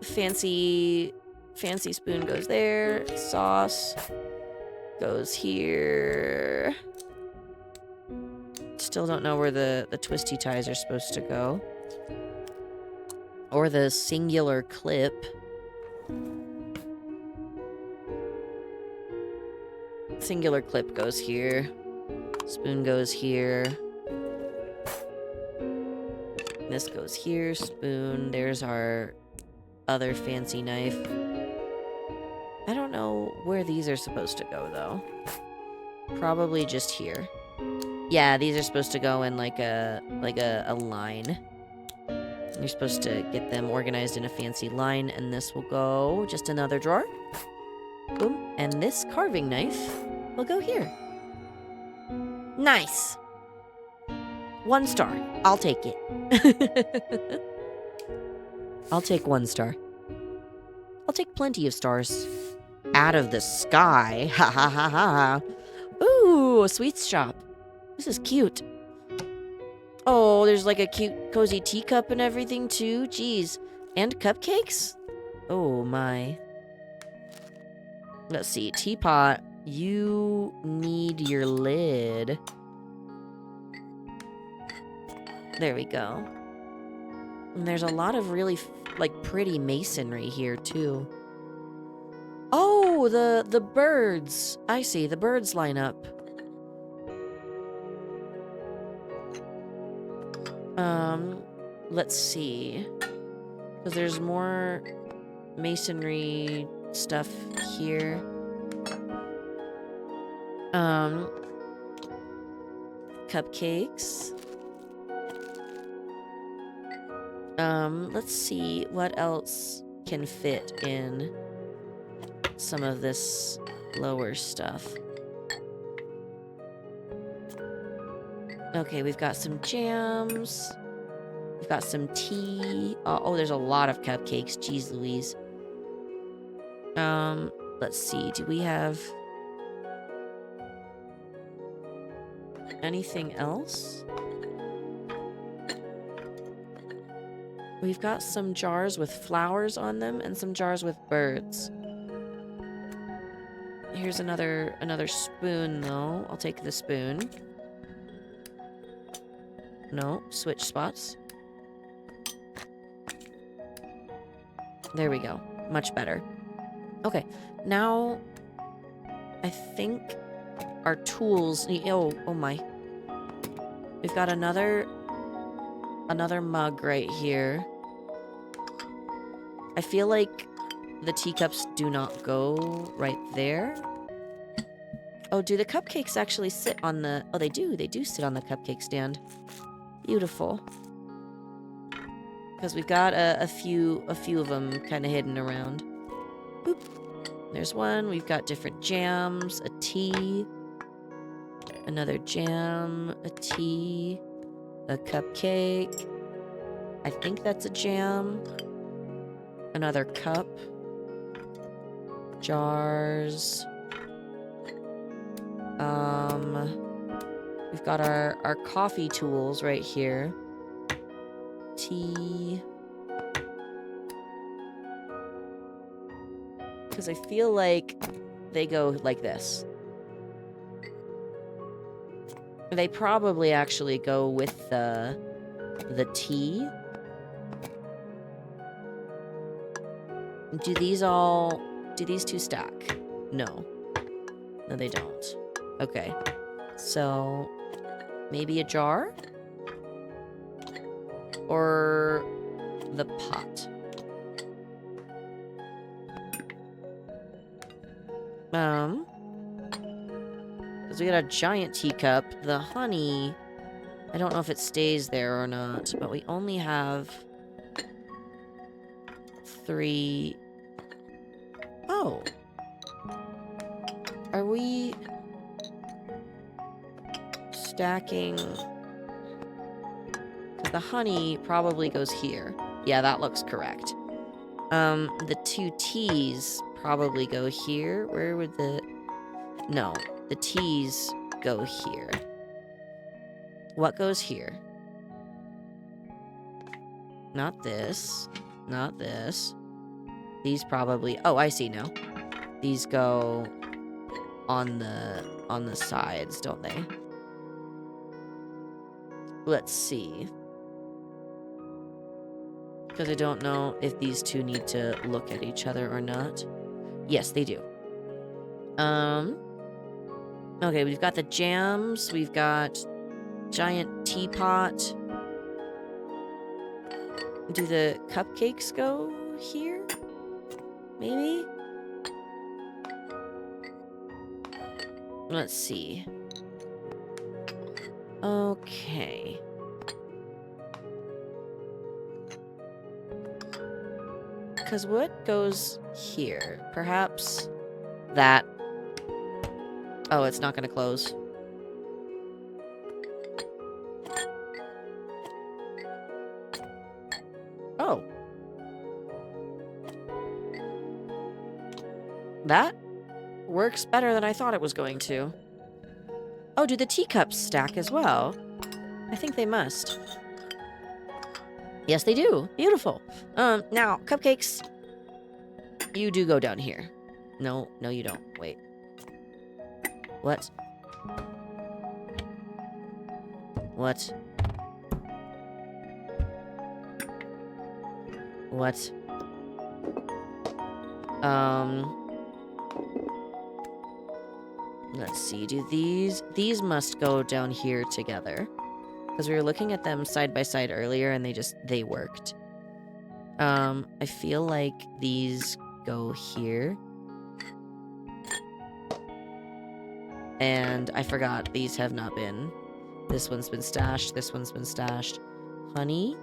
Fancy spoon goes there. Sauce goes here. Still don't know where the twisty ties are supposed to go. Or the singular clip. Singular clip goes here. Spoon goes here. This goes here. Spoon. There's our other fancy knife. I don't know where these are supposed to go, though. Probably just here. Yeah, these are supposed to go in like a line. You're supposed to get them organized in a fancy line, and this will go just another drawer. Boom. And this carving knife will go here. Nice. 1 star. I'll take it. I'll take 1 star. I'll take plenty of stars. Out of the sky. Ha ha ha ha. Ooh, a sweets shop. This is cute. Oh, there's like a cute, cozy teacup and everything too. Jeez. And cupcakes? Oh my. Let's see. Teapot. You need your lid. There we go. And there's a lot of really, like, pretty masonry here, too. Oh, the birds. I see. The birds line up. Let's see. Because there's more masonry stuff here. Cupcakes. Let's see what else can fit in some of this lower stuff. Okay, we've got some jams. We've got some tea. Oh, there's a lot of cupcakes. Jeez Louise. Let's see. Do we have anything else? We've got some jars with flowers on them and some jars with birds. Here's another spoon, though. I'll take the spoon. No, switch spots. There we go. Much better. Okay, now I think our tools... Oh my. We've got another mug right here. I feel like the teacups do not go right there. Oh, do the cupcakes actually sit on the... Oh, they do. They do sit on the cupcake stand. Beautiful. Because we've got a few of them kind of hidden around. Boop. There's one. We've got different jams, a tea, another jam, a tea, a cupcake. I think that's a jam. Another cup. Jars. We've got our coffee tools right here. Tea. Because I feel like they go like this. They probably actually go with the tea. Do these two stack? No. No, they don't. Okay. So, maybe a jar? Or the pot? Because we got a giant teacup. The honey, I don't know if it stays there or not, but we only have 3. Oh. Are we stacking? Because the honey probably goes here. Yeah, that looks correct. The 2 teas probably go here. Where would the... No, the teas go here. What goes here? Not this. Not this. These probably... Oh, I see now. These go on the sides, don't they? Let's see. Because I don't know if these two need to look at each other or not. Yes, they do. Okay, we've got the jams. We've got giant teapot. Do the cupcakes go here? Maybe? Let's see. Okay. Because what goes here? Perhaps that. Oh, it's not going to close. Oh. That works better than I thought it was going to. Oh, do the teacups stack as well? I think they must. Yes, they do. Beautiful. Now, cupcakes. You do go down here. No, you don't. Wait. What? What? What? Let's see. Do these must go down here together. Because we were looking at them side by side earlier and they worked. I feel like these go here. And I forgot, these have not been. This one's been stashed, this one's been stashed. Honey.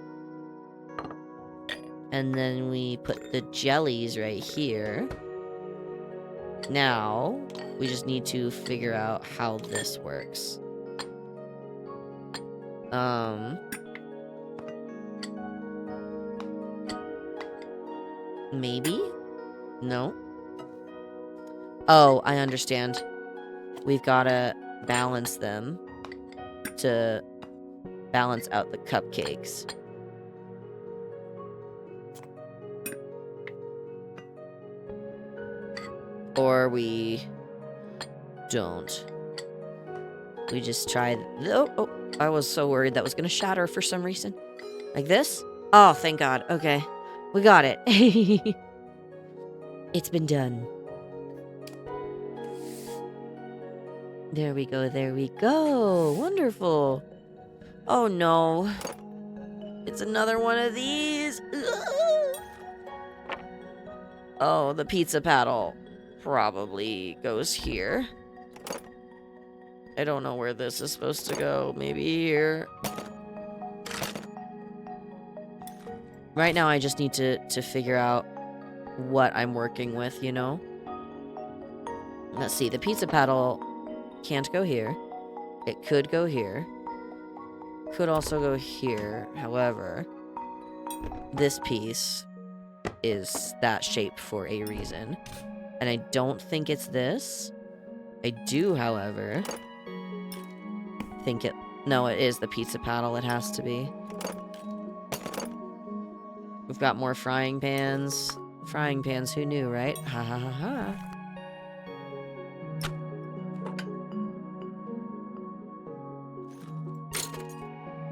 And then we put the jellies right here. Now, we just need to figure out how this works. Maybe? No. Oh, I understand. We've gotta balance them to balance out the cupcakes. Or we don't. We just try... Oh, I was so worried that was gonna shatter for some reason. Like this? Oh, thank God. Okay. We got it. It's been done. There we go, there we go. Wonderful. Oh, no. It's another one of these. Oh, the pizza paddle probably goes here. I don't know where this is supposed to go. Maybe here. Right now, I just need to figure out what I'm working with, you know? Let's see. The pizza paddle can't go here. It could go here. Could also go here. However, this piece is that shape for a reason. And I don't think it's this. I do, however, think it... No, it is the pizza paddle. It has to be. We've got more frying pans. Frying pans, who knew, right? Ha ha ha ha.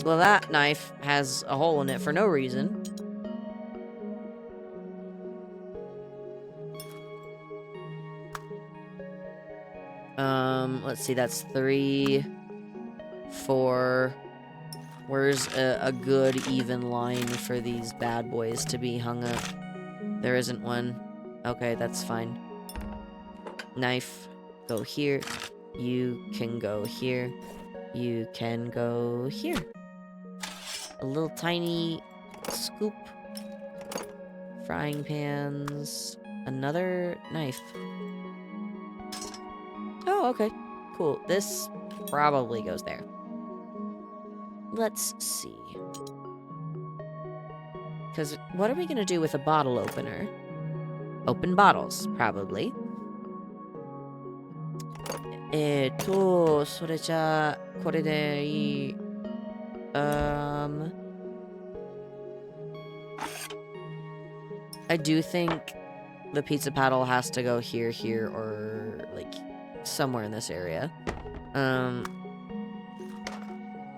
Well, that knife has a hole in it for no reason. Let's see, that's 3, 4. Where's a good even line for these bad boys to be hung up? There isn't one. Okay, that's fine. Knife, go here. You can go here. You can go here. A little tiny scoop. Frying pans. Another knife. Oh, okay. Cool. This probably goes there. Let's see. Because what are we going to do with a bottle opener? Open bottles, probably. それじゃあ、これでいい。I do think the pizza paddle has to go here, here, or, like, somewhere in this area.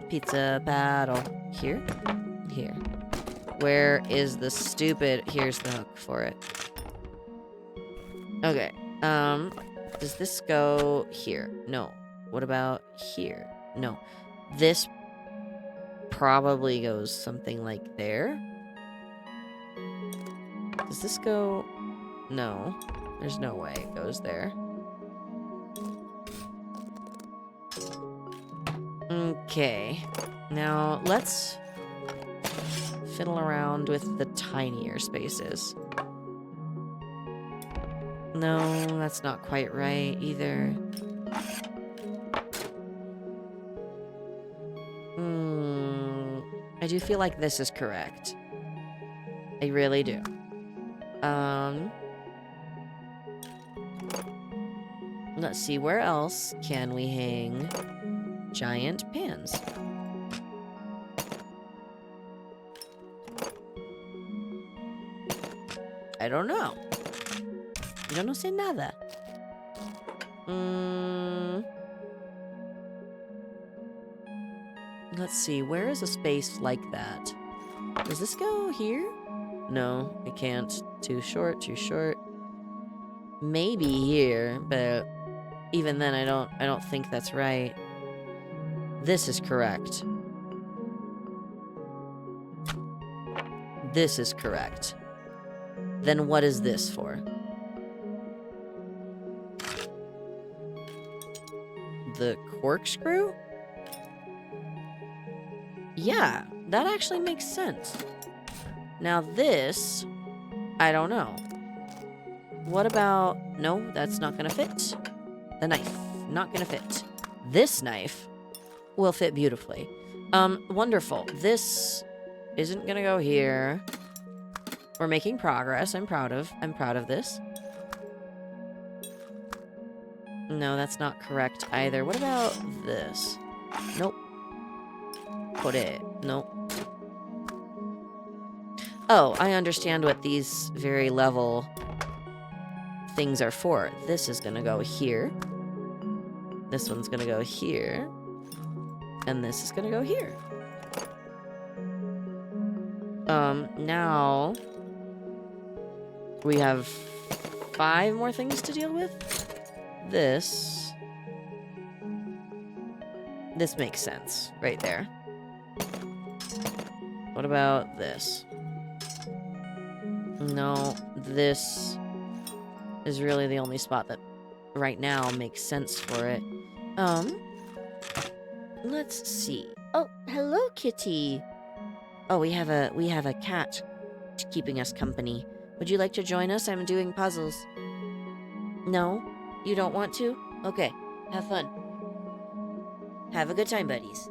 Pizza paddle. Here? Here. Where is the stupid... Here's the hook for it. Okay. Does this go here? No. What about here? No. This probably goes something like there. Does this go... No. There's no way it goes there. Okay. Now, let's fiddle around with the tinier spaces. No, that's not quite right either. I do feel like this is correct. I really do. Let's see, where else can we hang giant pans? I don't know. Yo no sé nada. Let's see, where is a space like that? Does this go here? No, it can't. Too short, too short. Maybe here, but even then I don't think that's right. This is correct. This is correct. Then what is this for? The corkscrew? Yeah, that actually makes sense. Now this, I don't know. What about... No, that's not gonna fit. The knife, not gonna fit. This knife will fit beautifully. Wonderful. This isn't gonna go here. We're making progress. I'm proud of this. No, that's not correct either. What about this? Nope. Put it. Nope. Oh, I understand what these very level things are for. This is gonna go here. This one's gonna go here. And this is gonna go here. Now... we have 5 more things to deal with. This makes sense right there. What about this? No, this is really the only spot that right now makes sense for it. Let's see. Oh, hello, kitty. Oh, we have a cat keeping us company. Would you like to join us? I'm doing puzzles. No? You don't want to? Okay, have fun. Have a good time, buddies.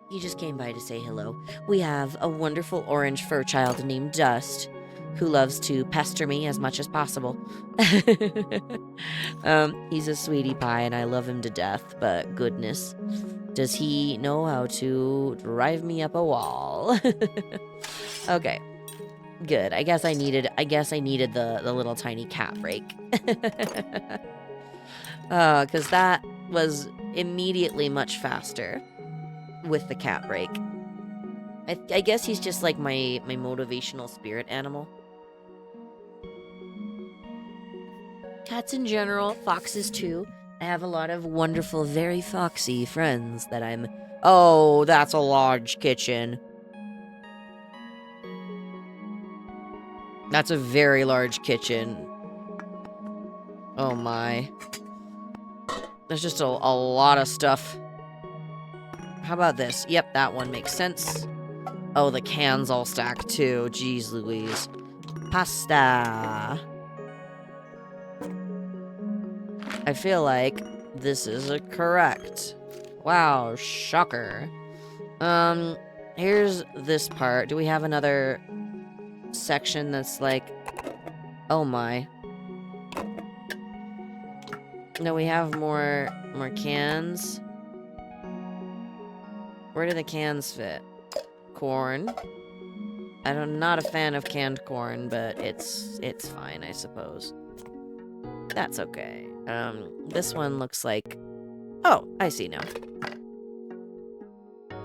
He just came by to say hello. We have a wonderful orange fur child named Dust, who loves to pester me as much as possible. He's a sweetie pie, and I love him to death, but goodness, does he know how to drive me up a wall? Okay, good. I guess I needed the little tiny cat break. Because that was immediately much faster with the cat break. I guess he's just like my motivational spirit animal. Cats in general, foxes too. I have a lot of wonderful, very foxy friends that I'm... Oh, that's a large kitchen. That's a very large kitchen. Oh my. There's just a lot of stuff. How about this? Yep, that one makes sense. Oh, the cans all stacked too. Jeez Louise. Pasta. I feel like this is a correct. Wow, shocker. Here's this part. Do we have another section that's like... Oh my. No, we have more cans. Where do the cans fit? Corn. I'm not a fan of canned corn, but it's fine, I suppose. That's okay. This one looks like... Oh, I see now.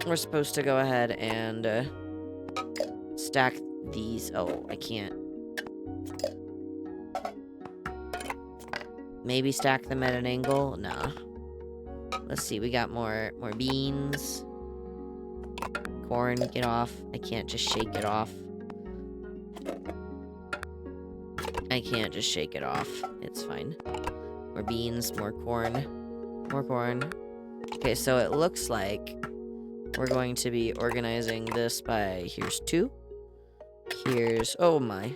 We're supposed to go ahead and stack these. Oh, I can't. Maybe stack them at an angle? Nah. Let's see, we got more beans. Corn, get off. I can't just shake it off. I can't just shake it off. It's fine. More beans, more corn. More corn. Okay, so it looks like we're going to be organizing this by... Here's 2. Here's... Oh my.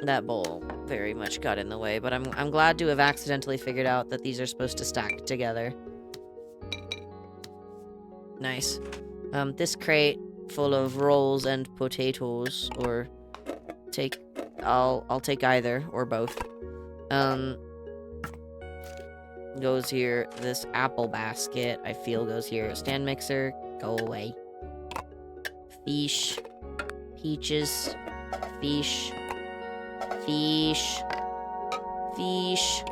That bowl very much got in the way, but I'm glad to have accidentally figured out that these are supposed to stack together. Nice. This crate full of rolls and potatoes, or I'll take either or both. Goes here. This apple basket I feel goes here. Stand mixer, go away. Fish, peaches, fish, fish, fish.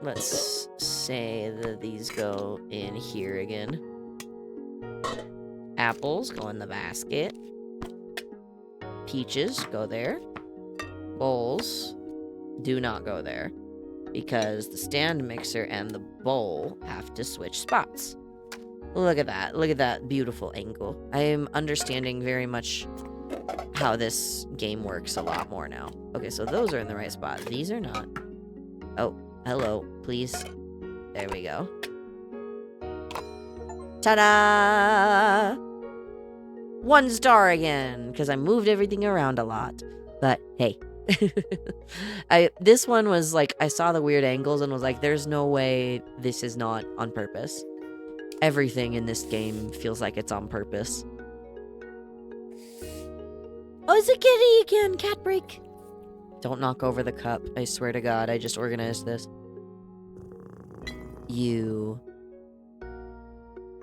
Let's say that these go in here again. Apples go in the basket. Peaches go there. Bowls do not go there, because the stand mixer and the bowl have to switch spots. Look at that. Look at that beautiful angle. I am understanding very much how this game works a lot more now. Okay, so those are in the right spot. These are not. Oh, hello, please. There we go. Ta-da! 1 star again, because I moved everything around a lot. But, hey. This one was like, I saw the weird angles and was like, there's no way this is not on purpose. Everything in this game feels like it's on purpose. Oh, it's a kitty again! Cat break! Don't knock over the cup. I swear to God, I just organized this. You.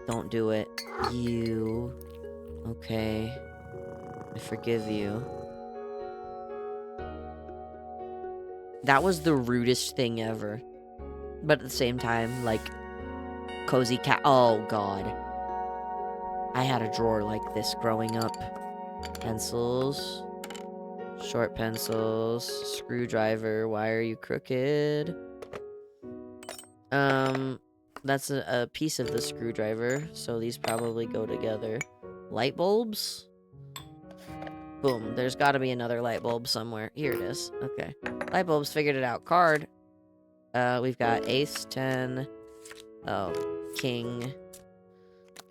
Don't do it. You. Okay. I forgive you. That was the rudest thing ever. But at the same time, like, cozy cat. Oh, God. I had a drawer like this growing up. Pencils. Short pencils. Screwdriver. Why are you crooked? That's a piece of the screwdriver, so these probably go together. Light bulbs? Boom. There's got to be another light bulb somewhere. Here it is. Okay. Light bulbs, figured it out. Card. We've got ace, 10. Oh, king.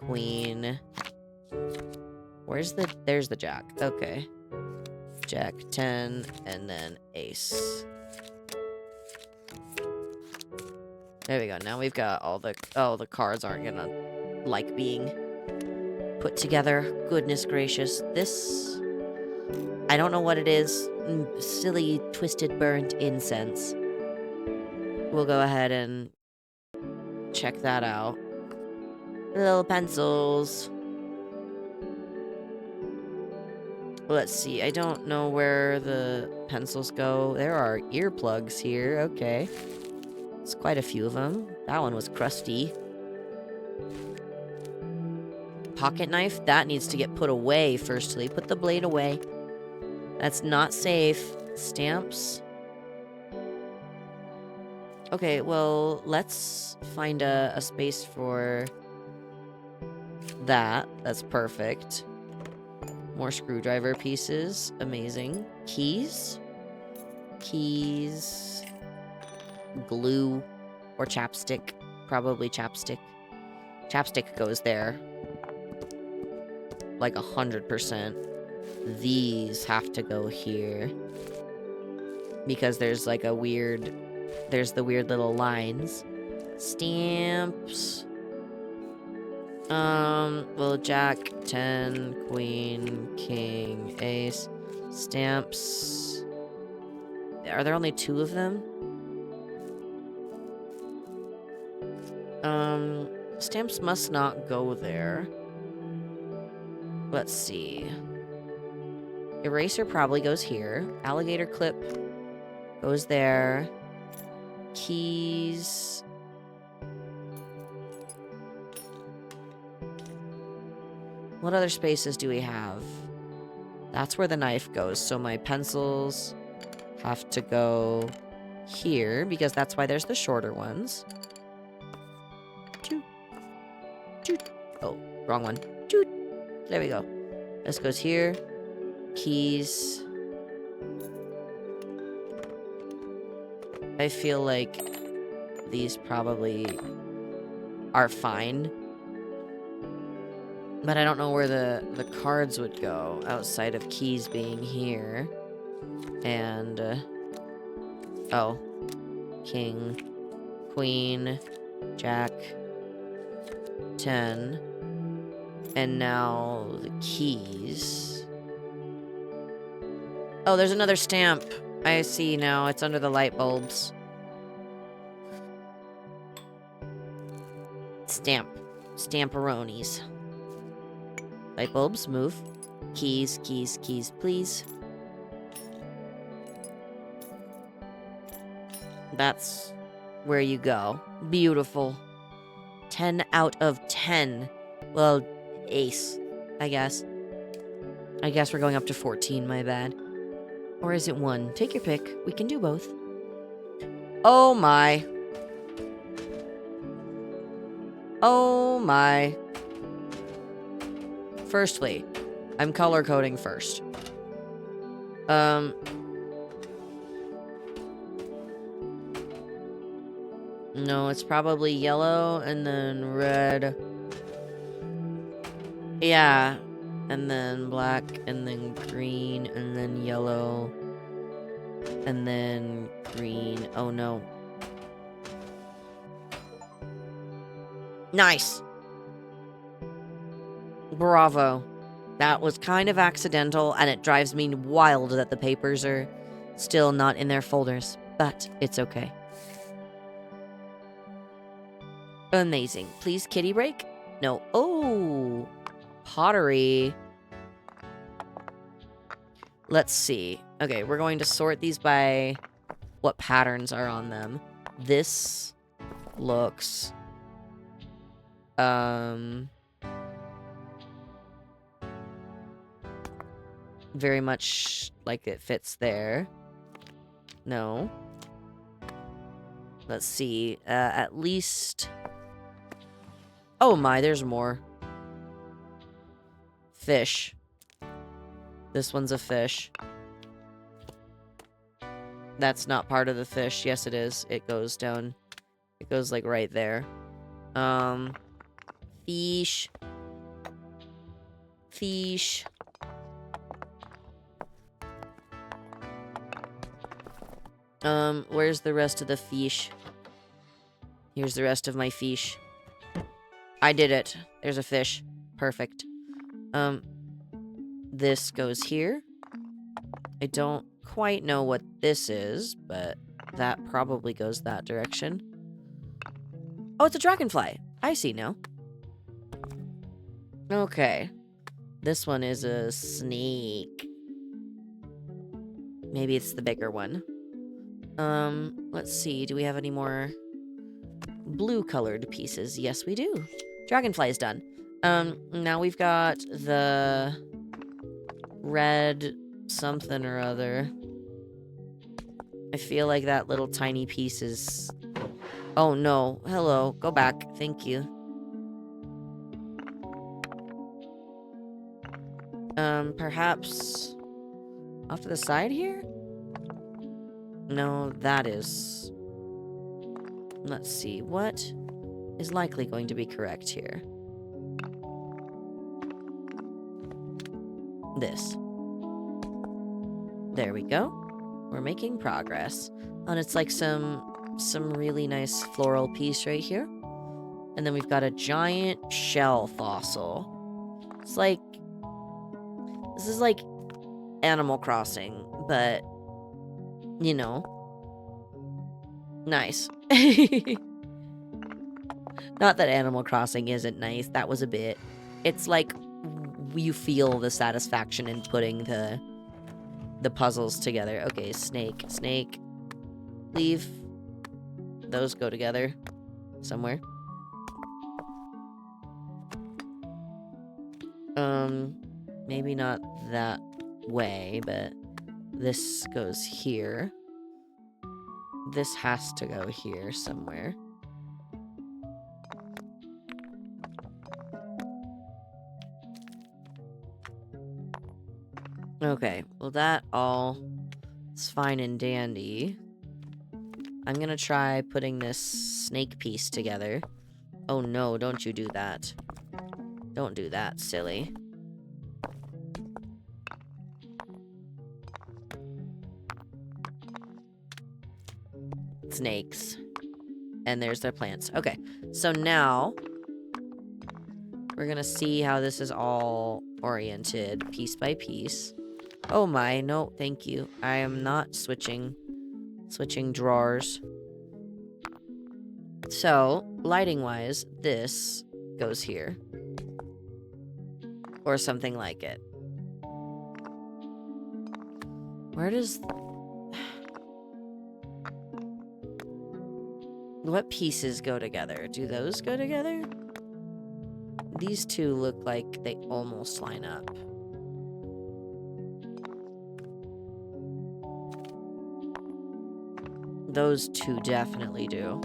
Queen. There's the jack. Okay. Jack, 10, and then ace. There we go. Now we've got all the... Oh, the cards aren't gonna like being put together. Goodness gracious. This... I don't know what it is. Silly, twisted, burnt incense. We'll go ahead and check that out. Little pencils. Let's see. I don't know where the pencils go. There are earplugs here. Okay. It's quite a few of them. That one was crusty. Pocket knife. That needs to get put away, firstly. Put the blade away. That's not safe. Stamps. Okay, well, let's find a space for that. That's perfect. More screwdriver pieces. Amazing. Keys. Keys. Glue. Or chapstick. Probably chapstick. Chapstick goes there. Like 100%. These have to go here. Because there's like a weird... There's the weird little lines. Stamps. Well, Jack, 10, Queen, King, Ace. Stamps. Are there only 2 of them? Stamps must not go there. Let's see. Eraser probably goes here. Alligator clip goes there. Keys. What other spaces do we have? That's where the knife goes. So my pencils have to go here because that's why there's the shorter ones. Toot. Toot. Oh, wrong one. Toot. There we go. This goes here. Keys. I feel like these probably are fine. But I don't know where the cards would go outside of keys being here. And, oh. King. Queen. Jack. 10. And now the keys. Oh, there's another stamp. I see now. It's under the light bulbs. Stamp. Stamperonis. Light bulbs, move. Keys, keys, keys, please. That's where you go. Beautiful. 10 out of 10. Well, ace, I guess. I guess we're going up to 14, my bad. Or is it 1? Take your pick. We can do both. Oh my. Oh my. Firstly, I'm color coding first. No, it's probably yellow and then red. Yeah. And then black and then green and then yellow. And then green. Oh no. Nice. Bravo. That was kind of accidental, and it drives me wild that the papers are still not in their folders. But it's okay. Amazing. Please, kitty break? No. Oh. Pottery. Let's see. Okay, we're going to sort these by what patterns are on them. This looks... very much like it fits there. No. Let's see. At least... Oh my, there's more. Fish. This one's a fish. That's not part of the fish. Yes, it is. It goes down. It goes, like, right there. Fish. Fish. Where's the rest of the fish? Here's the rest of my fish. I did it. There's a fish. Perfect. This goes here. I don't quite know what this is, but that probably goes that direction. Oh, it's a dragonfly. I see now. Okay. This one is a snake. Maybe it's the bigger one. Let's see. Do we have any more blue-colored pieces? Yes, we do. Dragonfly is done. Now we've got the red something or other. I feel like that little tiny piece is... Oh, no. Hello. Go back. Thank you. Perhaps... off to the side here? No, that is... Let's see. What is likely going to be correct here? This. There we go. We're making progress. And it's like some really nice floral piece right here. And then we've got a giant shell fossil. It's like... This is like Animal Crossing, but... You know. Nice. Not that Animal Crossing isn't nice. That was a bit... It's like... You feel the satisfaction in putting the puzzles together. Okay, snake. Snake. Leave. Those go together. Somewhere. Maybe not that way, but this goes here. This has to go here somewhere. Okay, well that all is fine and dandy. I'm gonna try putting this snake piece together. Oh no, don't you do that. Don't do that, silly. Snakes. And there's their plants. Okay, so now we're gonna see how this is all oriented piece by piece. Oh my, no, thank you. I am not switching drawers. So, lighting-wise, this goes here. Or something like it. Where does... What pieces go together? Do those go together? These two look like they almost line up. Those two definitely do.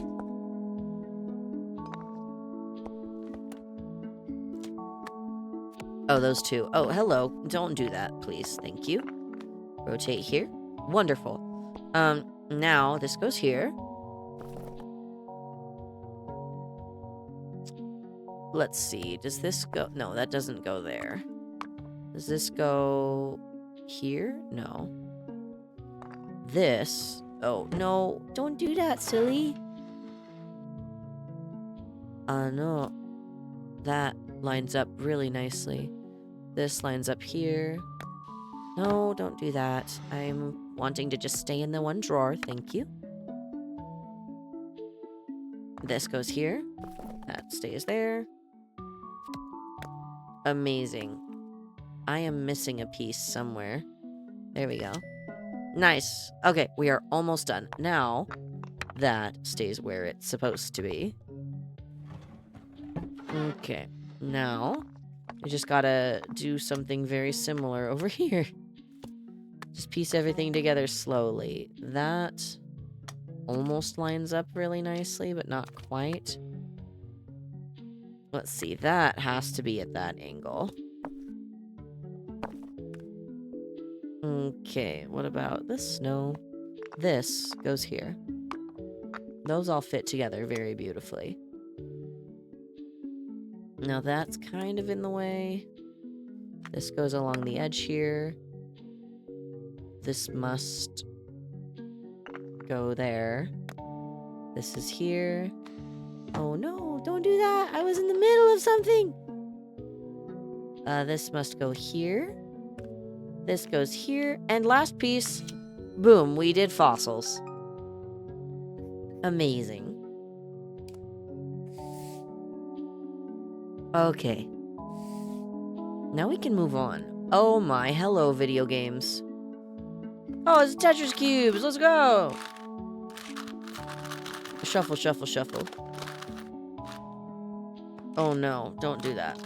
Oh, those two. Oh, hello. Don't do that, please. Thank you. Rotate here. Wonderful. Now this goes here. Let's see. Does this go? No, that doesn't go there. Does this go here? No. This. Oh, no. Don't do that, silly. No. That lines up really nicely. This lines up here. No, don't do that. I'm wanting to just stay in the one drawer. Thank you. This goes here. That stays there. Amazing. I am missing a piece somewhere. There we go. Nice. Okay, we are almost done. Now, that stays where it's supposed to be. Okay. Now, we just gotta do something very similar over here. Just piece everything together slowly. That almost lines up really nicely, but not quite. Let's see. That has to be at that angle. Okay, what about this? No. This goes here. Those all fit together very beautifully. Now that's kind of in the way. This goes along the edge here. This must go there. This is here. Oh no, don't do that. I was in the middle of something. This must go here. This goes here. And last piece. Boom, we did fossils. Amazing. Okay. Now we can move on. Oh my, hello video games. Oh, it's Tetris cubes. Let's go. Shuffle, shuffle, shuffle. Oh no, don't do that.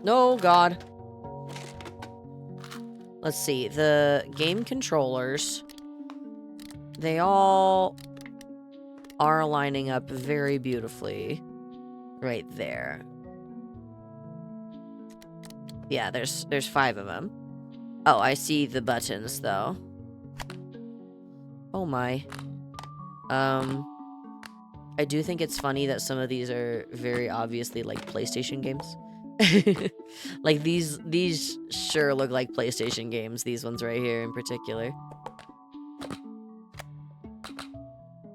No, God. Let's see. The game controllers, they all are lining up very beautifully right there. Yeah, there's 5 of them. Oh, I see the buttons though. Oh my. I do think it's funny that some of these are very obviously like PlayStation games. Like these sure look like PlayStation games, these ones right here in particular.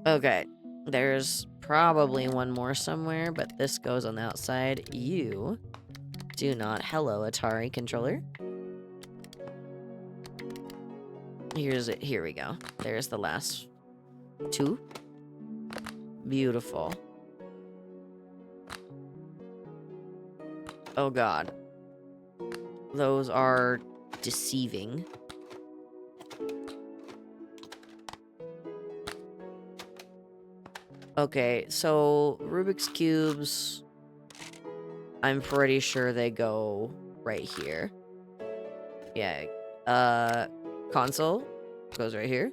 Okay, there's probably one more somewhere, but this goes on the outside. You do not. Hello, Atari controller. Here we go. There's the last 2. Beautiful. Oh god. Those are deceiving. Okay, so Rubik's Cubes, I'm pretty sure they go right here. Yeah. Console goes right here.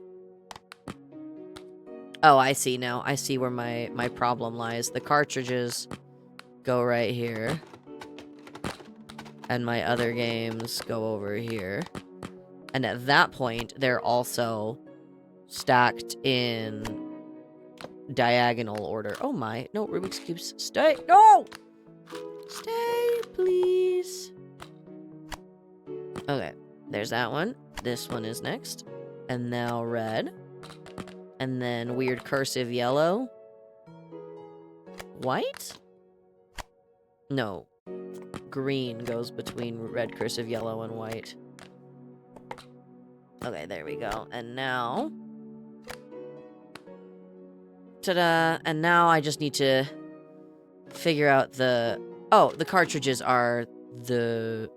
Oh, I see now. I see where my problem lies. The cartridges go right here. And my other games go over here. And at that point, they're also stacked in diagonal order. Oh my. No, Rubik's Cubes. Stay. No! Stay, please. Okay. There's that one. This one is next. And now red. And then weird cursive yellow. White? No. Green goes between red cursive yellow and white. Okay, there we go. And now... ta-da! And now I just need to figure out the... Oh, the cartridges are the...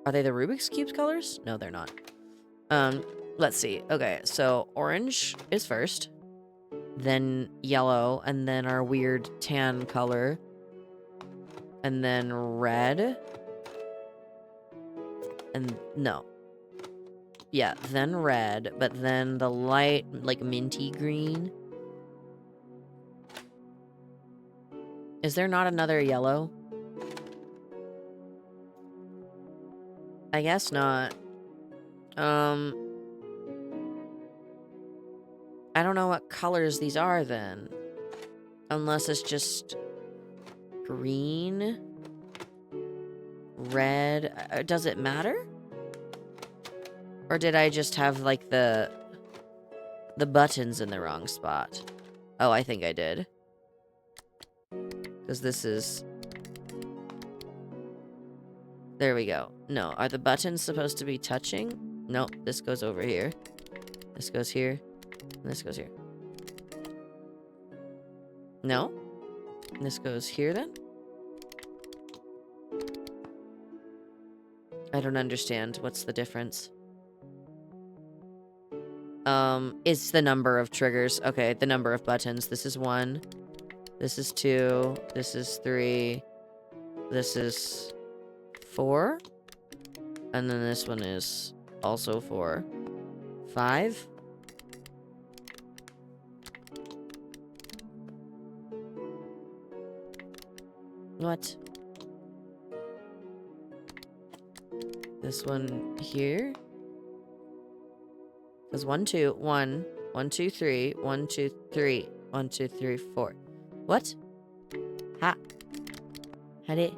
Are they the Rubik's Cube colors? No, they're not. Let's see. Okay, so orange is first. Then yellow, and then our weird tan color. And then red. And no. Yeah, then red, but then the light, like minty green. Is there not another yellow? I guess not. I don't know what colors these are then. Unless it's just green, red. Does it matter? Or did I just have like the buttons in the wrong spot? Oh, I think I did. Because this is... There we go. No, are the buttons supposed to be touching? Nope, this goes over here. This goes here. And this goes here. No? This goes here then? I don't understand. What's the difference? It's the number of triggers. Okay, the number of buttons. This is 1. This is 2. This is 3. This is 4. And then this one is also 4. 5. What? This one here? Because 1, 2, 1, 1, 2, 3, 1, 2, 3, 1, 2, 3, 4. What? Ha. How did...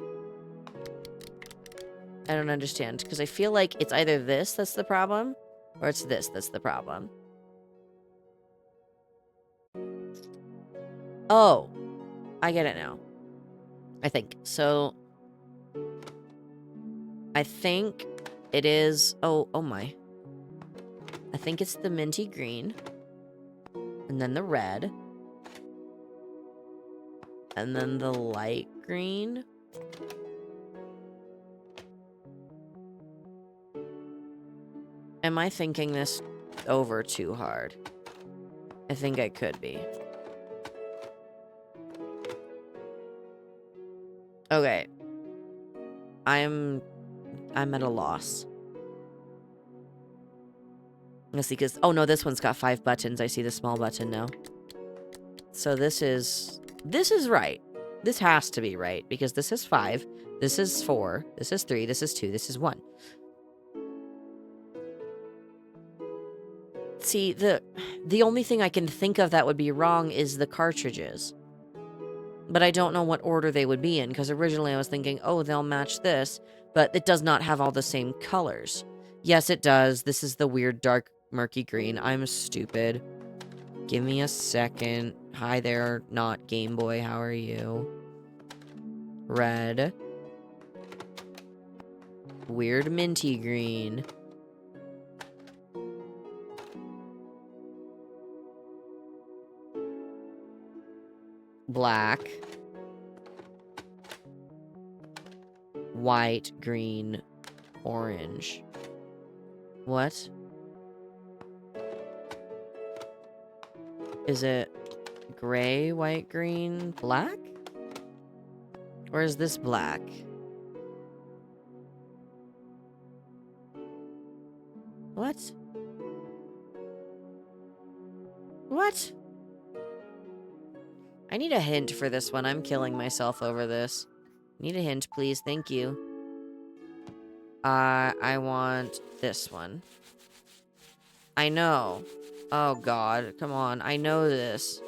I don't understand, because I feel like it's either this that's the problem, or it's this that's the problem. Oh. I get it now. I think. So, I think it is... Oh my. I think it's the minty green. And then the red. And then the light green. Am I thinking this over too hard? I think I could be. Okay. I'm at a loss. Let's see, because... Oh, no, this one's got 5 buttons. I see the small button now. So this is right. This has to be right, because this is 5. This is 4. This is 3. This is 2. This is 1. See, the only thing I can think of that would be wrong is the cartridges. But I don't know what order they would be in, because originally I was thinking, oh, they'll match this, but it does not have all the same colors. Yes, it does. This is the weird, dark, murky green. I'm stupid. Give me a second. Hi there, not Game Boy. How are you? Red. Weird minty green. Black. White, green, orange. What? Is it gray, white, green, black? Or is this black? What? What? I need a hint for this one. I'm killing myself over this. Need a hint, please. Thank you. I want this one. I know. Oh, God. Come on. I know this.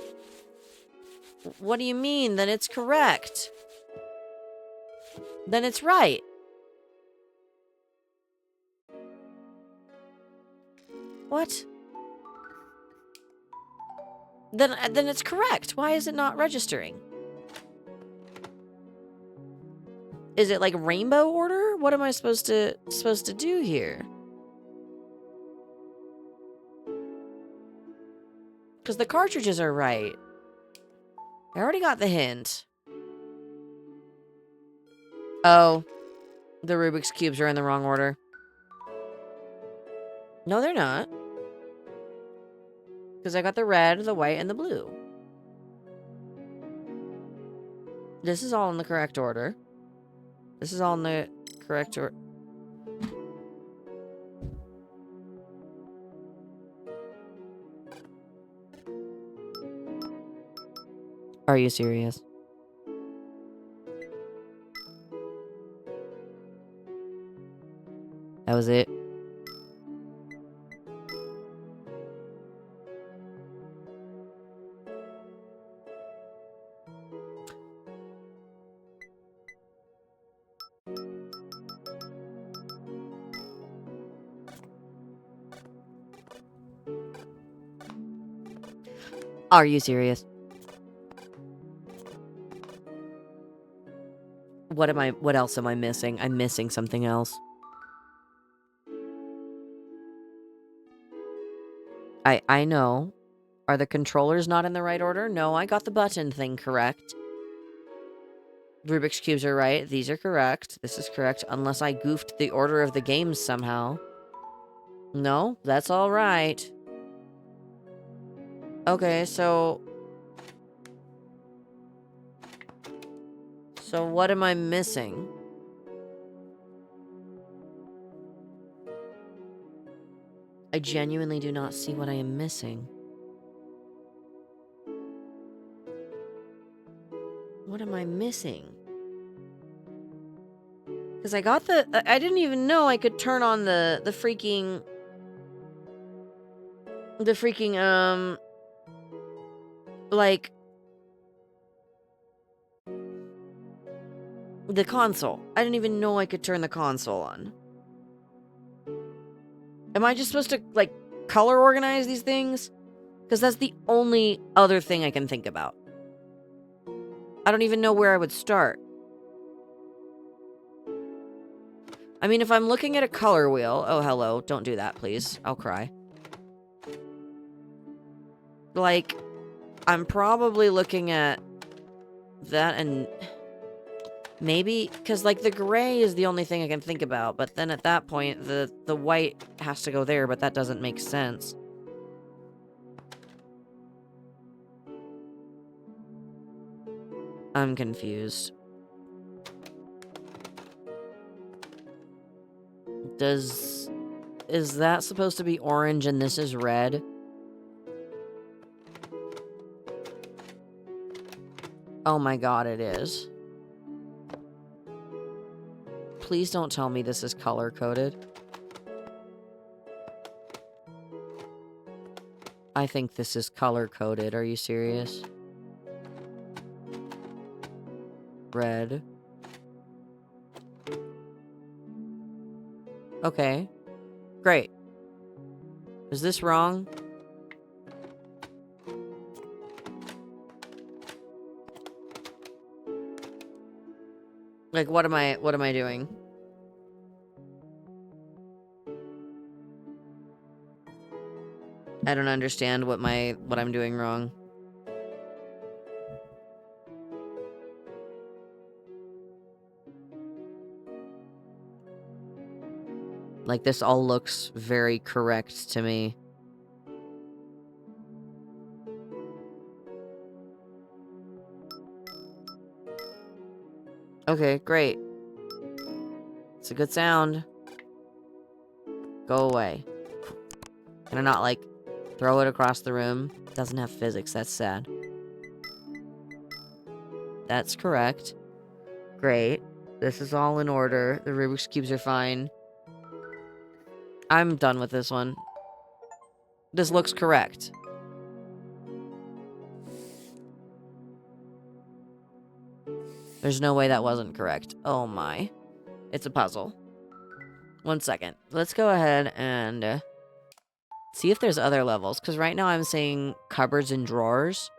What do you mean? Then it's correct. Then it's right. What? Then it's correct. Why is it not registering? Is it like rainbow order? What am I supposed to do here? Because the cartridges are right. I already got the hint. Oh. The Rubik's Cubes are in the wrong order. No, they're not. Because I got the red, the white, and the blue. This is all in the correct order. This is all in the correct order. Are you serious? That was it? Are you serious? What else am I missing? I'm missing something else. I know. Are the controllers not in the right order? No, I got the button thing correct. Rubik's Cubes are right. These are correct. This is correct. Unless I goofed the order of the games somehow. No, that's all right. Okay, so... So what am I missing? I genuinely do not see what I am missing. What am I missing? Because I got the... I didn't even know I could turn on the freaking... The freaking, like... The console. I didn't even know I could turn the console on. Am I just supposed to, like, color organize these things? Because that's the only other thing I can think about. I don't even know where I would start. I mean, if I'm looking at a color wheel... Oh, hello. Don't do that, please. I'll cry. Like, I'm probably looking at that and... Maybe... Because, like, the gray is the only thing I can think about. But then at that point, the white has to go there, but that doesn't make sense. I'm confused. Is that supposed to be orange and this is red? Oh my god, it is. Please don't tell me this is color-coded. I think this is color-coded. Are you serious? Red. Okay. Great. Is this wrong? Like, what am I doing? I don't understand what I'm doing wrong. Like, this all looks very correct to me. Okay, great. It's a good sound. Go away. Can I not, like, throw it across the room? It doesn't have physics, that's sad. That's correct. Great. This is all in order. The Rubik's Cubes are fine. I'm done with this one. This looks correct. There's no way that wasn't correct. Oh my. It's a puzzle. 1 second. Let's go ahead and see if there's other levels. Because right now I'm saying cupboards and drawers.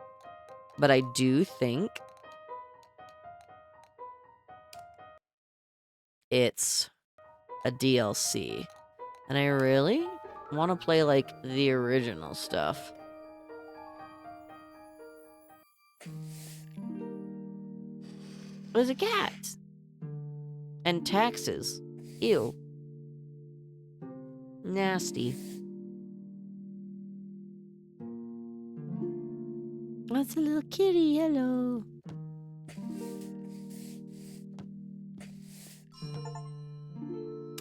But I do think it's a DLC. And I really want to play, like, the original stuff. There's a cat. And taxes. Ew. Nasty. That's a little kitty. Hello.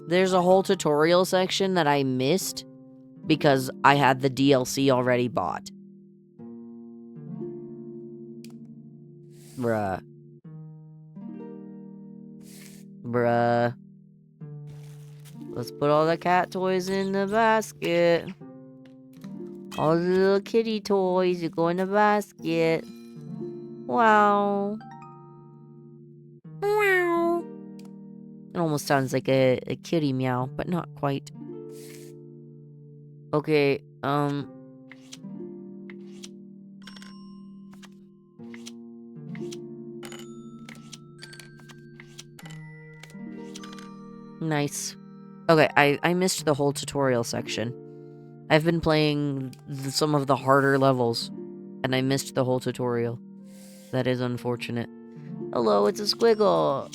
There's a whole tutorial section that I missed because I had the DLC already bought. Bruh. Bruh. Let's put all the cat toys in the basket. All the little kitty toys you go in the basket. Wow. Wow. It almost sounds like a kitty meow, but not quite. Okay, nice. Okay, I missed the whole tutorial section. I've been playing some of the harder levels, and I missed the whole tutorial. That is unfortunate. Hello, it's a squiggle.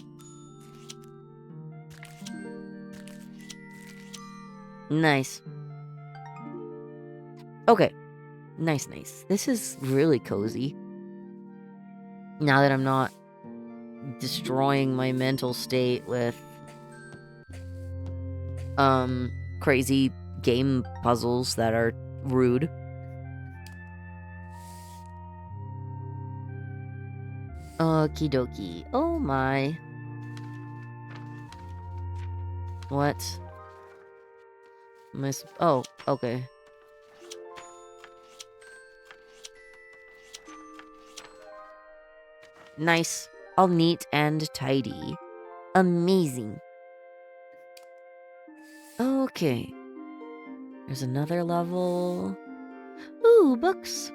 Nice. Okay. Nice, nice. This is really cozy. Now that I'm not destroying my mental state with crazy game puzzles that are rude. Okie dokie. Oh my. What? Oh, okay. Nice. All neat and tidy. Amazing. Okay. There's another level. Ooh, books.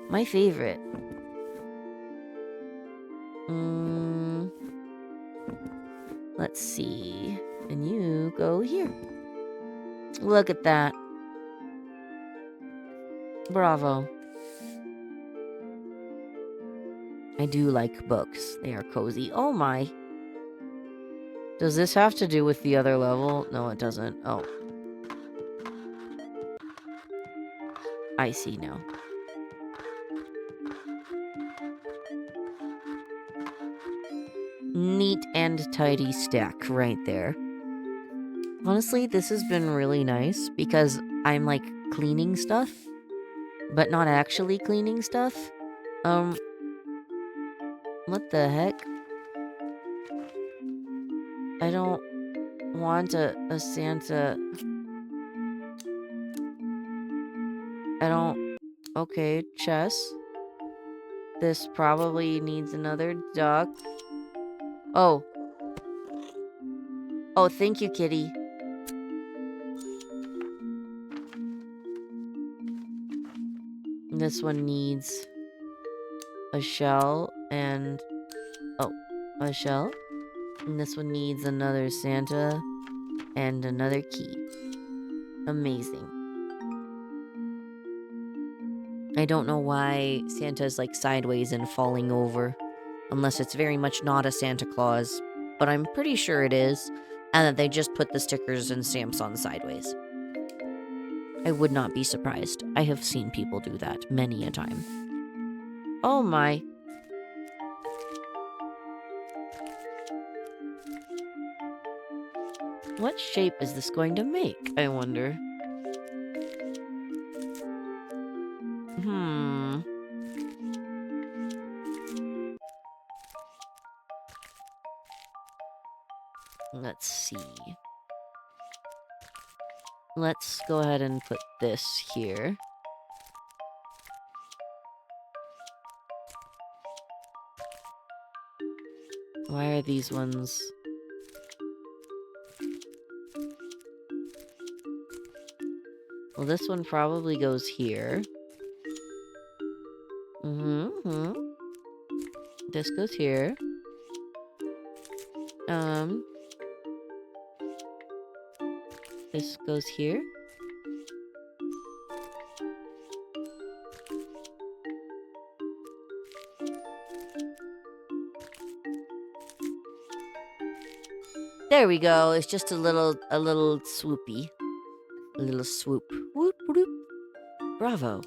My favorite. Let's see. And you go here. Look at that. Bravo. I do like books. They are cozy. Oh my. Does this have to do with the other level? No, it doesn't. Oh. I see now. Neat and tidy stack right there. Honestly, this has been really nice because I'm like cleaning stuff, but not actually cleaning stuff. What the heck? I don't want a Santa. I don't... Okay, chess. This probably needs another duck. Oh. Oh, thank you, kitty. This one needs a shell and... Oh, a shell. And this one needs another Santa and another key. Amazing. I don't know why Santa's like sideways and falling over. Unless it's very much not a Santa Claus. But I'm pretty sure it is. And that they just put the stickers and stamps on sideways. I would not be surprised. I have seen people do that many a time. Oh my. What shape is this going to make, I wonder? Let's see. Let's go ahead and put this here. Why are these ones... Well, this one probably goes here. This goes here. This goes here. There we go. It's just a little swoopy. A little swoop. Whoop, whoop. Bravo.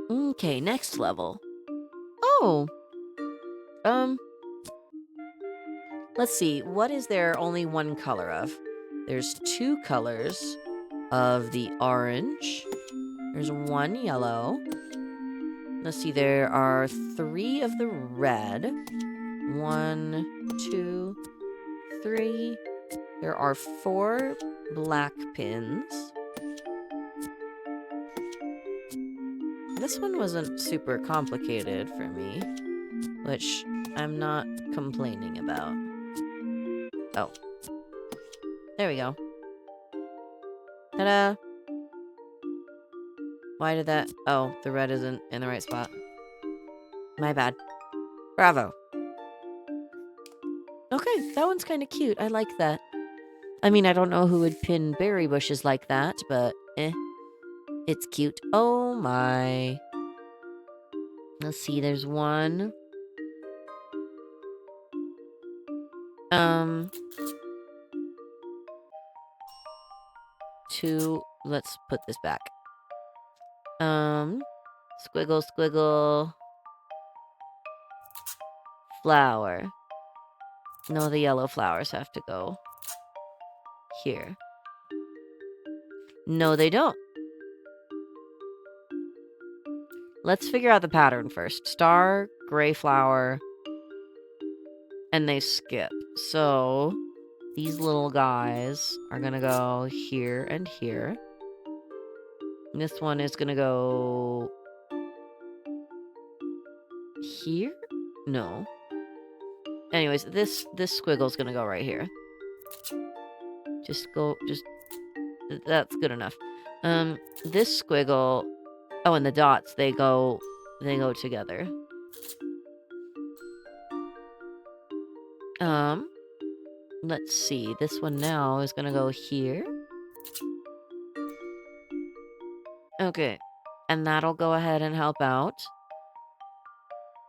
Okay, next level. Oh. Let's see. What is there only one color of? There's 2 colors of the orange. There's 1 yellow. Let's see. There are 3 of the red. 1, 2, 3. There are 4 black pins. This one wasn't super complicated for me, which I'm not complaining about. Oh. There we go. Ta-da! Why did that... Oh, the red isn't in the right spot. My bad. Bravo. Okay, that one's kind of cute. I like that. I mean, I don't know who would pin berry bushes like that, but it's cute. Oh my. Let's see, there's 1. 2. Let's put this back. Squiggle, squiggle. Flower. No, the yellow flowers have to go here. No, they don't. Let's figure out the pattern first. Star, gray flower, and they skip. So, these little guys are gonna go here and here. And this one is gonna go... here? No. Anyways, this squiggle's gonna go right here. That's good enough. This squiggle... Oh, and the dots, they go they go together. Let's see. This one now is gonna go here. Okay. And that'll go ahead and help out.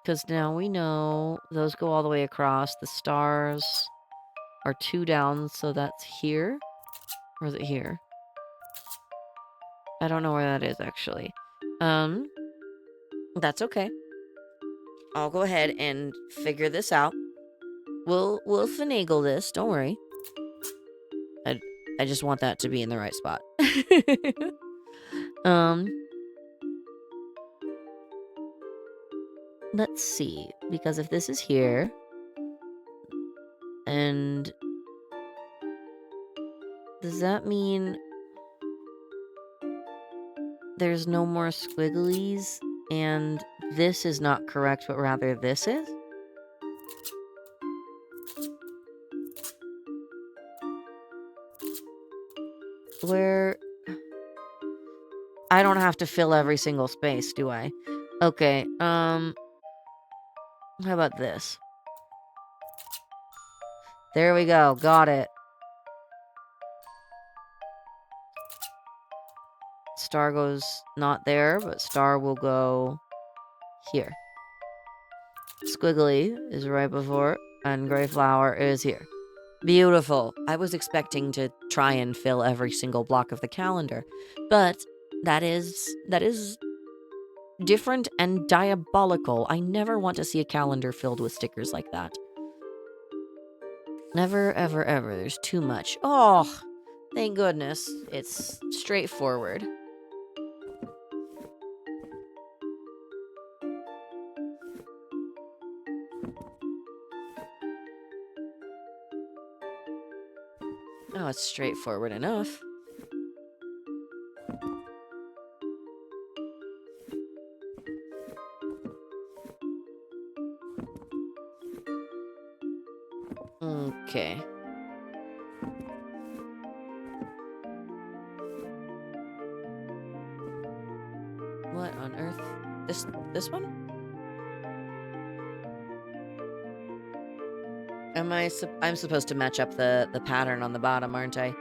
Because now we know those go all the way across. The stars are 2 down, so that's here. Or is it here? I don't know where that is, actually. That's okay. I'll go ahead and figure this out. We'll finagle this, don't worry. I just want that to be in the right spot. Let's see, because if this is here, and does that mean there's no more squigglies, and this is not correct, but rather this is? Where... I don't have to fill every single space, do I? Okay, how about this? There we go, got it. Star goes not there, but star will go here. Squiggly is right before, and gray flower is here. Beautiful. I was expecting to try and fill every single block of the calendar, but that is different and diabolical. I never want to see a calendar filled with stickers like that. Never, ever, ever. There's too much. Oh, thank goodness. It's straightforward. Oh, it's straightforward enough. Okay. What on earth? This one? I'm supposed to match up the pattern on the bottom, aren't I?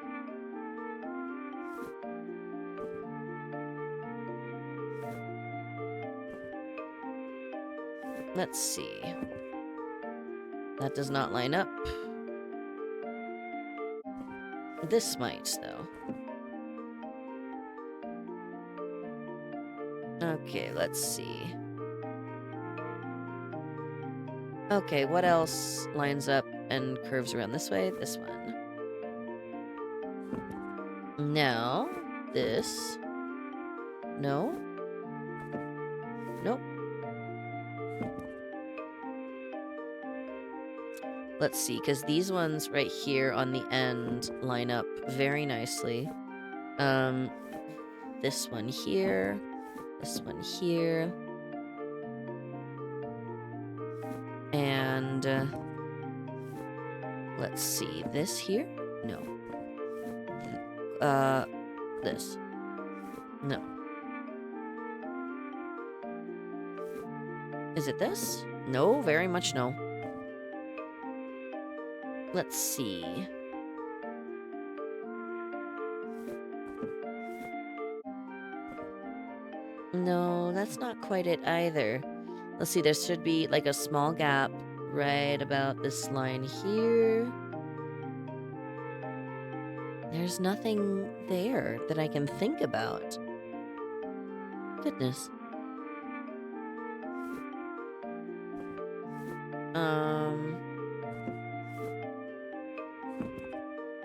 Let's see. That does not line up. This might, though. Okay, let's see. Okay, what else lines up and curves around this way? This one. No. This. No. Nope. Let's see, because these ones right here on the end line up very nicely. This one here. This one here. And, let's see, this here? No. This. No. Is it this? No, very much no. Let's see. No, that's not quite it either. Let's see, there should be like a small gap right about this line here. There's nothing there that I can think about. Goodness.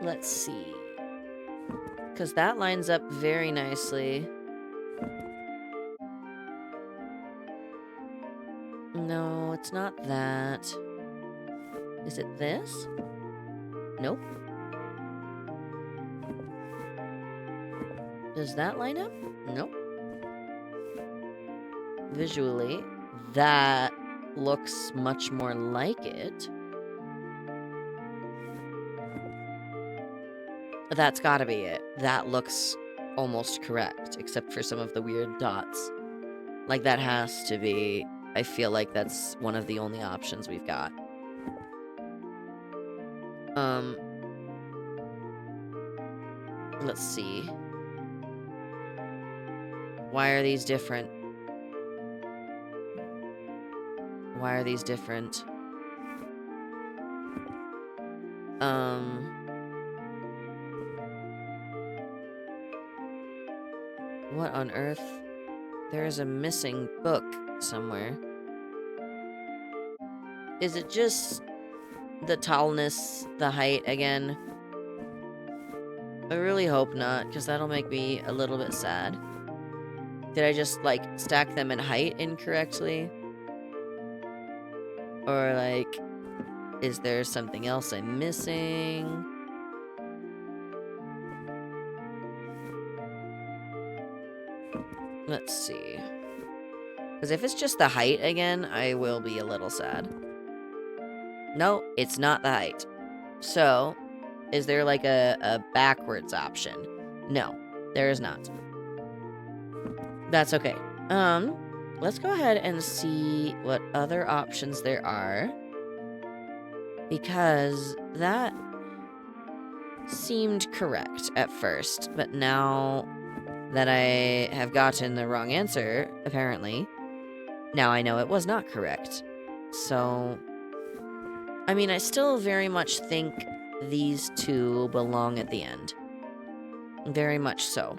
Let's see. Because that lines up very nicely. No, it's not that. Is it this? Nope. Does that line up? Nope. Visually, that looks much more like it. That's gotta be it. That looks almost correct, except for some of the weird dots. Like, that has to be... I feel like that's one of the only options we've got. Let's see. Why are these different? Why are these different? What on earth? There is a missing book somewhere. Is it just the tallness, the height again? I really hope not, because that'll make me a little bit sad. Did I just, like, stack them in height incorrectly? Or, like, is there something else I'm missing? Let's see. Because if it's just the height again, I will be a little sad. No, it's not the height. So, is there like a backwards option? No, there is not. That's okay. Let's go ahead and see what other options there are. Because that seemed correct at first, but now that I have gotten the wrong answer, apparently, now I know it was not correct. So, I mean, I still very much think these two belong at the end. Very much so.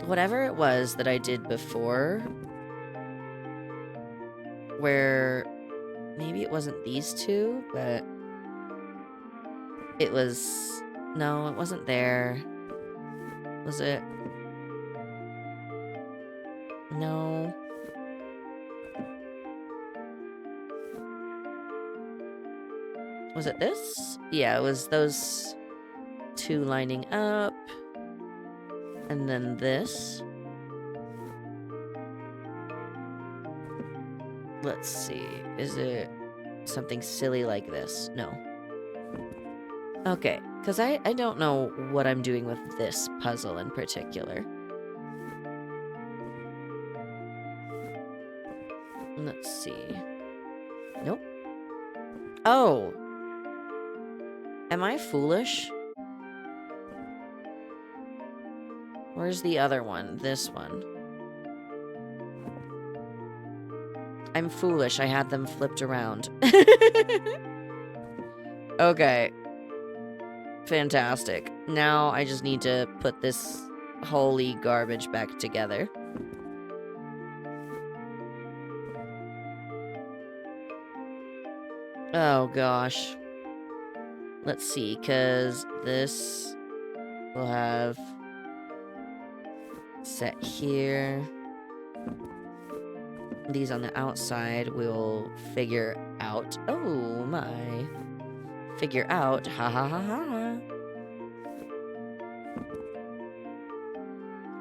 Whatever it was that I did before, where maybe it wasn't these two, but it was... No, it wasn't there. Was it? No. Was it this? Yeah, it was those two lining up. And then this. Let's see. Is it something silly like this? No. Okay, because I don't know what I'm doing with this puzzle in particular. Let's see. Nope. Oh! Am I foolish? Where's the other one? This one. I'm foolish. I had them flipped around. Okay. Fantastic. Now I just need to put this holy garbage back together. Oh gosh. Let's see, because this will have set here. These on the outside we'll figure out. Oh my. Figure out. Ha ha ha ha.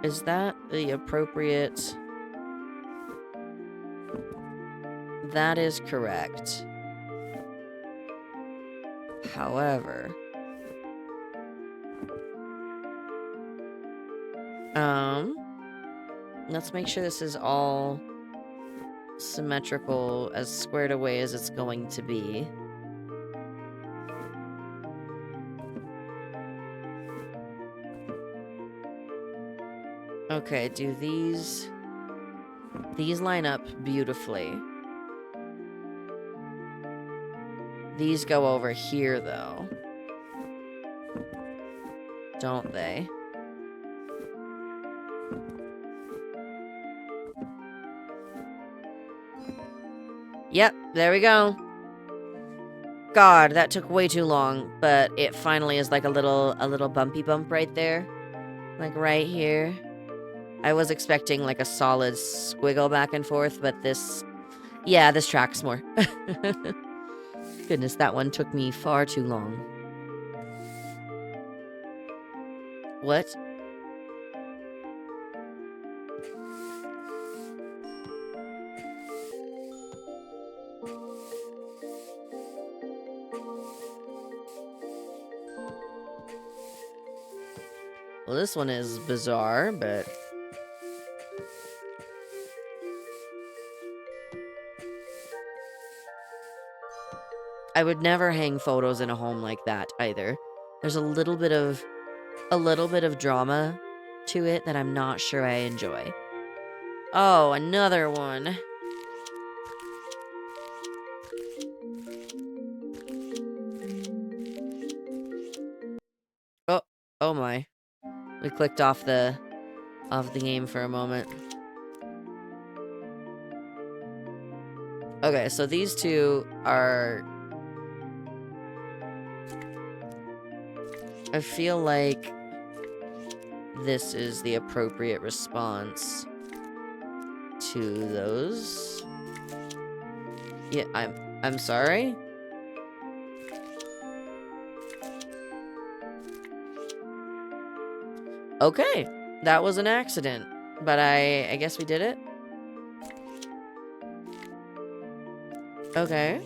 Is that the appropriate? That is correct. However, let's make sure this is all symmetrical, as squared away as it's going to be. Okay, do these line up beautifully. These go over here, though. Don't they? Yep, there we go. God, that took way too long, but it finally is like a little bumpy bump right there. Like right here. I was expecting like a solid squiggle back and forth, but this... Yeah, this tracks more. Goodness, that one took me far too long. What? Well, this one is bizarre, but... I would never hang photos in a home like that, either. There's a little bit of drama to it that I'm not sure I enjoy. Oh, another one. Oh, oh my. We clicked off the game for a moment. Okay, so these two are... I feel like this is the appropriate response to those. Yeah, I'm sorry? Okay, that was an accident, but I guess we did it. Okay.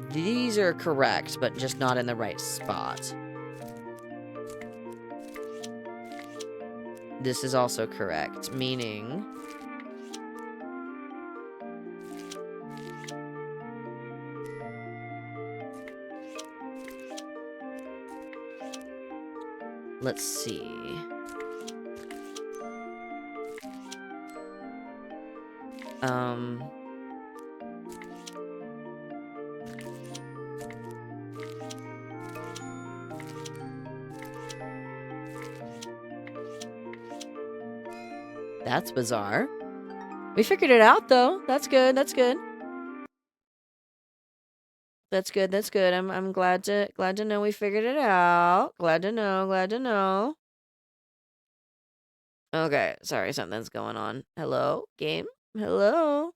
These are correct, but just not in the right spot. This is also correct, meaning... Let's see. That's bizarre. We figured it out, though. That's good, that's good. That's good, that's good. I'm glad to know we figured it out. Glad to know. Okay, sorry, something's going on. Hello? Game? Hello?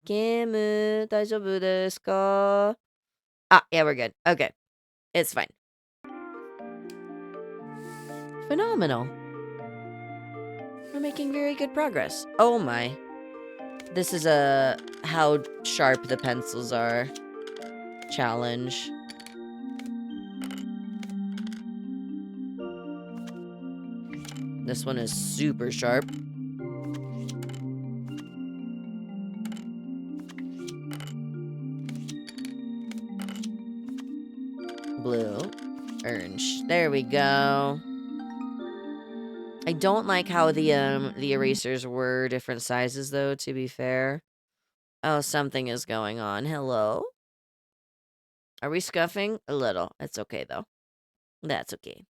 Game, 大丈夫ですか? Ah, yeah, we're good. Okay. It's fine. Phenomenal. We're making very good progress. Oh my. This is a how sharp the pencils are challenge. This one is super sharp. Blue. Orange. There we go. I don't like how the erasers were different sizes, though, to be fair. Oh, something is going on. Hello? Are we scuffing? A little. It's okay, though. That's okay.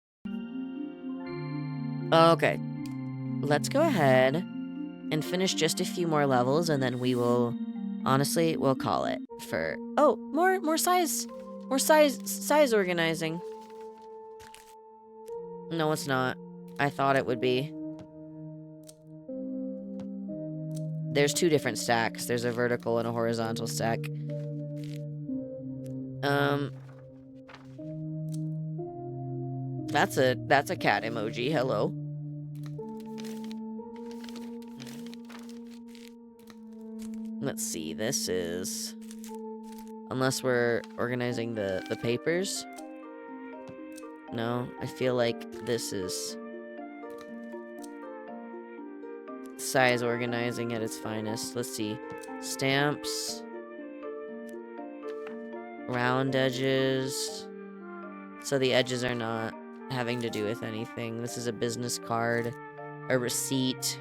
Okay. Let's go ahead and finish just a few more levels, and then we will... Honestly, we'll call it for... Oh, more size. More size organizing. No, it's not. I thought it would be. There's two different stacks. There's a vertical and a horizontal stack. That's a cat emoji. Hello. Let's see. This is... Unless we're organizing the papers. No, I feel like this is... size organizing at its finest. Let's see. Stamps. Round edges. So the edges are not having to do with anything. This is a business card. A receipt.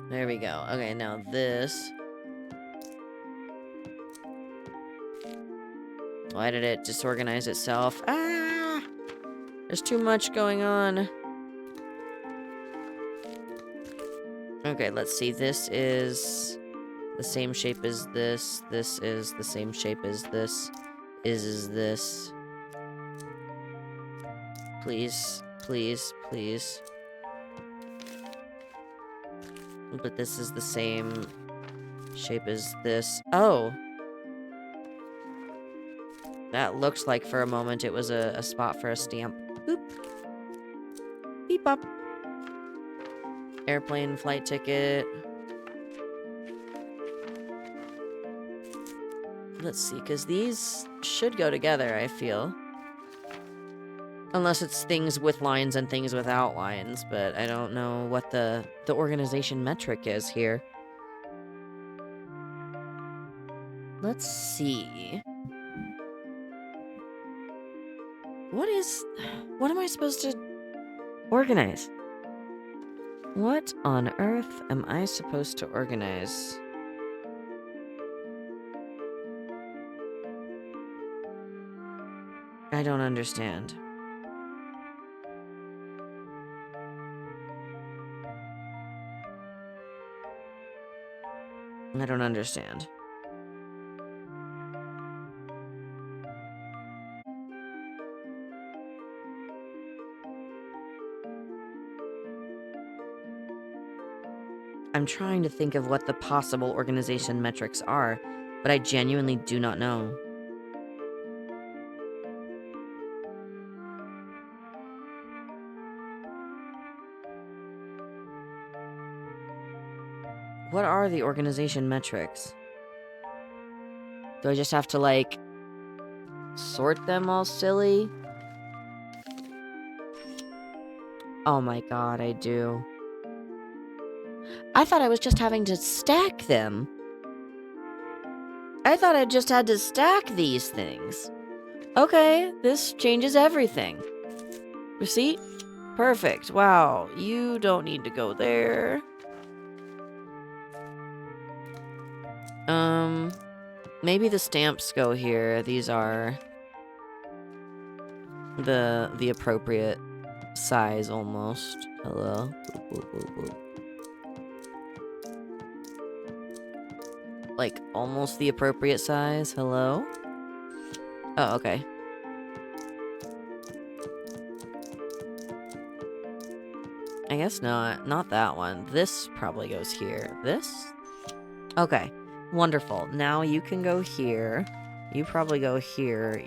There we go. Okay, now this. Why did it disorganize itself? Ah! There's too much going on. Okay, let's see. This is the same shape as this. This is the same shape as this. Is this. Please, please, please. But this is the same shape as this. Oh! That looks like for a moment it was a spot for a stamp. Boop. Beep bop. Airplane flight ticket. Let's see, because these should go together, I feel. Unless it's things with lines and things without lines, but I don't know what the organization metric is here. Let's see. What am I supposed to organize? What on earth am I supposed to organize? I don't understand. I don't understand. I'm trying to think of what the possible organization metrics are, but I genuinely do not know. What are the organization metrics? Do I just have to, like, sort them all silly? Oh my god, I do. I thought I was just having to stack them. I thought I just had to stack these things. Okay, this changes everything. Receipt? Perfect. Wow, you don't need to go there. Maybe the stamps go here. These are the appropriate size almost. Hello. Boop, boop, boop, boop. Like almost the appropriate size. Hello. Oh, okay. I guess not. Not that one. This probably goes here. This? Okay. Wonderful. Now you can go here. You probably go here.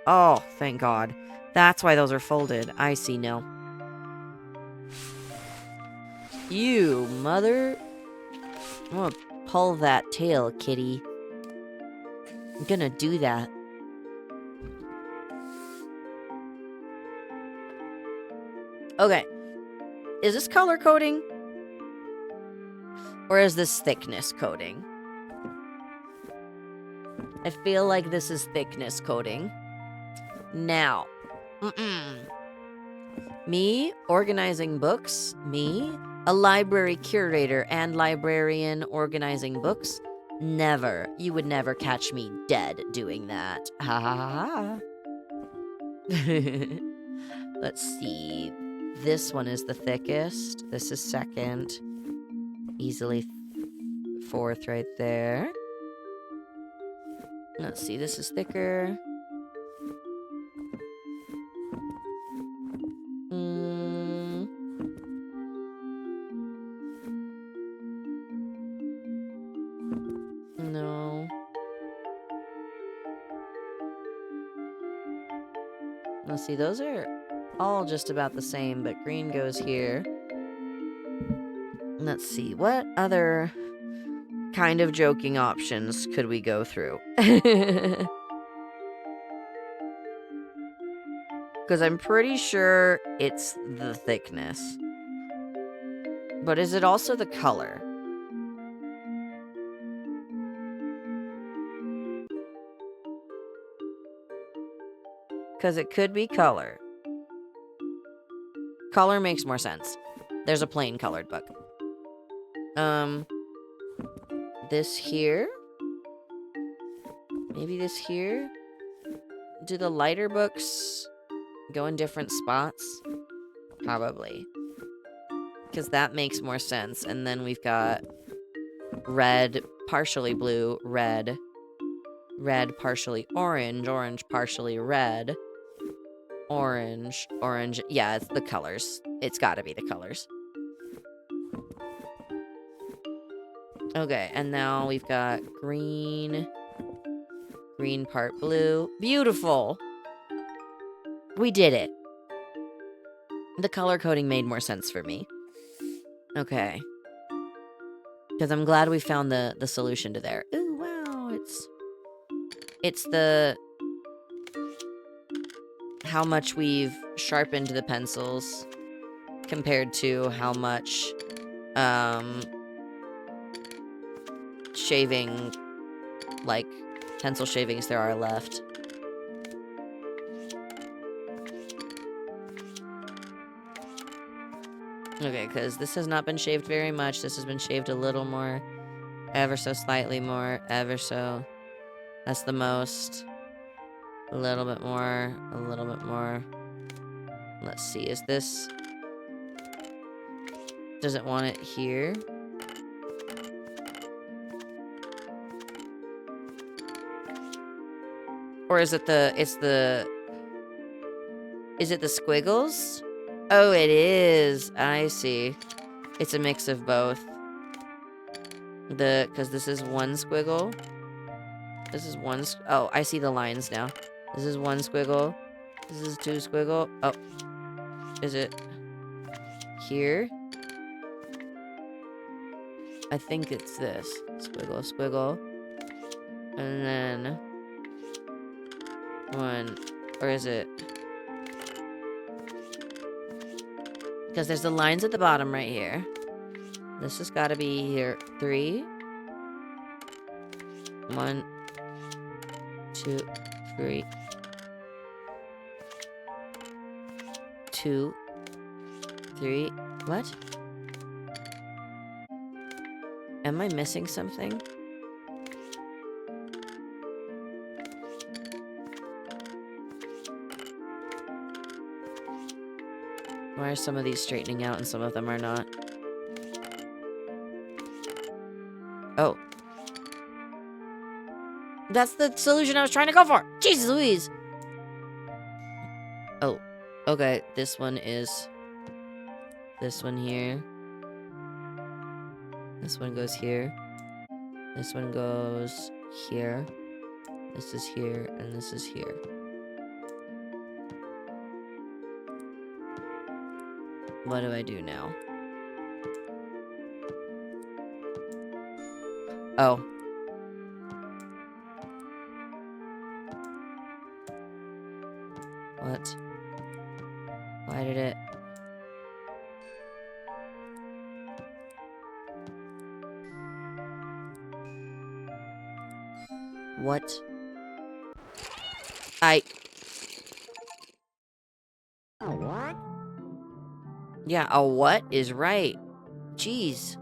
Oh, thank God. That's why those are folded. I see now. You mother... I'm gonna pull that tail, kitty. I'm gonna do that. Okay. Is this color coding? Or is this thickness coding? I feel like this is thickness coding. Now. Me organizing books. Me, a library curator and librarian organizing books. Never. You would never catch me dead doing that. Ha ha ha ha. Let's see. This one is the thickest. This is second. Easily fourth right there. Let's see. This is thicker. No. Let's see. Those are all just about the same, but green goes here. Let's see. What other kind of joking options could we go through? Because I'm pretty sure it's the thickness. But is it also the color? Because it could be color. Color makes more sense. There's a plain colored book. This here? Maybe this here? Do the lighter books go in different spots? Probably. Because that makes more sense. And then we've got red, partially blue, red, red, partially orange, orange, partially red, orange, orange. Yeah, it's the colors. It's got to be the colors. Okay, and now we've got green, green part blue. Beautiful! We did it. The color coding made more sense for me. Okay. Because I'm glad we found the solution to there. Ooh, wow, it's It's the... how much we've sharpened the pencils compared to how much, shaving, like, pencil shavings there are left. Okay, because this has not been shaved very much. This has been shaved a little more. Ever so slightly more. Ever so. That's the most. A little bit more. A little bit more. Let's see. Is this... does it want it here? Or is it the... it's the... is it the squiggles? Oh, it is. I see. It's a mix of both. Because this is one squiggle. This is one... oh, I see the lines now. This is one squiggle. This is two squiggle. Oh. Is it... here? I think it's this. Squiggle, squiggle. And then... one... or is it... because there's the lines at the bottom right here. This has got to be here. 3. 1, 2, 3. 2, 3. What? Am I missing something? Why are some of these straightening out and some of them are not? Oh. That's the solution I was trying to go for! Jesus Louise! Oh. Okay, this one is... this one here. This one goes here. This one goes here. This is here, and this is here. What do I do now? Oh. What? Why did it... what? What? Yeah, a what is right. Jeez.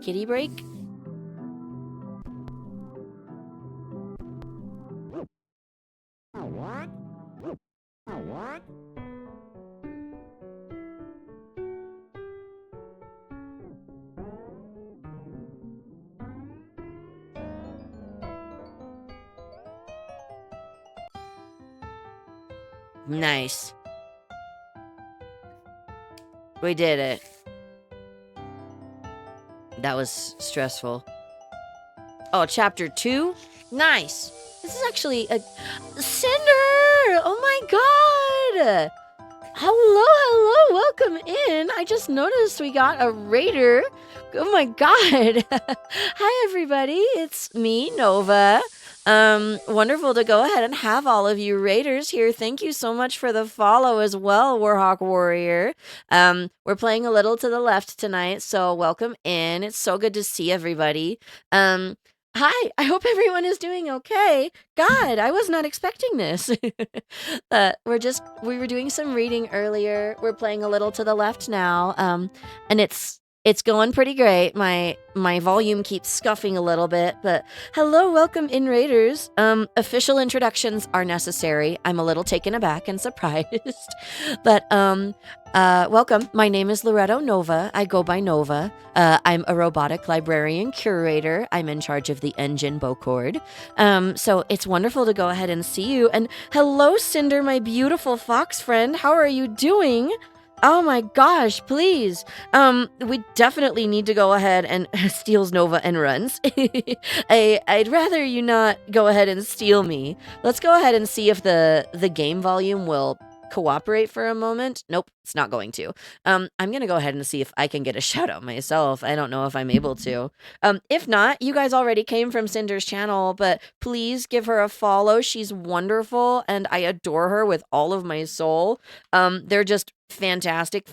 Kitty break? What? What? Nice. We did it. That was stressful. Oh, chapter 2? Nice. This is actually a... Cinder! Oh my god! Hello, welcome in. I just noticed we got a raider. Oh my god. Hi, everybody. It's me, Nova. Wonderful to go ahead and have all of you raiders here. Thank you so much for the follow as well, Warhawk Warrior. We're playing a little to the left tonight, so welcome in. It's so good to see everybody. Hi, I hope everyone is doing okay. God, I was not expecting this. We were doing some reading earlier. We're playing a little to the left now. And it's going pretty great. My volume keeps scuffing a little bit, but hello, welcome in raiders. Official introductions are necessary. I'm a little taken aback and surprised, but welcome. My name is Loretto Nova. I go by Nova. I'm a robotic librarian curator. I'm in charge of the engine Bocord. So it's wonderful to go ahead and see you. And hello, Cinder, my beautiful fox friend. How are you doing? Oh my gosh, please. We definitely need to go ahead and steals Nova and runs. I'd rather you not go ahead and steal me. Let's go ahead and see if the game volume will cooperate for a moment? Nope, it's not going to. I'm gonna go ahead and see if I can get a shout out myself. I don't know if I'm able to. If not, you guys already came from Cinder's channel, but please give her a follow. She's wonderful and I adore her with all of my soul. They're just fantastic,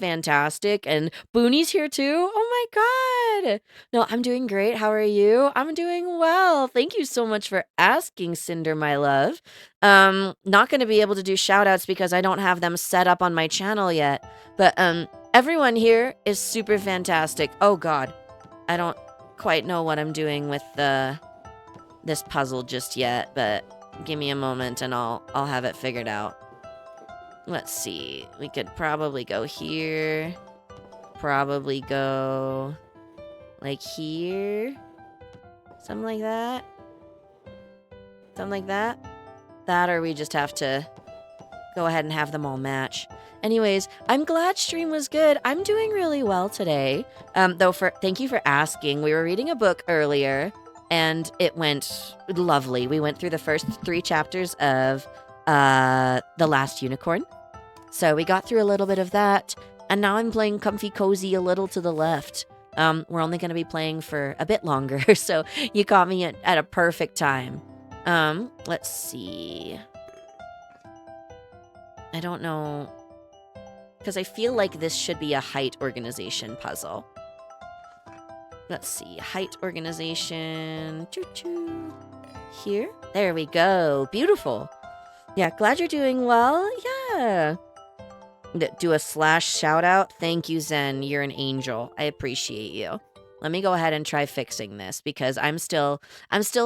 and Booney's here too. Oh my god. No, I'm doing great. How are you? I'm doing well. Thank you so much for asking, Cinder, my love. Not going to be able to do shout outs because I don't have them set up on my channel yet. But everyone here is super fantastic. Oh god. I don't quite know what I'm doing with this puzzle just yet, but give me a moment and I'll have it figured out. Let's see. We could probably go here. Probably go like here. Something like that. Something like that. That, or we just have to go ahead and have them all match. Anyways, I'm glad stream was good. I'm doing really well today. Thank you for asking. We were reading a book earlier and it went lovely. We went through the first 3 chapters of The Last Unicorn. So we got through a little bit of that, and now I'm playing Comfy Cozy a little to the left. We're only going to be playing for a bit longer, so you caught me at a perfect time. Let's see. I don't know, because I feel like this should be a height organization puzzle. Let's see, height organization. Choo-choo. Here? There we go. Beautiful. Yeah, glad you're doing well. Yeah. Do a slash shout out. Thank you, Zen. You're an angel. I appreciate you. Let me go ahead and try fixing this because I'm still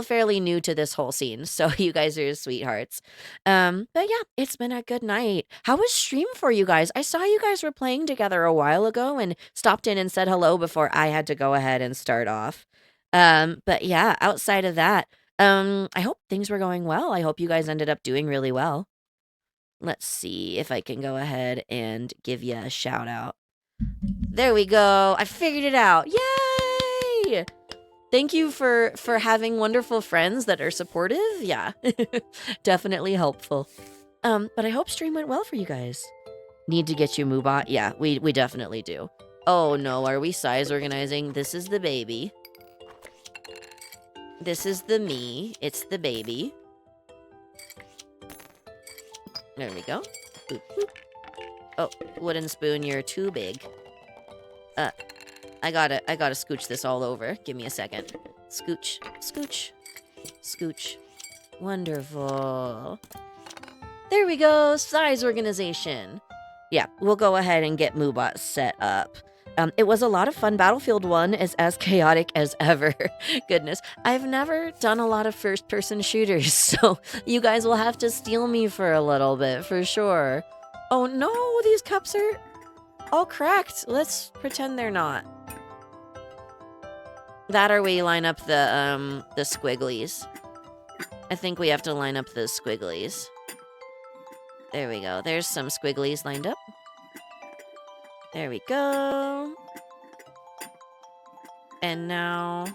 fairly new to this whole scene. So you guys are sweethearts. But yeah, it's been a good night. How was stream for you guys? I saw you guys were playing together a while ago and stopped in and said hello before I had to go ahead and start off. But yeah, outside of that, I hope things were going well. I hope you guys ended up doing really well. Let's see if I can go ahead and give you a shout out. There we go. I figured it out. Yay! Thank you for having wonderful friends that are supportive. Yeah, definitely helpful. But I hope stream went well for you guys. Need to get you Moobot? Yeah, we definitely do. Oh no, are we size organizing? This is the baby. This is the me. It's the baby. There we go. Boop, boop. Oh, wooden spoon, you're too big. I gotta scooch this all over. Give me a second. Scooch, scooch, scooch. Wonderful. There we go, size organization. Yeah, we'll go ahead and get Moobot set up. It was a lot of fun. Battlefield 1 is as chaotic as ever. Goodness, I've never done a lot of first-person shooters, so you guys will have to steal me for a little bit, for sure. Oh no, these cups are all cracked. Let's pretend they're not. That or we line up the squigglies. I think we have to line up the squigglies. There we go. There's some squigglies lined up. There we go. And now,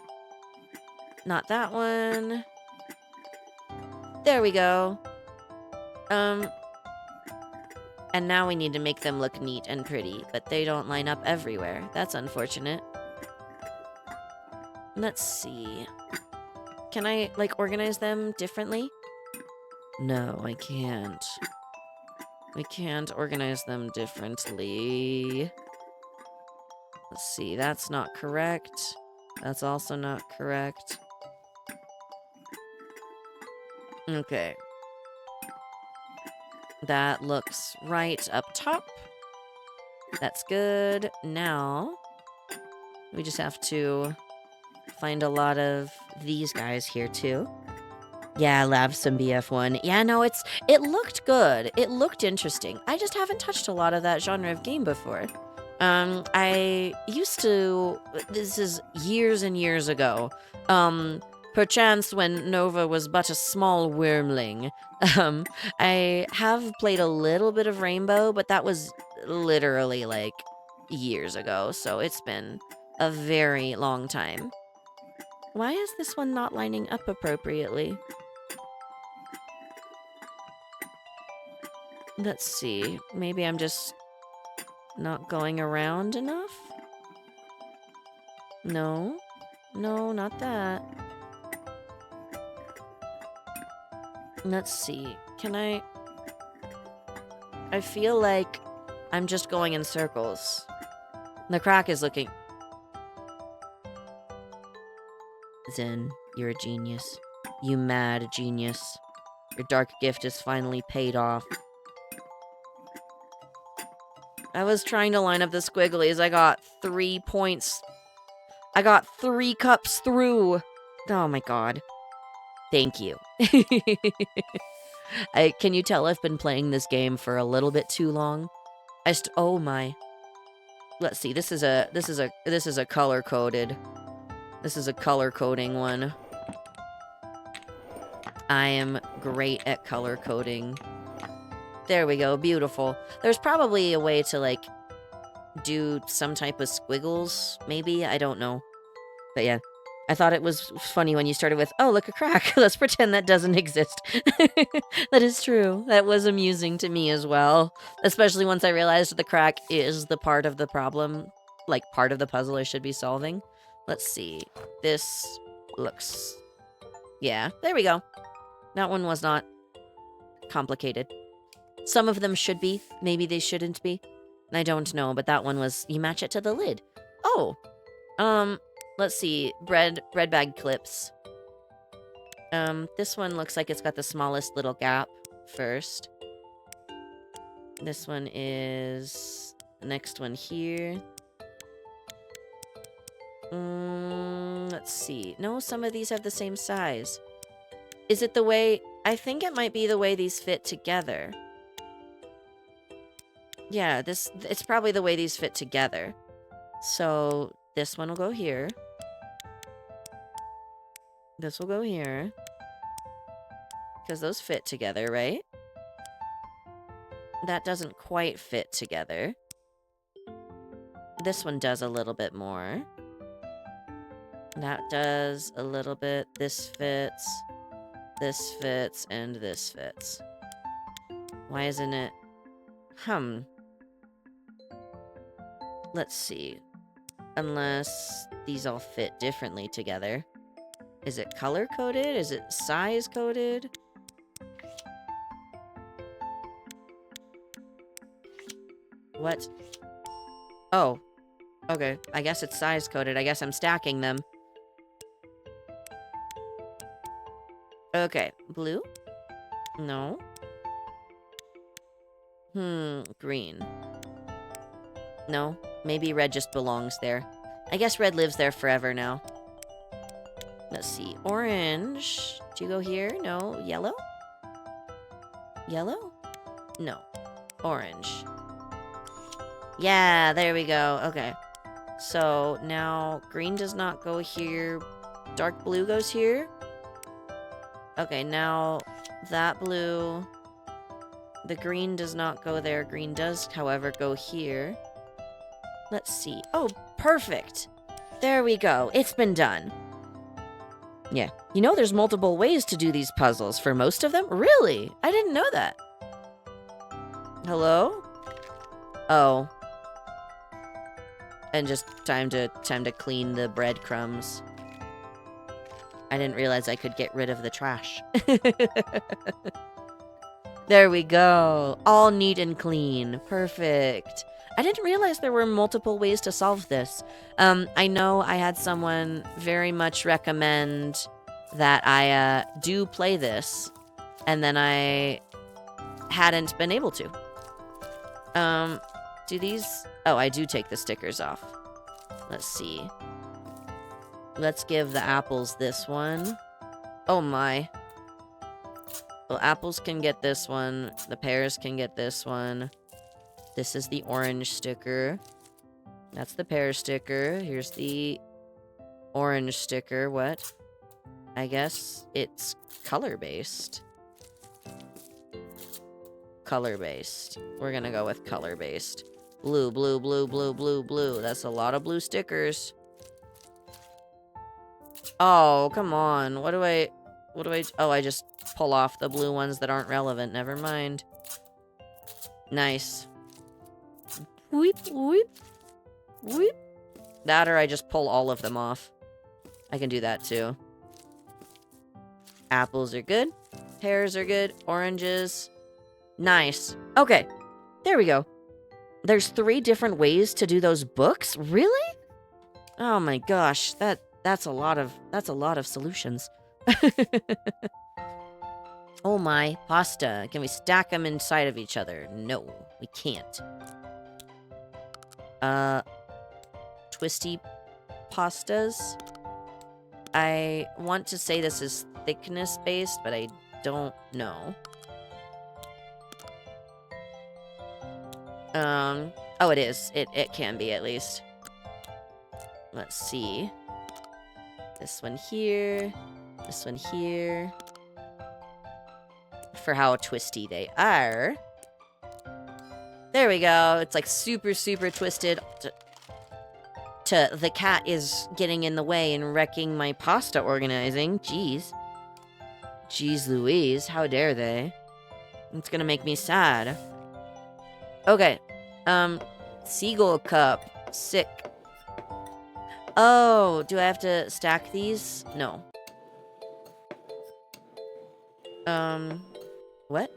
not that one. There we go. And now we need to make them look neat and pretty, but they don't line up everywhere. That's unfortunate. Let's see. Can I, like, organize them differently? No, I can't. I can't organize them differently. Let's see, that's not correct. That's also not correct. Okay. That looks right up top. That's good. Now, we just have to find a lot of these guys here too. Yeah, lab some BF1. Yeah, no, it looked good. It looked interesting. I just haven't touched a lot of that genre of game before. I used to, this is years and years ago, perchance when Nova was but a small wormling. I have played a little bit of Rainbow, but that was literally like years ago, so it's been a very long time. Why is this one not lining up appropriately? Let's see. Maybe I'm just not going around enough? No. No, not that. Let's see. Can I feel like I'm just going in circles. The crack is looking... Zen, you're a genius. You mad genius. Your dark gift is finally paid off. I was trying to line up the squigglies. I got 3 points. I got 3 cups through. Oh my god. Thank you. Can you tell I've been playing this game for a little bit too long? Oh my. Let's see. This is a color coded. This is a color coding one. I am great at color coding. There we go. Beautiful. There's probably a way to like do some type of squiggles, maybe? I don't know. But yeah. I thought it was funny when you started with, oh, look, a crack. Let's pretend that doesn't exist. That is true. That was amusing to me as well. Especially once I realized the crack is the part of the problem. Like, part of the puzzle I should be solving. Let's see. This looks... Yeah, there we go. That one was not complicated. Some of them should be. Maybe they shouldn't be. I don't know, but that one was... You match it to the lid. Oh. Let's see. Bread bag clips. This one looks like it's got the smallest little gap first. This one is... The next one here. Let's see. No, some of these have the same size. Is it the way... I think it might be the way these fit together. Yeah, it's probably the way these fit together. So, this one will go here. This will go here. Because those fit together, right? That doesn't quite fit together. This one does a little bit more. That does a little bit. This fits, and this fits. Why isn't it... Let's see. Unless these all fit differently together. Is it color-coded? Is it size-coded? What? Oh. Okay. I guess it's size-coded. I guess I'm stacking them. Okay. Blue? No. Green. No. Maybe red just belongs there. I guess red lives there forever now. Let's see. Orange. Do you go here? No. Yellow? Yellow? No. Orange. Yeah, there we go. Okay. So, now green does not go here. Dark blue goes here. Okay, now that blue... The green does not go there. Green does, however, go here. Let's see. Oh, perfect! There we go. It's been done. Yeah. You know, there's multiple ways to do these puzzles for most of them? Really? I didn't know that. Hello? Oh. And just time to clean the breadcrumbs. I didn't realize I could get rid of the trash. There we go. All neat and clean. Perfect. I didn't realize there were multiple ways to solve this. I know I had someone very much recommend that I do play this, and then I hadn't been able to. Do these... Oh, I do take the stickers off. Let's see. Let's give the apples this one. Oh my. Well, apples can get this one. The pears can get this one. This is the orange sticker. That's the pear sticker. Here's the orange sticker. What? I guess it's color-based. Color-based. We're gonna go with color-based. Blue, blue, blue, blue, blue, blue. That's a lot of blue stickers. Oh, come on. What do I... Oh, I just pull off the blue ones that aren't relevant. Never mind. Nice. Weep, weep, weep. That or I just pull all of them off. I can do that too. Apples are good. Pears are good. Oranges. Nice. Okay. There we go. There's 3 different ways to do those books? Really? Oh my gosh. That's a lot of solutions. Oh my. Pasta. Can we stack them inside of each other? No, we can't. Twisty pastas. I want to say this is thickness based, but I don't know. Oh, it is. It can be, at least. Let's see. This one here. This one here. For how twisty they are. There we go. It's like super, super twisted. The cat is getting in the way and wrecking my pasta organizing. Jeez. Jeez Louise, how dare they? It's gonna make me sad. Okay. Seagull cup. Sick. Oh, do I have to stack these? No. What?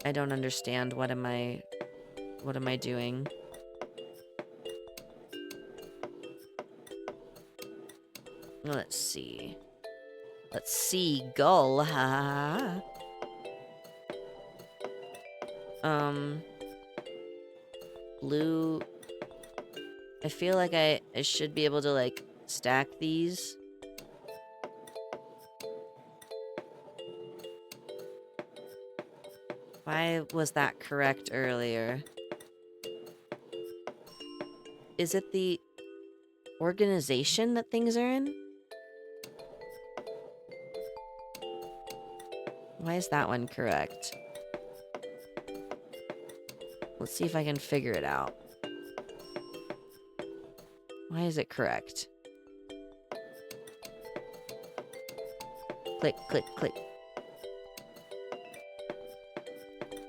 I don't understand. What am I doing? Let's see. Let's see. Gull. Ha. Blue. I feel like I should be able to, like, stack these. Why was that correct earlier? Is it the organization that things are in? Why is that one correct? Let's see if I can figure it out. Why is it correct? Click, click, click.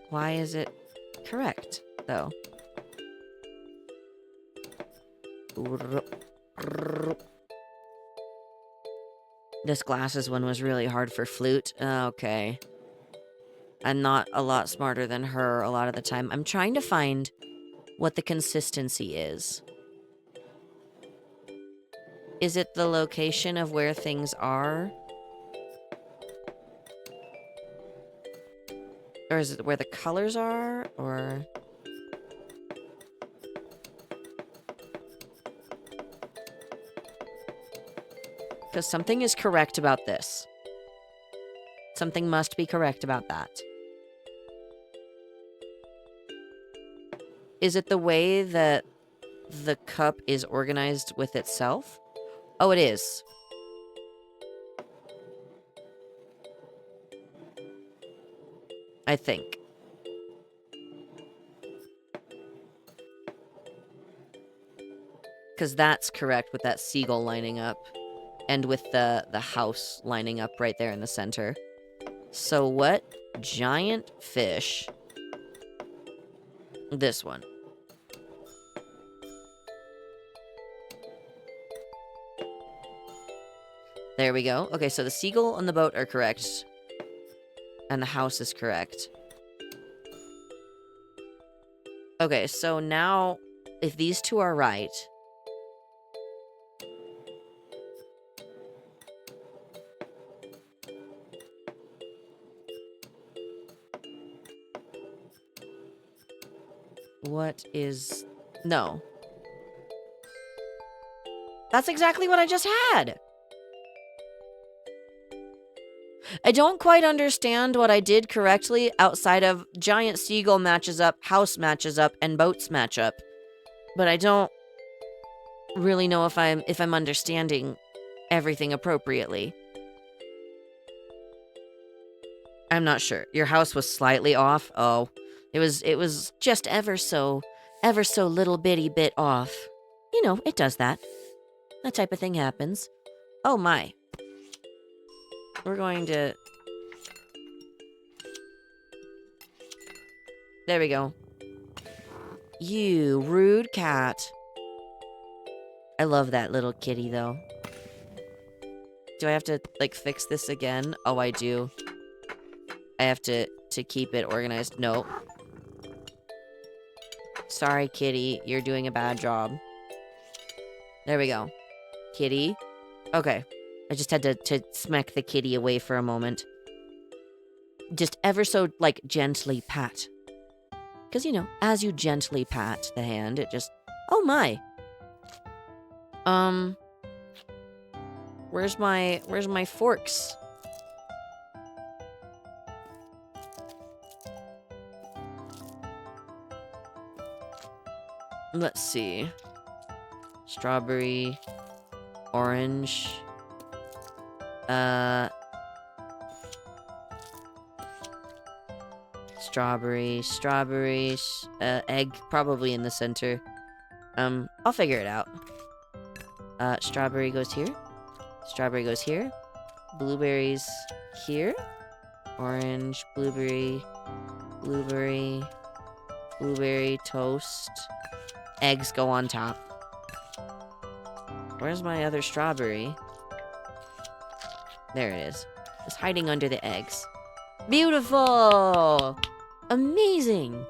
Why is it correct, though? This glasses one was really hard for flute. Okay. I'm not a lot smarter than her a lot of the time. I'm trying to find what the consistency is. Is it the location of where things are? Or is it where the colors are? Or... because something is correct about this. Something must be correct about that. Is it the way that the cup is organized with itself? Oh, it is. I think. Because that's correct with that seagull lining up. And with the house lining up right there in the center. So what giant fish? This one. There we go. Okay, so the seagull and the boat are correct. And the house is correct. Okay, so now, if these two are right... what is... no. That's exactly what I just had! I don't quite understand what I did correctly outside of giant seagull matches up, house matches up, and boats match up. But I don't really know if I'm understanding everything appropriately. I'm not sure. Your house was slightly off? Oh. It was just ever so ever so little bitty bit off. You know, it does that. That type of thing happens. Oh my. We're going to... There we go. You rude cat. I love that little kitty, though. Do I have to, like, fix this again? Oh, I do. I have to keep it organized. Nope. Sorry, kitty. You're doing a bad job. There we go. Kitty. Okay. I just had to smack the kitty away for a moment. Just ever so, like, gently pat. Because, you know, as you gently pat the hand, it just... Oh, my. Where's my forks? Let's see. Strawberry, orange, strawberries, egg probably in the center. I'll figure it out. Strawberry goes here. Strawberry goes here. Blueberries here. Orange, blueberry, toast. Eggs go on top. Where's my other strawberry? There it is. It's hiding under the eggs. Beautiful! Amazing!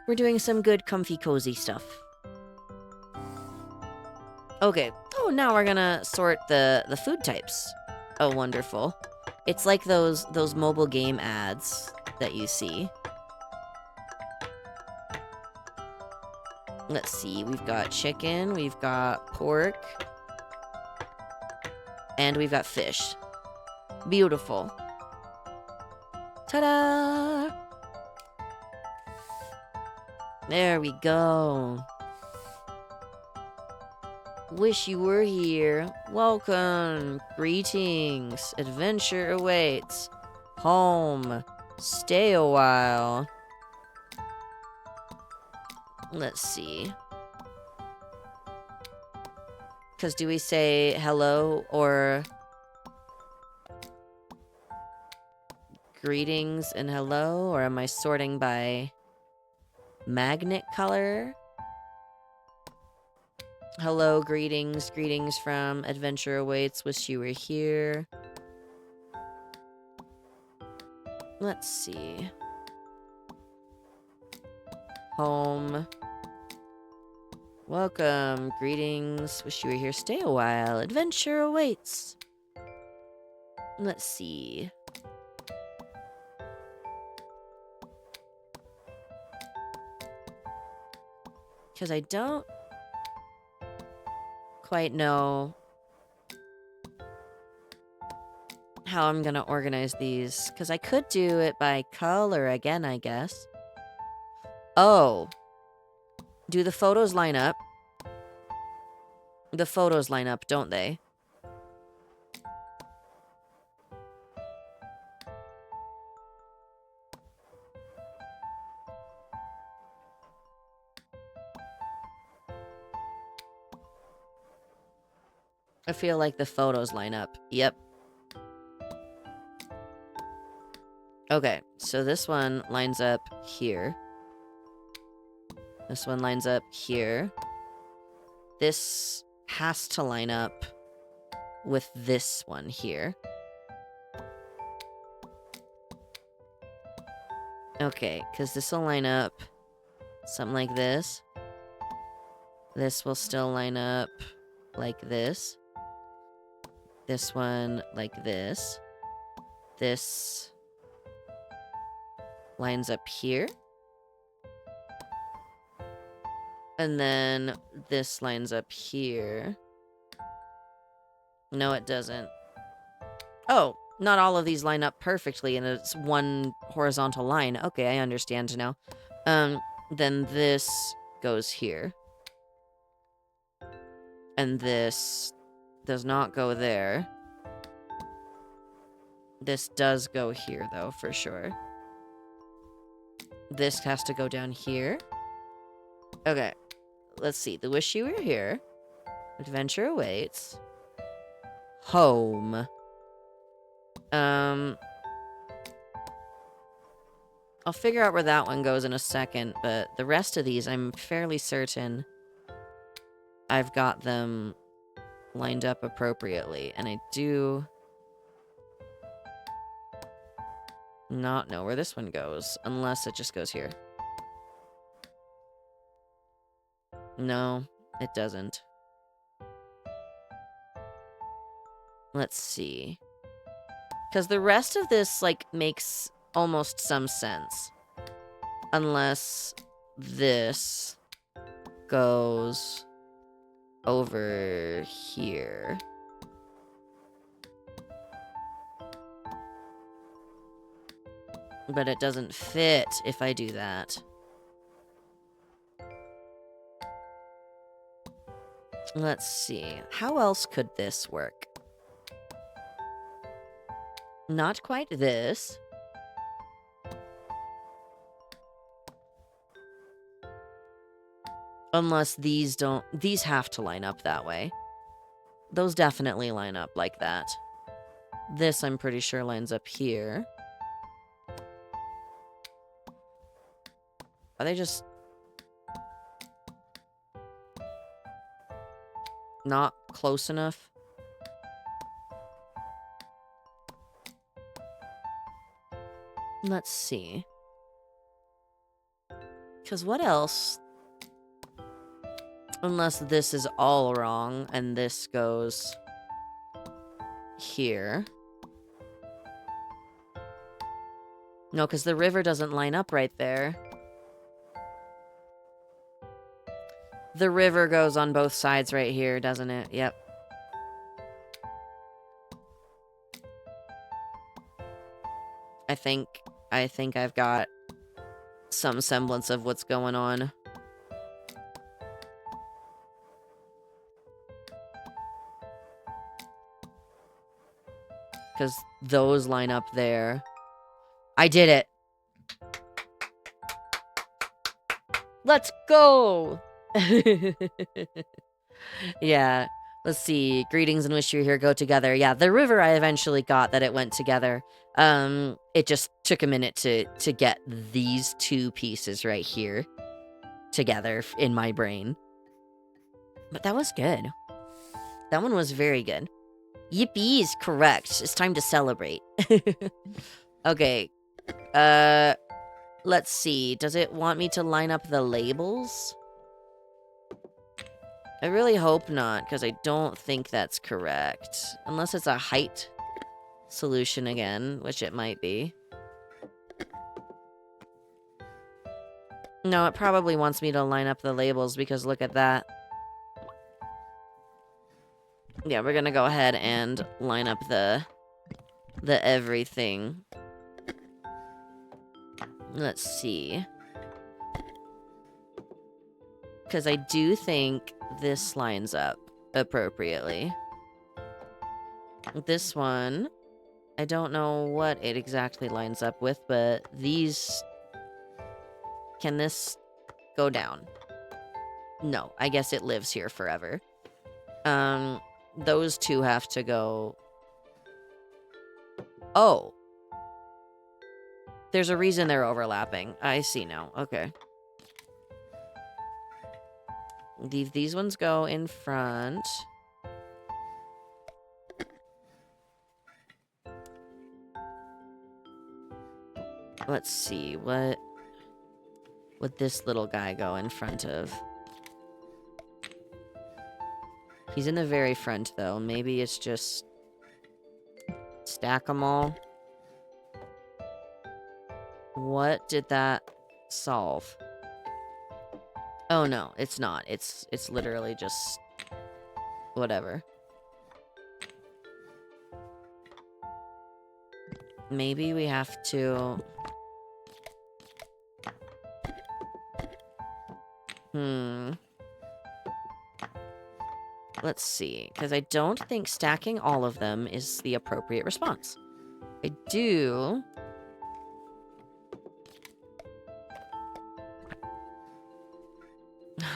We're doing some good comfy cozy stuff. Okay. Oh, now we're gonna sort the food types. Oh, wonderful. It's like those mobile game ads that you see. Let's see. We've got chicken, we've got pork, and we've got fish. Beautiful. Ta-da! There we go. Wish you were here. Welcome. Greetings. Adventure awaits. Home. Stay a while. Let's see. Because do we say hello or greetings and hello? Or am I sorting by magnet color? Hello, greetings. Greetings from Adventure Awaits. Wish you were here. Let's see. Home. Welcome. Greetings. Wish you were here. Stay a while. Adventure awaits. Let's see. Because I don't quite know how I'm gonna organize these. Because I could do it by color again, I guess. Oh. Do the photos line up? The photos line up, don't they? I feel like the photos line up. Yep. Okay, so this one lines up here. This one lines up here. This has to line up with this one here. Okay, because this will line up something like this. This will still line up like this. This one like this. This lines up here. And then this lines up here. No, it doesn't. Oh, not all of these line up perfectly and it's one horizontal line. Okay, I understand now. Then this goes here. And this does not go there. This does go here, though, for sure. This has to go down here. Okay. Let's see. The wish you were here. Adventure awaits. Home. I'll figure out where that one goes in a second, but the rest of these, I'm fairly certain I've got them lined up appropriately, and I do not know where this one goes, unless it just goes here. No, it doesn't. Let's see. Because the rest of this, like, makes almost some sense. Unless this goes over here. But it doesn't fit if I do that. Let's see. How else could this work? Not quite this. Unless these don't... These have to line up that way. Those definitely line up like that. This, I'm pretty sure, lines up here. Are they just... not close enough? Let's see. Because what else... Unless this is all wrong, and this goes here. No, because the river doesn't line up right there. The river goes on both sides right here, doesn't it? Yep. I think I've got some semblance of what's going on. Because those line up there. I did it! Let's go! Yeah. Let's see. Greetings and wish you were here go together. Yeah, the river I eventually got that it went together. It just took a minute to get these two pieces right here together in my brain. But that was good. That one was very good. Yippee is correct. It's time to celebrate. Okay. Let's see. Does it want me to line up the labels? I really hope not, because I don't think that's correct. Unless it's a height solution again, which it might be. No, it probably wants me to line up the labels, because look at that. Yeah, we're gonna go ahead and line up the everything. Let's see. Because I do think this lines up appropriately. This one, I don't know what it exactly lines up with, but these... Can this go down? No, I guess it lives here forever. Those two have to go... Oh. There's a reason they're overlapping. I see now. Okay. These ones go in front. Let's see. What would this little guy go in front of? He's in the very front, though. Maybe it's just... stack them all. What did that solve? Oh, no. It's not. It's literally just... whatever. Maybe we have to... Let's see, because I don't think stacking all of them is the appropriate response. I do...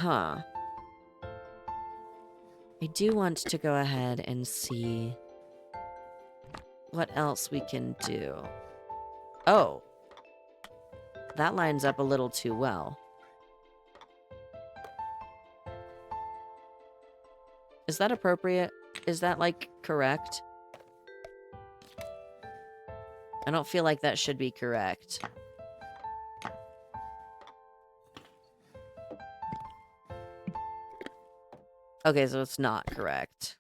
Huh. I do want to go ahead and see what else we can do. Oh. That lines up a little too well. Is that appropriate? Is that, like, correct? I don't feel like that should be correct. Okay, so it's not correct.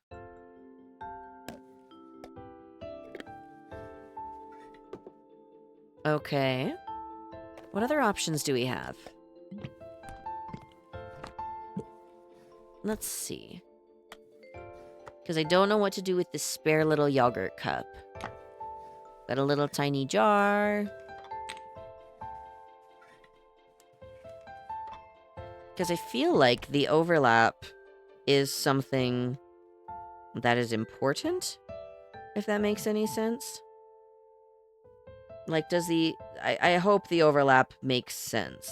Okay. What other options do we have? Let's see. Because I don't know what to do with this spare little yogurt cup. Got a little tiny jar. Because I feel like the overlap is something that is important, if that makes any sense. Like, does the... I hope the overlap makes sense.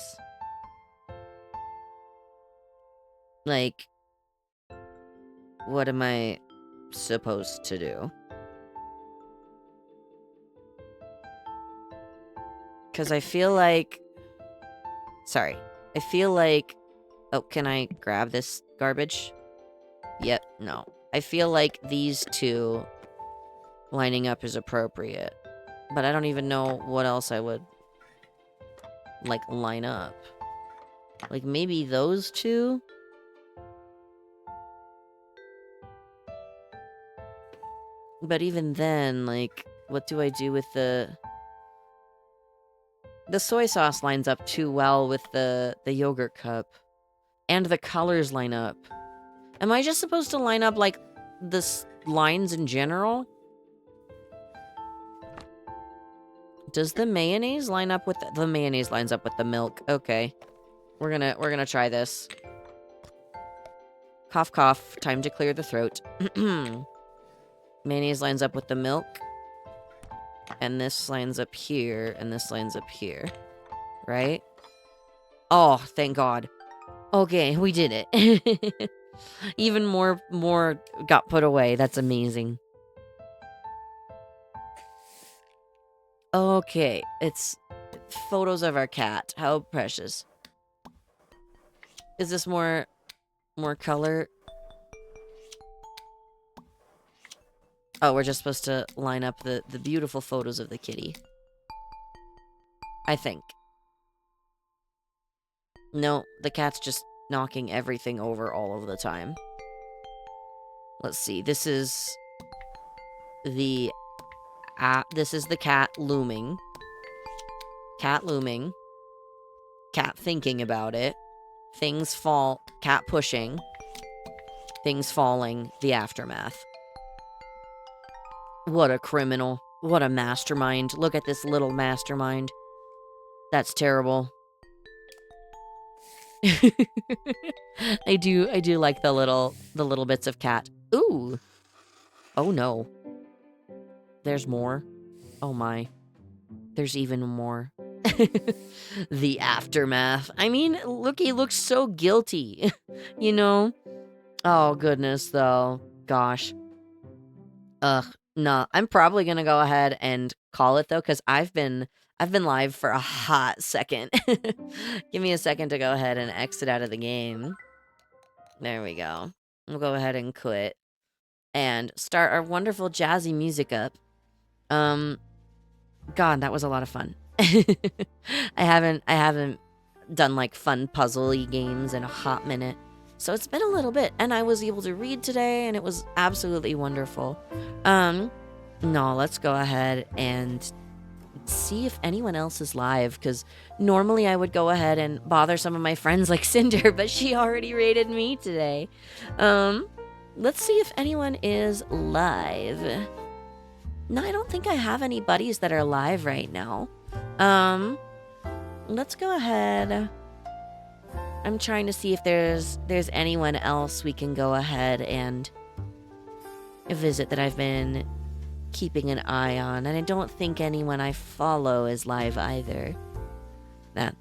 Like, what am I supposed to do? Because I feel like... Sorry. I feel like... Oh, can I grab this garbage? Yep, no. I feel like these two lining up is appropriate. But I don't even know what else I would, like, line up. Like, maybe those two? But even then, like, what do I do with the... The soy sauce lines up too well with the yogurt cup. And the colors line up. Am I just supposed to line up, like, the lines in general? Does the mayonnaise line up with... The mayonnaise lines up with the milk. Okay. We're gonna try this. Cough, cough. Time to clear the throat. Mayonnaise lines up with the milk. And this lines up here. And this lines up here. Right? Oh, thank God. Okay, we did it. Even more got put away. That's amazing. Okay, it's photos of our cat. How precious. Is this more color? Oh, we're just supposed to line up the beautiful photos of the kitty. I think. No, the cat's just knocking everything over all of the time. Let's see. This is the cat looming. Cat looming. Cat thinking about it. Things fall. Cat pushing. Things falling. The aftermath. What a criminal. What a mastermind. Look at this little mastermind. That's terrible. I do like the little bits of cat. Ooh. Oh no. There's more. Oh my. There's even more. The aftermath. I mean, look, he looks so guilty. You know? Oh goodness though. Gosh. Ugh. Nah. I'm probably gonna go ahead and call it though, because I've been live for a hot second. Give me a second to go ahead and exit out of the game. There we go. We'll go ahead and quit. And start our wonderful jazzy music up. God, that was a lot of fun. I haven't done like fun puzzle-y games in a hot minute. So it's been a little bit. And I was able to read today and it was absolutely wonderful. No, let's go ahead and see if anyone else is live, because normally I would go ahead and bother some of my friends like Cinder, but she already raided me today. Let's see if anyone is live. No, I don't think I have any buddies that are live right now. Let's go ahead. I'm trying to see if there's anyone else we can go ahead and visit that I've been keeping an eye on, and I don't think anyone I follow is live either.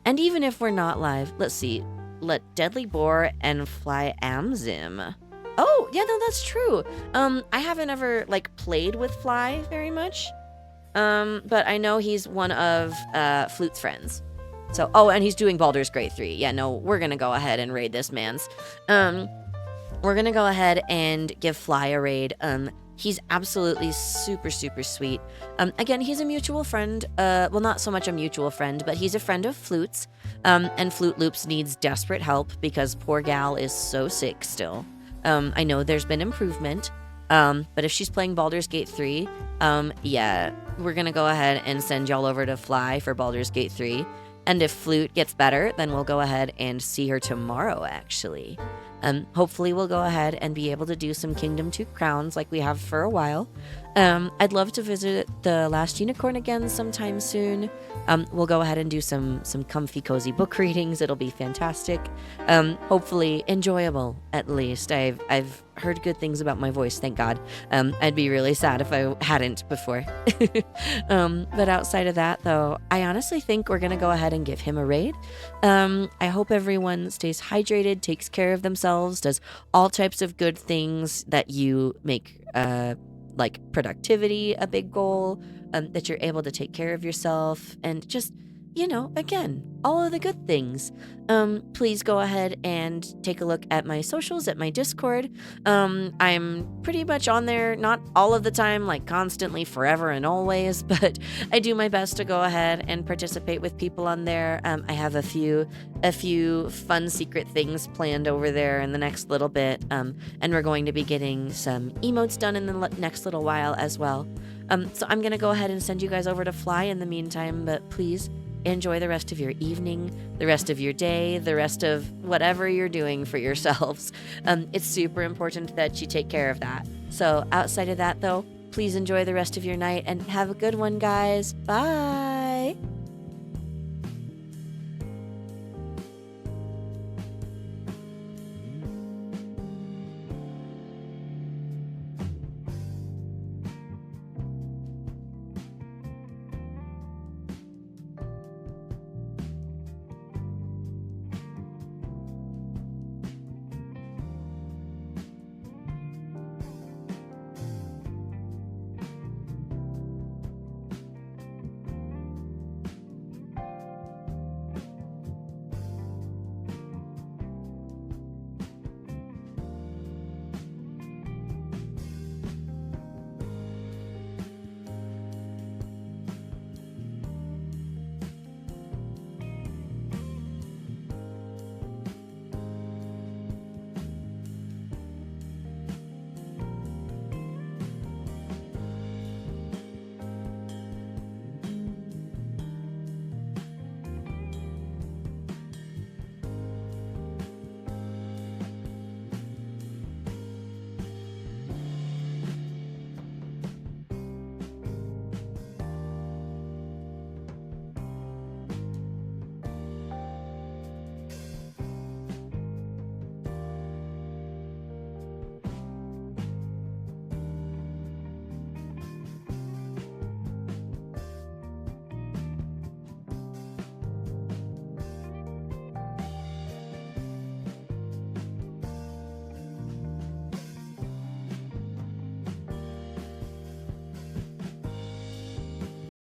And even if we're not live, let's see. let Deadly Boar and Fly Amzim. Oh, yeah, no, that's true. I haven't ever, like, played with Fly very much. But I know he's one of, Flute's friends. So, oh, and he's doing Baldur's Gate 3. Yeah, no, we're gonna go ahead and raid this man's. We're gonna go ahead and give Fly a raid. He's absolutely super, super sweet. Again, he's a mutual friend. Well, not so much a mutual friend, but he's a friend of Flute's. And Flute Loops needs desperate help because poor gal is so sick still. I know there's been improvement. But if she's playing Baldur's Gate 3, yeah, we're gonna go ahead and send y'all over to Fly for Baldur's Gate 3. And if Flute gets better, then we'll go ahead and see her tomorrow, actually. Hopefully we'll go ahead and be able to do some Kingdom 2 crowns like we have for a while. I'd love to visit the Last Unicorn again sometime soon. We'll go ahead and do some comfy, cozy book readings. It'll be fantastic. Hopefully enjoyable, at least. I've heard good things about my voice, thank God. I'd be really sad if I hadn't before. But outside of that, though, I honestly think we're going to go ahead and give him a raid. I hope everyone stays hydrated, takes care of themselves, does all types of good things that you make, like productivity a big goal, that you're able to take care of yourself, and just, you know, again, all of the good things. Please go ahead and take a look at my socials, at my Discord. I'm pretty much on there, not all of the time, like constantly, forever and always, but I do my best to go ahead and participate with people on there. I have a few fun secret things planned over there in the next little bit, and we're going to be getting some emotes done in the next little while as well. So I'm gonna go ahead and send you guys over to Fly in the meantime, but please enjoy the rest of your evening, the rest of your day, the rest of whatever you're doing for yourselves. It's super important that you take care of that. So outside of that, though, please enjoy the rest of your night and have a good one, guys. Bye!